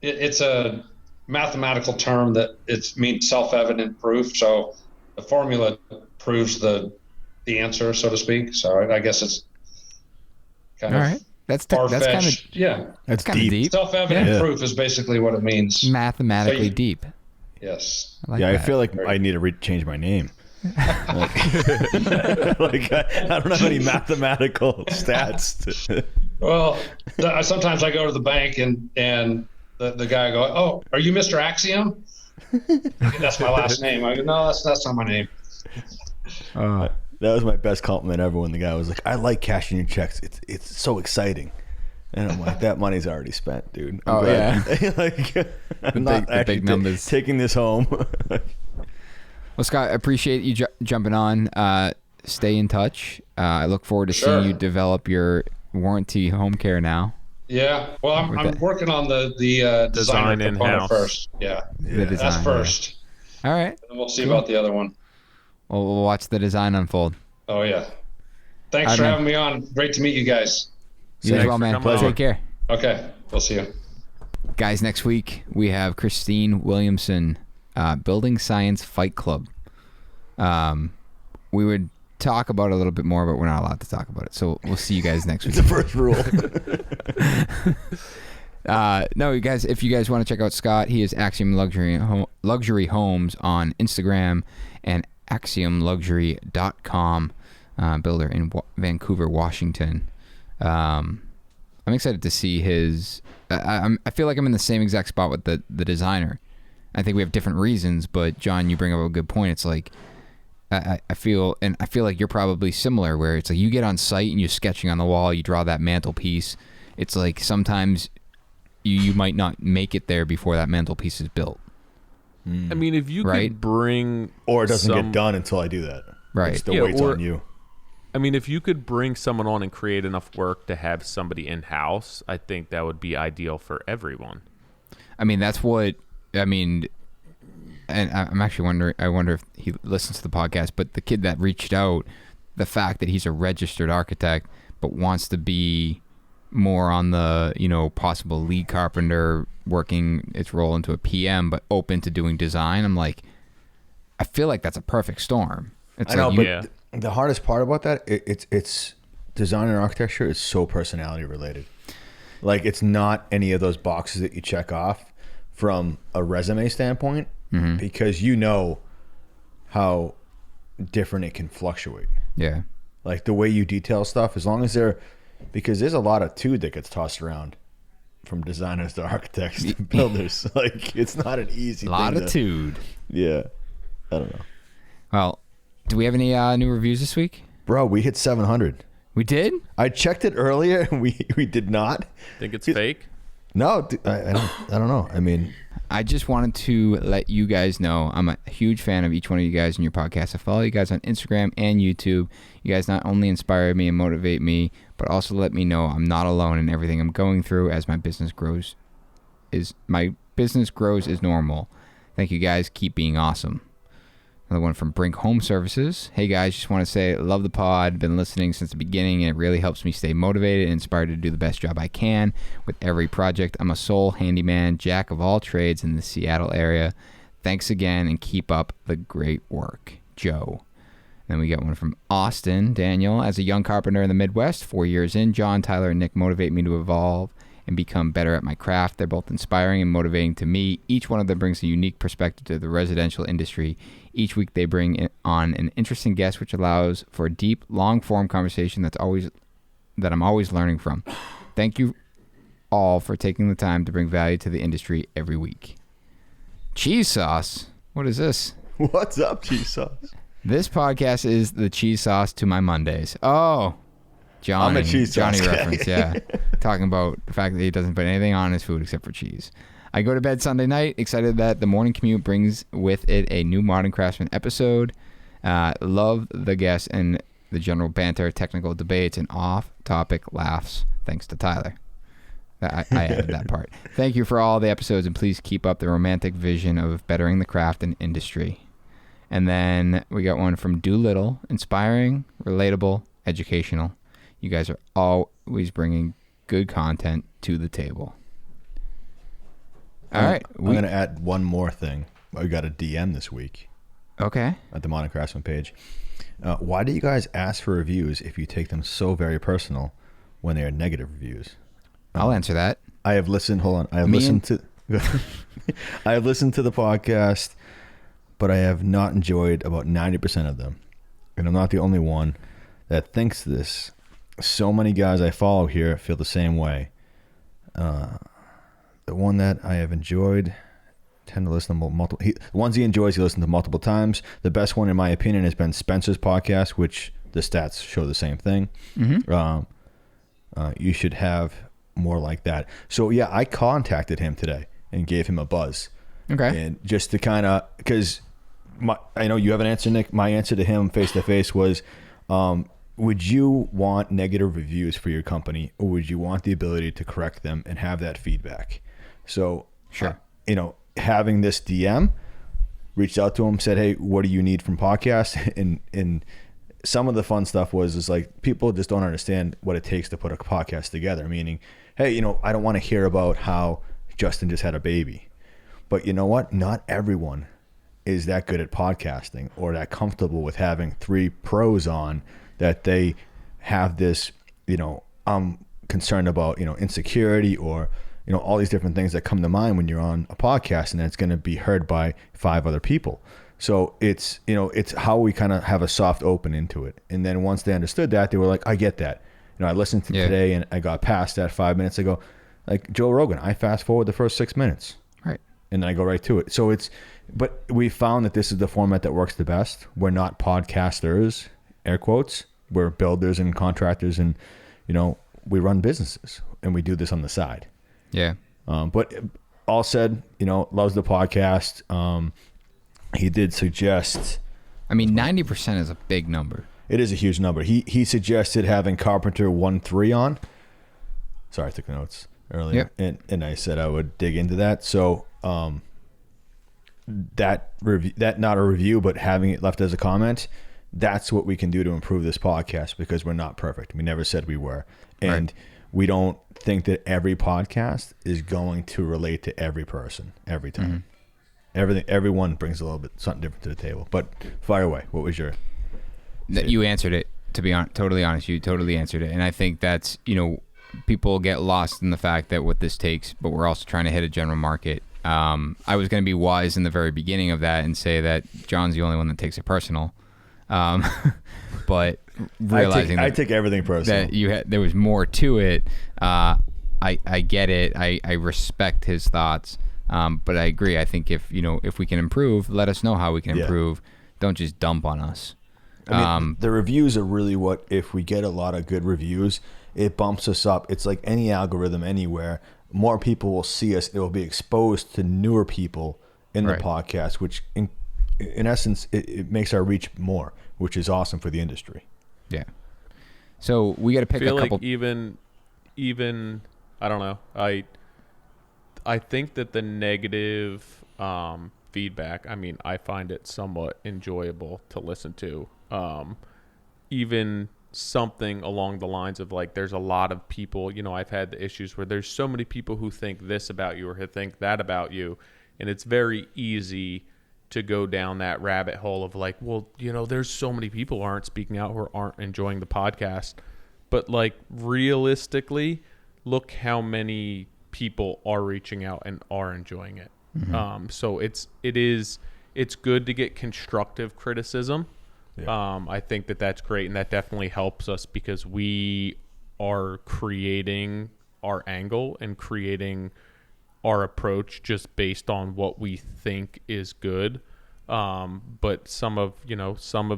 it's a mathematical term that it means self-evident proof. So the formula proves the answer, so to speak. So I guess it's kind of That's far-fetched. That's kind of deep. Self-evident proof is basically what it means. Mathematically deep. Yes. I feel like I need to change my name. I don't have any mathematical stats. Well, sometimes I go to the bank and the guy go, "Oh, are you Mr. Axiom?" That's my last name. I go, "No, that's not my name." That was my best compliment ever when the guy was like, "I like cashing your checks. It's so exciting." And I'm like, that money's already spent, dude. I'm not actually big numbers. Taking this home. Well, Scott, I appreciate you jumping on. Stay in touch. I look forward to seeing you develop your warranty home care now. Yeah. Well, I'm working on the design component first. Yeah. That's first. Yeah. All right. And we'll see about the other one. Well, we'll watch the design unfold. Oh, yeah. Thanks for having me on. Great to meet you guys. You as well, man. Take care. Okay. We'll see you. Guys, next week we have Christine Williamson, Building Science Fight Club. We would talk about it a little bit more, but we're not allowed to talk about it. So we'll see you guys next week. It's the first rule. No, you guys, if you guys want to check out Scott, he is Axiom Luxury Homes on Instagram and axiomluxury.com, builder in Vancouver, Washington. I'm excited to see his. I feel like I'm in the same exact spot with the designer. I think we have different reasons, but John, you bring up a good point. It's like I feel like you're probably similar, where it's like you get on site and you're sketching on the wall, you draw that mantelpiece. It's like sometimes you might not make it there before that mantelpiece is built. I mean, if you could bring, or it doesn't get done until I do that. Right. It still waits on you. I mean, if you could bring someone on and create enough work to have somebody in-house, I think that would be ideal for everyone. I mean, that's what, and I'm actually wondering, I wonder if he listens to the podcast, but the kid that reached out, the fact that he's a registered architect, but wants to be more on the, possible lead carpenter, working its role into a PM, but open to doing design. I'm like, I feel like that's a perfect storm. It's but the hardest part about that, it's design and architecture is so personality related. Like, it's not any of those boxes that you check off from a resume standpoint, because how different it can fluctuate. Yeah. Like the way you detail stuff, as long as because there's a lot of tude that gets tossed around from designers to architects to builders. Like, it's not an easy thing. Latitude. Yeah. I don't know. Well, do we have any new reviews this week? Bro, we hit 700. We did? I checked it earlier, and we did not. Think it's fake? No, I don't know. I mean, I just wanted to let you guys know I'm a huge fan of each one of you guys in your podcast. I follow you guys on Instagram and YouTube. You guys not only inspire me and motivate me, but also let me know I'm not alone in everything I'm going through as my business grows. My business grows is normal. Thank you guys. Keep being awesome. Another one from Brink Home Services. Hey guys, just want to say love the pod. Been listening since the beginning, and it really helps me stay motivated and inspired to do the best job I can with every project. I'm a sole handyman, jack of all trades in the Seattle area. Thanks again, and keep up the great work, Joe. Then we got one from Austin. Daniel, as a young carpenter in the Midwest, 4 years in, John, Tyler, and Nick motivate me to evolve and become better at my craft. They're both inspiring and motivating to me. Each one of them brings a unique perspective to the residential industry. Each week they bring on an interesting guest, which allows for a deep, long-form conversation that I'm always learning from. Thank you all for taking the time to bring value to the industry every week. Cheese sauce? What is this? what's up, cheese sauce? This podcast is the cheese sauce to my Mondays. Oh, Johnny. I'm a cheese sauce Johnny guy. reference, yeah. Talking about the fact that he doesn't put anything on his food except for cheese. I go to bed Sunday night, excited that the morning commute brings with it a new Modern Craftsman episode. Love the guests and the general banter, technical debates, and off-topic laughs. Thanks to Tyler. I added that part. Thank you for all the episodes, and please keep up the romantic vision of bettering the craft and industry. And then we got one from Doolittle. Inspiring, relatable, educational. You guys are always bringing good content to the table. All right. I'm going to add one more thing. We got a DM this week. Okay. At the Modern Craftsman page. Why do you guys ask for reviews if you take them so very personal when they are negative reviews? I'll answer that. I have listened. Hold on. I have listened to the podcast, but I have not enjoyed about 90% of them. And I'm not the only one that thinks this. So many guys I follow here feel the same way. The one that I have enjoyed, tend to listen to multiple. The ones he enjoys, he listens to multiple times. The best one, in my opinion, has been Spencer's podcast, which the stats show the same thing. Mm-hmm. You should have more like that. So yeah, I contacted him today and gave him a buzz. Okay. And just to kind of, because I know you have an answer, Nick. My answer to him face to face was, would you want negative reviews for your company, or would you want the ability to correct them and have that feedback? So, sure. Having this DM, reached out to him, said, hey, what do you need from podcasts? And some of the fun stuff is like, people just don't understand what it takes to put a podcast together. Meaning, hey, I don't want to hear about how Justin just had a baby. But you know what? Not everyone is that good at podcasting or that comfortable with having three pros on that they have this, I'm concerned about, insecurity or, all these different things that come to mind when you're on a podcast and it's going to be heard by 5 other people. So it's, it's how we kind of have a soft open into it. And then once they understood that, they were like, I get that. I listened to today and I got past that 5 minutes ago. Like Joe Rogan, I fast forward the first 6 minutes. Right. And then I go right to it. So but we found that this is the format that works the best. We're not podcasters, air quotes. We're builders and contractors and, we run businesses and we do this on the side. Yeah. But all said, loves the podcast. He did suggest. 90% is a big number. It is a huge number. He suggested having Carpenter 1-3 on. Sorry, I took notes earlier. Yep. And I said I would dig into that. So that not a review, but having it left as a comment, that's what we can do to improve this podcast because we're not perfect. We never said we were. And we don't think that every podcast is going to relate to every person every time. Mm-hmm. Everyone brings a little bit something different to the table. But fire away. What was your? You answered it. To be totally honest, you totally answered it. And I think that's people get lost in the fact that what this takes, but we're also trying to hit a general market. I was going to be wise in the very beginning of that and say that John's the only one that takes it personal. But realizing I take everything personal. That there was more to it. I get it. I respect his thoughts. But I agree. I think if we can improve, let us know how we can improve don't just dump on us. I mean, the reviews are really what, if we get a lot of good reviews, it bumps us up. It's like any algorithm anywhere. More people will see us. It will be exposed to newer people in the podcast, which in essence, it makes our reach more, which is awesome for the industry. Yeah. So we got to pick a couple. Like even I don't know. I think that the negative feedback, I mean, I find it somewhat enjoyable to listen to. Even something along the lines of like, there's a lot of people, I've had the issues where there's so many people who think this about you or who think that about you. And it's very easy to go down that rabbit hole of like, well, there's so many people who aren't speaking out, who aren't enjoying the podcast. But like realistically, look how many people are reaching out and are enjoying it. Mm-hmm. So it's good to get constructive criticism. Yeah. I think that's great, and that definitely helps us because we are creating our angle and creating our approach just based on what we think is good. But some of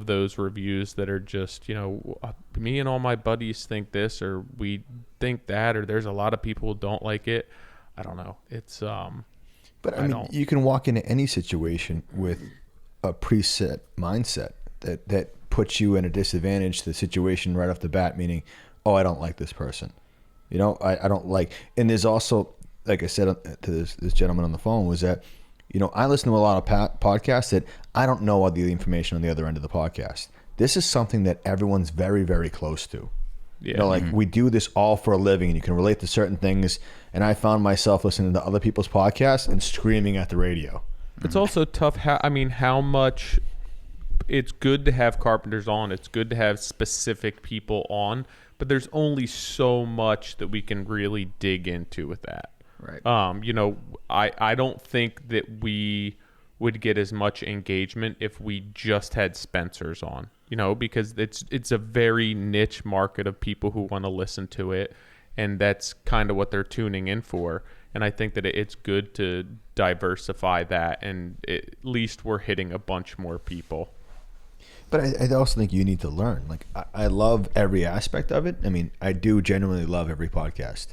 those reviews that are just, me and all my buddies think this, or we think that, or there's a lot of people who don't like it. I don't know. It's, but I mean, you can walk into any situation with a preset mindset that puts you in a disadvantage to the situation right off the bat, meaning, oh, I don't like this person. I don't like, and there's also, like I said to this gentleman on the phone, was that, I listen to a lot of podcasts that I don't know all the information on the other end of the podcast. This is something that everyone's very, very close to. Yeah. Like we do this all for a living, and you can relate to certain things. And I found myself listening to other people's podcasts and screaming at the radio. It's also tough. How much it's good to have carpenters on. It's good to have specific people on, but there's only so much that we can really dig into with that. Right. I don't think that we would get as much engagement if we just had Spencer's on, because it's a very niche market of people who want to listen to it, and that's kind of what they're tuning in for. And I think that it's good to diversify that, and at least we're hitting a bunch more people. But I also think you need to learn. Like, I love every aspect of it. I mean, I do genuinely love every podcast.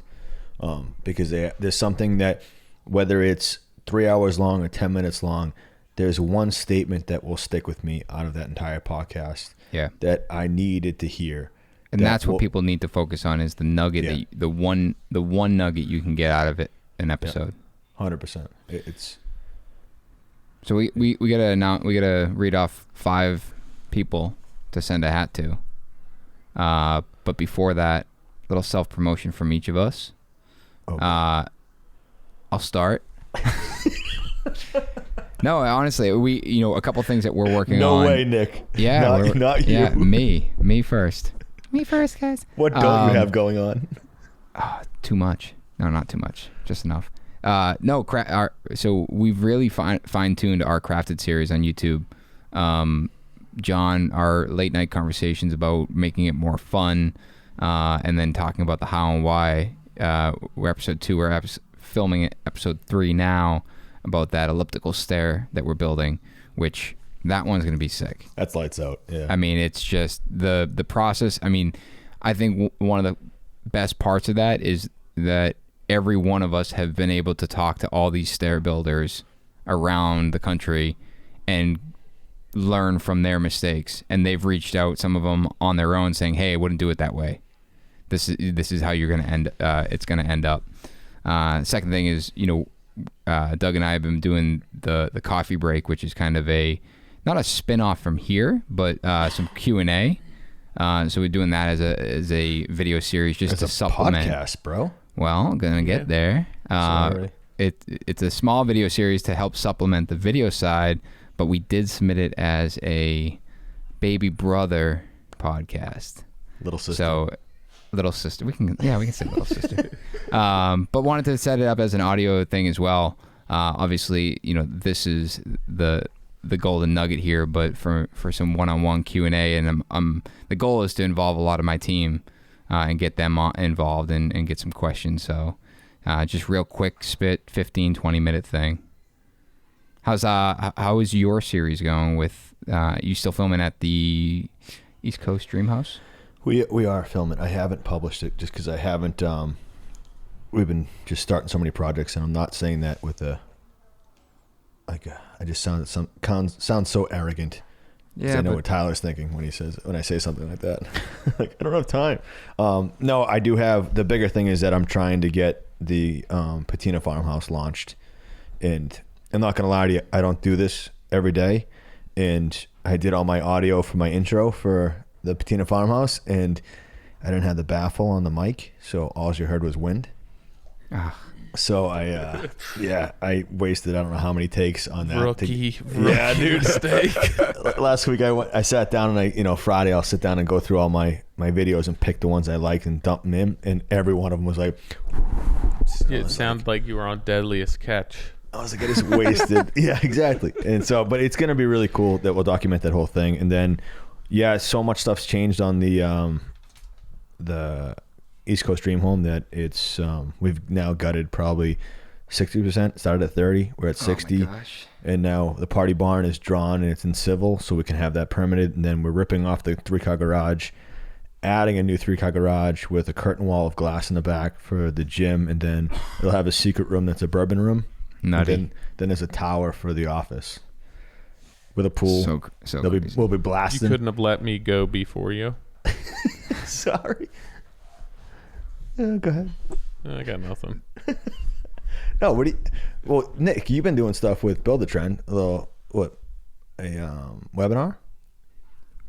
Because there's something that, whether it's 3 hours long or 10 minutes long, there's one statement that will stick with me out of that entire podcast. Yeah. That I needed to hear. And that's what people need to focus on, is the nugget, the one nugget you can get out of it, an episode. 100%. It's. So we gotta read off 5 people to send a hat to. But before that, little self promotion from each of us. Okay. I'll start. No, honestly, a couple things that we're working on. No way, Nick. Yeah, not you. Yeah, me first. Me first, guys. What don't you have going on? Too much. No, not too much. Just enough. So we've really fine-tuned our crafted series on YouTube. John, our late night conversations about making it more fun, and then talking about the how and why. We're episode 2. We're filming episode 3 now about that elliptical stair that we're building, which that one's going to be sick. That's lights out. Yeah. I mean, it's just the process. I mean, I think one of the best parts of that is that every one of us have been able to talk to all these stair builders around the country and learn from their mistakes. And they've reached out, some of them on their own, saying, hey, I wouldn't do it that way. This is how you're going to end. It's going to end up. Second thing is, Doug and I have been doing the coffee break, which is kind of not a spin-off from here, but some Q&A. So we're doing that as a video series just to supplement. Podcast, bro. Well, gonna get there. It's a small video series to help supplement the video side, but we did submit it as a baby brother podcast. Little sister. So. Little sister. We can say little sister. But wanted to set it up as an audio thing as well. Obviously, this is the golden nugget here, but for some one-on-one Q&A, and the goal is to involve a lot of my team and get them involved and get some questions. So just real quick spit, 15, 20-minute thing. How is your series going with you still filming at the East Coast Dream House? We are filming. I haven't published it just because I haven't. We've been just starting so many projects, and I'm not saying that with I just sound so arrogant. Yeah, I know what Tyler's thinking when I say something like that. Like, I don't have time. No, I do have. The bigger thing is that I'm trying to get the Patina Farmhouse launched, and I'm not gonna lie to you, I don't do this every day, and I did all my audio for my intro for the Patina Farmhouse, and I didn't have the baffle on the mic, so all you heard was wind. So I wasted I don't know how many takes on that. Rookie mistake. Last week I sat down and Friday I'll sit down and go through all my videos and pick the ones I liked and dump them in, and every one of them was like. It sounded like you were on Deadliest Catch. I was like, I just wasted. Yeah, exactly. And so, but it's gonna be really cool that we'll document that whole thing, and then, so much stuff's changed on the East Coast Dream Home that it's we've now gutted probably 60%. Started at 30, we're at 60, and now the party barn is drawn and it's in civil, so we can have that permitted. And then we're ripping off the 3-car garage, adding a new 3-car garage with a curtain wall of glass in the back for the gym, and then it'll have a secret room that's a bourbon room. Nutty. Then there's a tower for the office with a pool. We'll be blasting. You couldn't have let me go before you. Sorry. Go ahead. I got nothing. No, well, Nick, you've been doing stuff with Build a Trend. A webinar?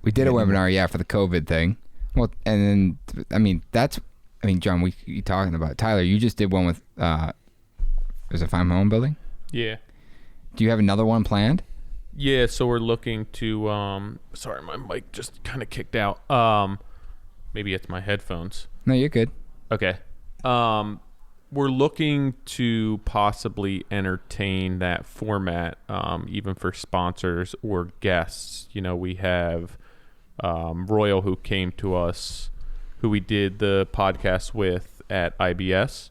We did a webinar, for the COVID thing. Well, and then, John, you talking about Tyler, you just did one with, is it Fine Home Building? Yeah. Do you have another one planned? Yeah, so we're looking to, sorry, my mic just kind of kicked out. Maybe it's my headphones. No, you're good. Okay. We're looking to possibly entertain that format, even for sponsors or guests. We have Royal, who came to us, who we did the podcast with at IBS,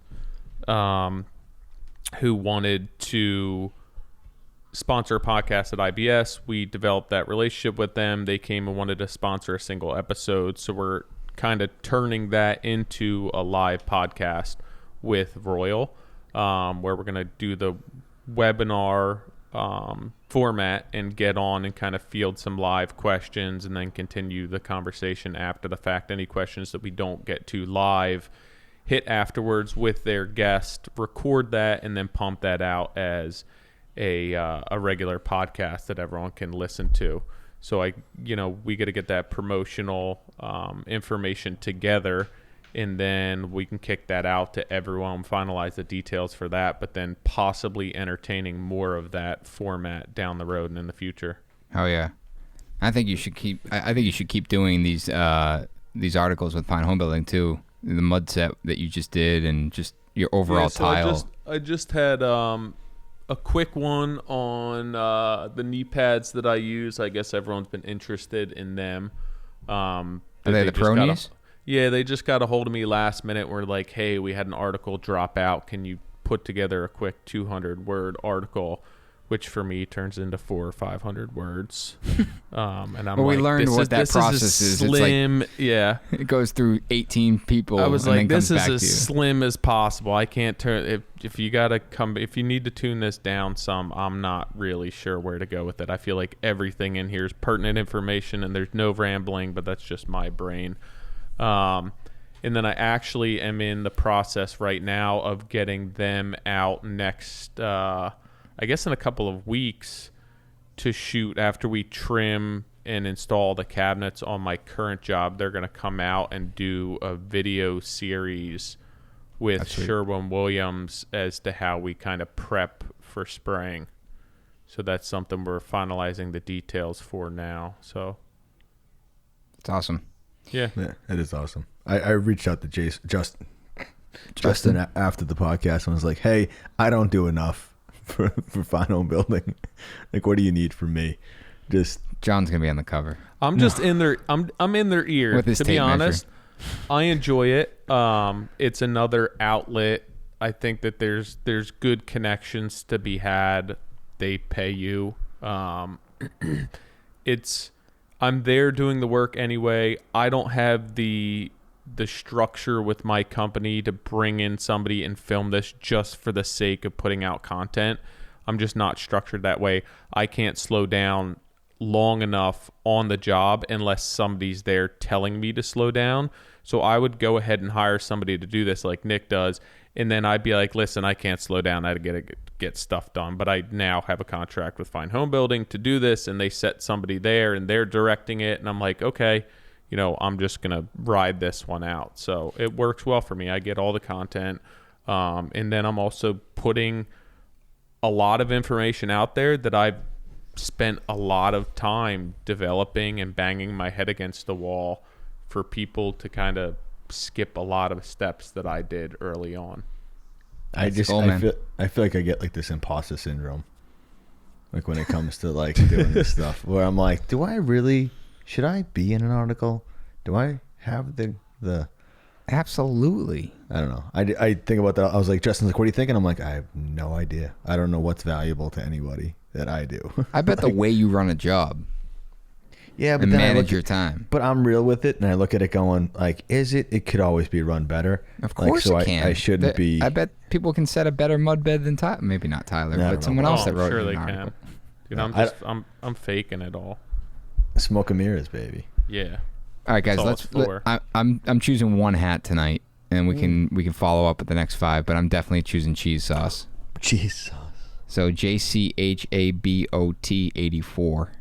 who wanted to sponsor a podcast at IBS. We developed that relationship with them. They came and wanted to sponsor a single episode. So we're kind of turning that into a live podcast with Royal, where we're going to do the webinar format and get on and kind of field some live questions, and then continue the conversation after the fact. Any questions that we don't get to live, hit afterwards with their guest, record that, and then pump that out as a regular podcast that everyone can listen to. So we got to get that promotional information together, and then we can kick that out to everyone, finalize the details for that, but then possibly entertaining more of that format down the road and in the future. Oh yeah, I think you should keep doing these articles with Fine Home Building too. The mud set that you just did, and just your overall tile. I just had a quick one on the knee pads that I use. I guess everyone's been interested in them. Are they the pro knees? Yeah, they just got a hold of me last minute. We're like, hey, we had an article drop out. Can you put together a quick 200-word article? Which for me turns into 400 or 500 words. And I'm we learned what that process is. Slim, it's like, it goes through 18 people. I was and like, then this comes is back as to you. slim as possible. I can't turn if you need to tune this down some. I'm not really sure where to go with it. I feel like everything in here is pertinent information, and there's no rambling, but that's just my brain. And then I actually am in the process right now of getting them out next. I guess in a couple of weeks to shoot after we trim and install the cabinets on my current job. They're going to come out and do a video series with Sherwin-Williams as to how we kind of prep for spraying. So that's something we're finalizing the details for now. So it's awesome. Yeah, it is awesome. I reached out to Justin after the podcast and was like, hey, I don't do enough for Fine Home Building. Like, what do you need from me? Just John's gonna be on the cover. I'm just in their I'm in their ear. With his to tape be honest, measure. I enjoy it. It's another outlet. I think that there's good connections to be had. they pay you. I'm there doing the work anyway. I don't have the structure with my company to bring in somebody and film this just for the sake of putting out content. I'm just not structured that way. I can't slow down long enough on the job unless somebody's there telling me to slow down. So I would go ahead and hire somebody to do this like Nick does. And then I'd be like, listen, I can't slow down. I got to get stuff done. But I now have a contract with Fine Home Building to do this. And they set somebody there and they're directing it. And I'm like, okay, I'm just going to ride this one out. So it works well for me. I get all the content. And then I'm also putting a lot of information out there that I've spent a lot of time developing and banging my head against the wall for people to kind of skip a lot of steps that I did early on. I feel like I get like this imposter syndrome, like when it comes to like doing this stuff, where I'm like, should I be in an article? Do I have the Absolutely. I don't know. I think about that. I was like, Justin's like, what do you think? And I'm like, I have no idea. I don't know what's valuable to anybody that I do. I bet the way you run a job. Yeah, but and then manage your time. But I'm real with it, and I look at it going, like, it could always be run better. Of course it can. I shouldn't be. I bet people can set a better mud bed than Tyler. Maybe not Tyler, but someone else that wrote sure an they article. can. Dude, I'm faking it all. Smoke and mirrors, baby. Yeah. All right, guys. I'm choosing one hat tonight, and we can follow up with the next 5. But I'm definitely choosing cheese sauce. Cheese sauce. So JCHABOT 84.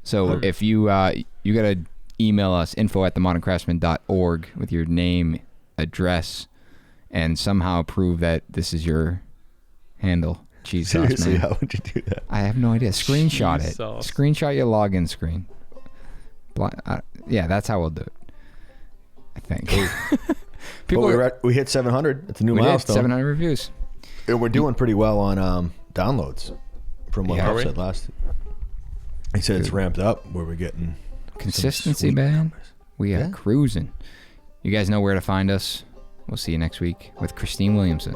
So if you gotta email us info@themoderncraftsman.org with your name, address, and somehow prove that this is your handle. Cheese sauce, Seriously, man. how would you do that? I have no idea. Screenshot Cheese it. sauce. Screenshot your login screen. Yeah, that's how we'll do it. I think. We hit 700. It's a new we milestone. did 700 reviews. And we're doing pretty well on downloads from what I said last. He said it's ramped up where we're getting consistency, man. We are cruising. You guys know where to find us. We'll see you next week with Christine Williamson.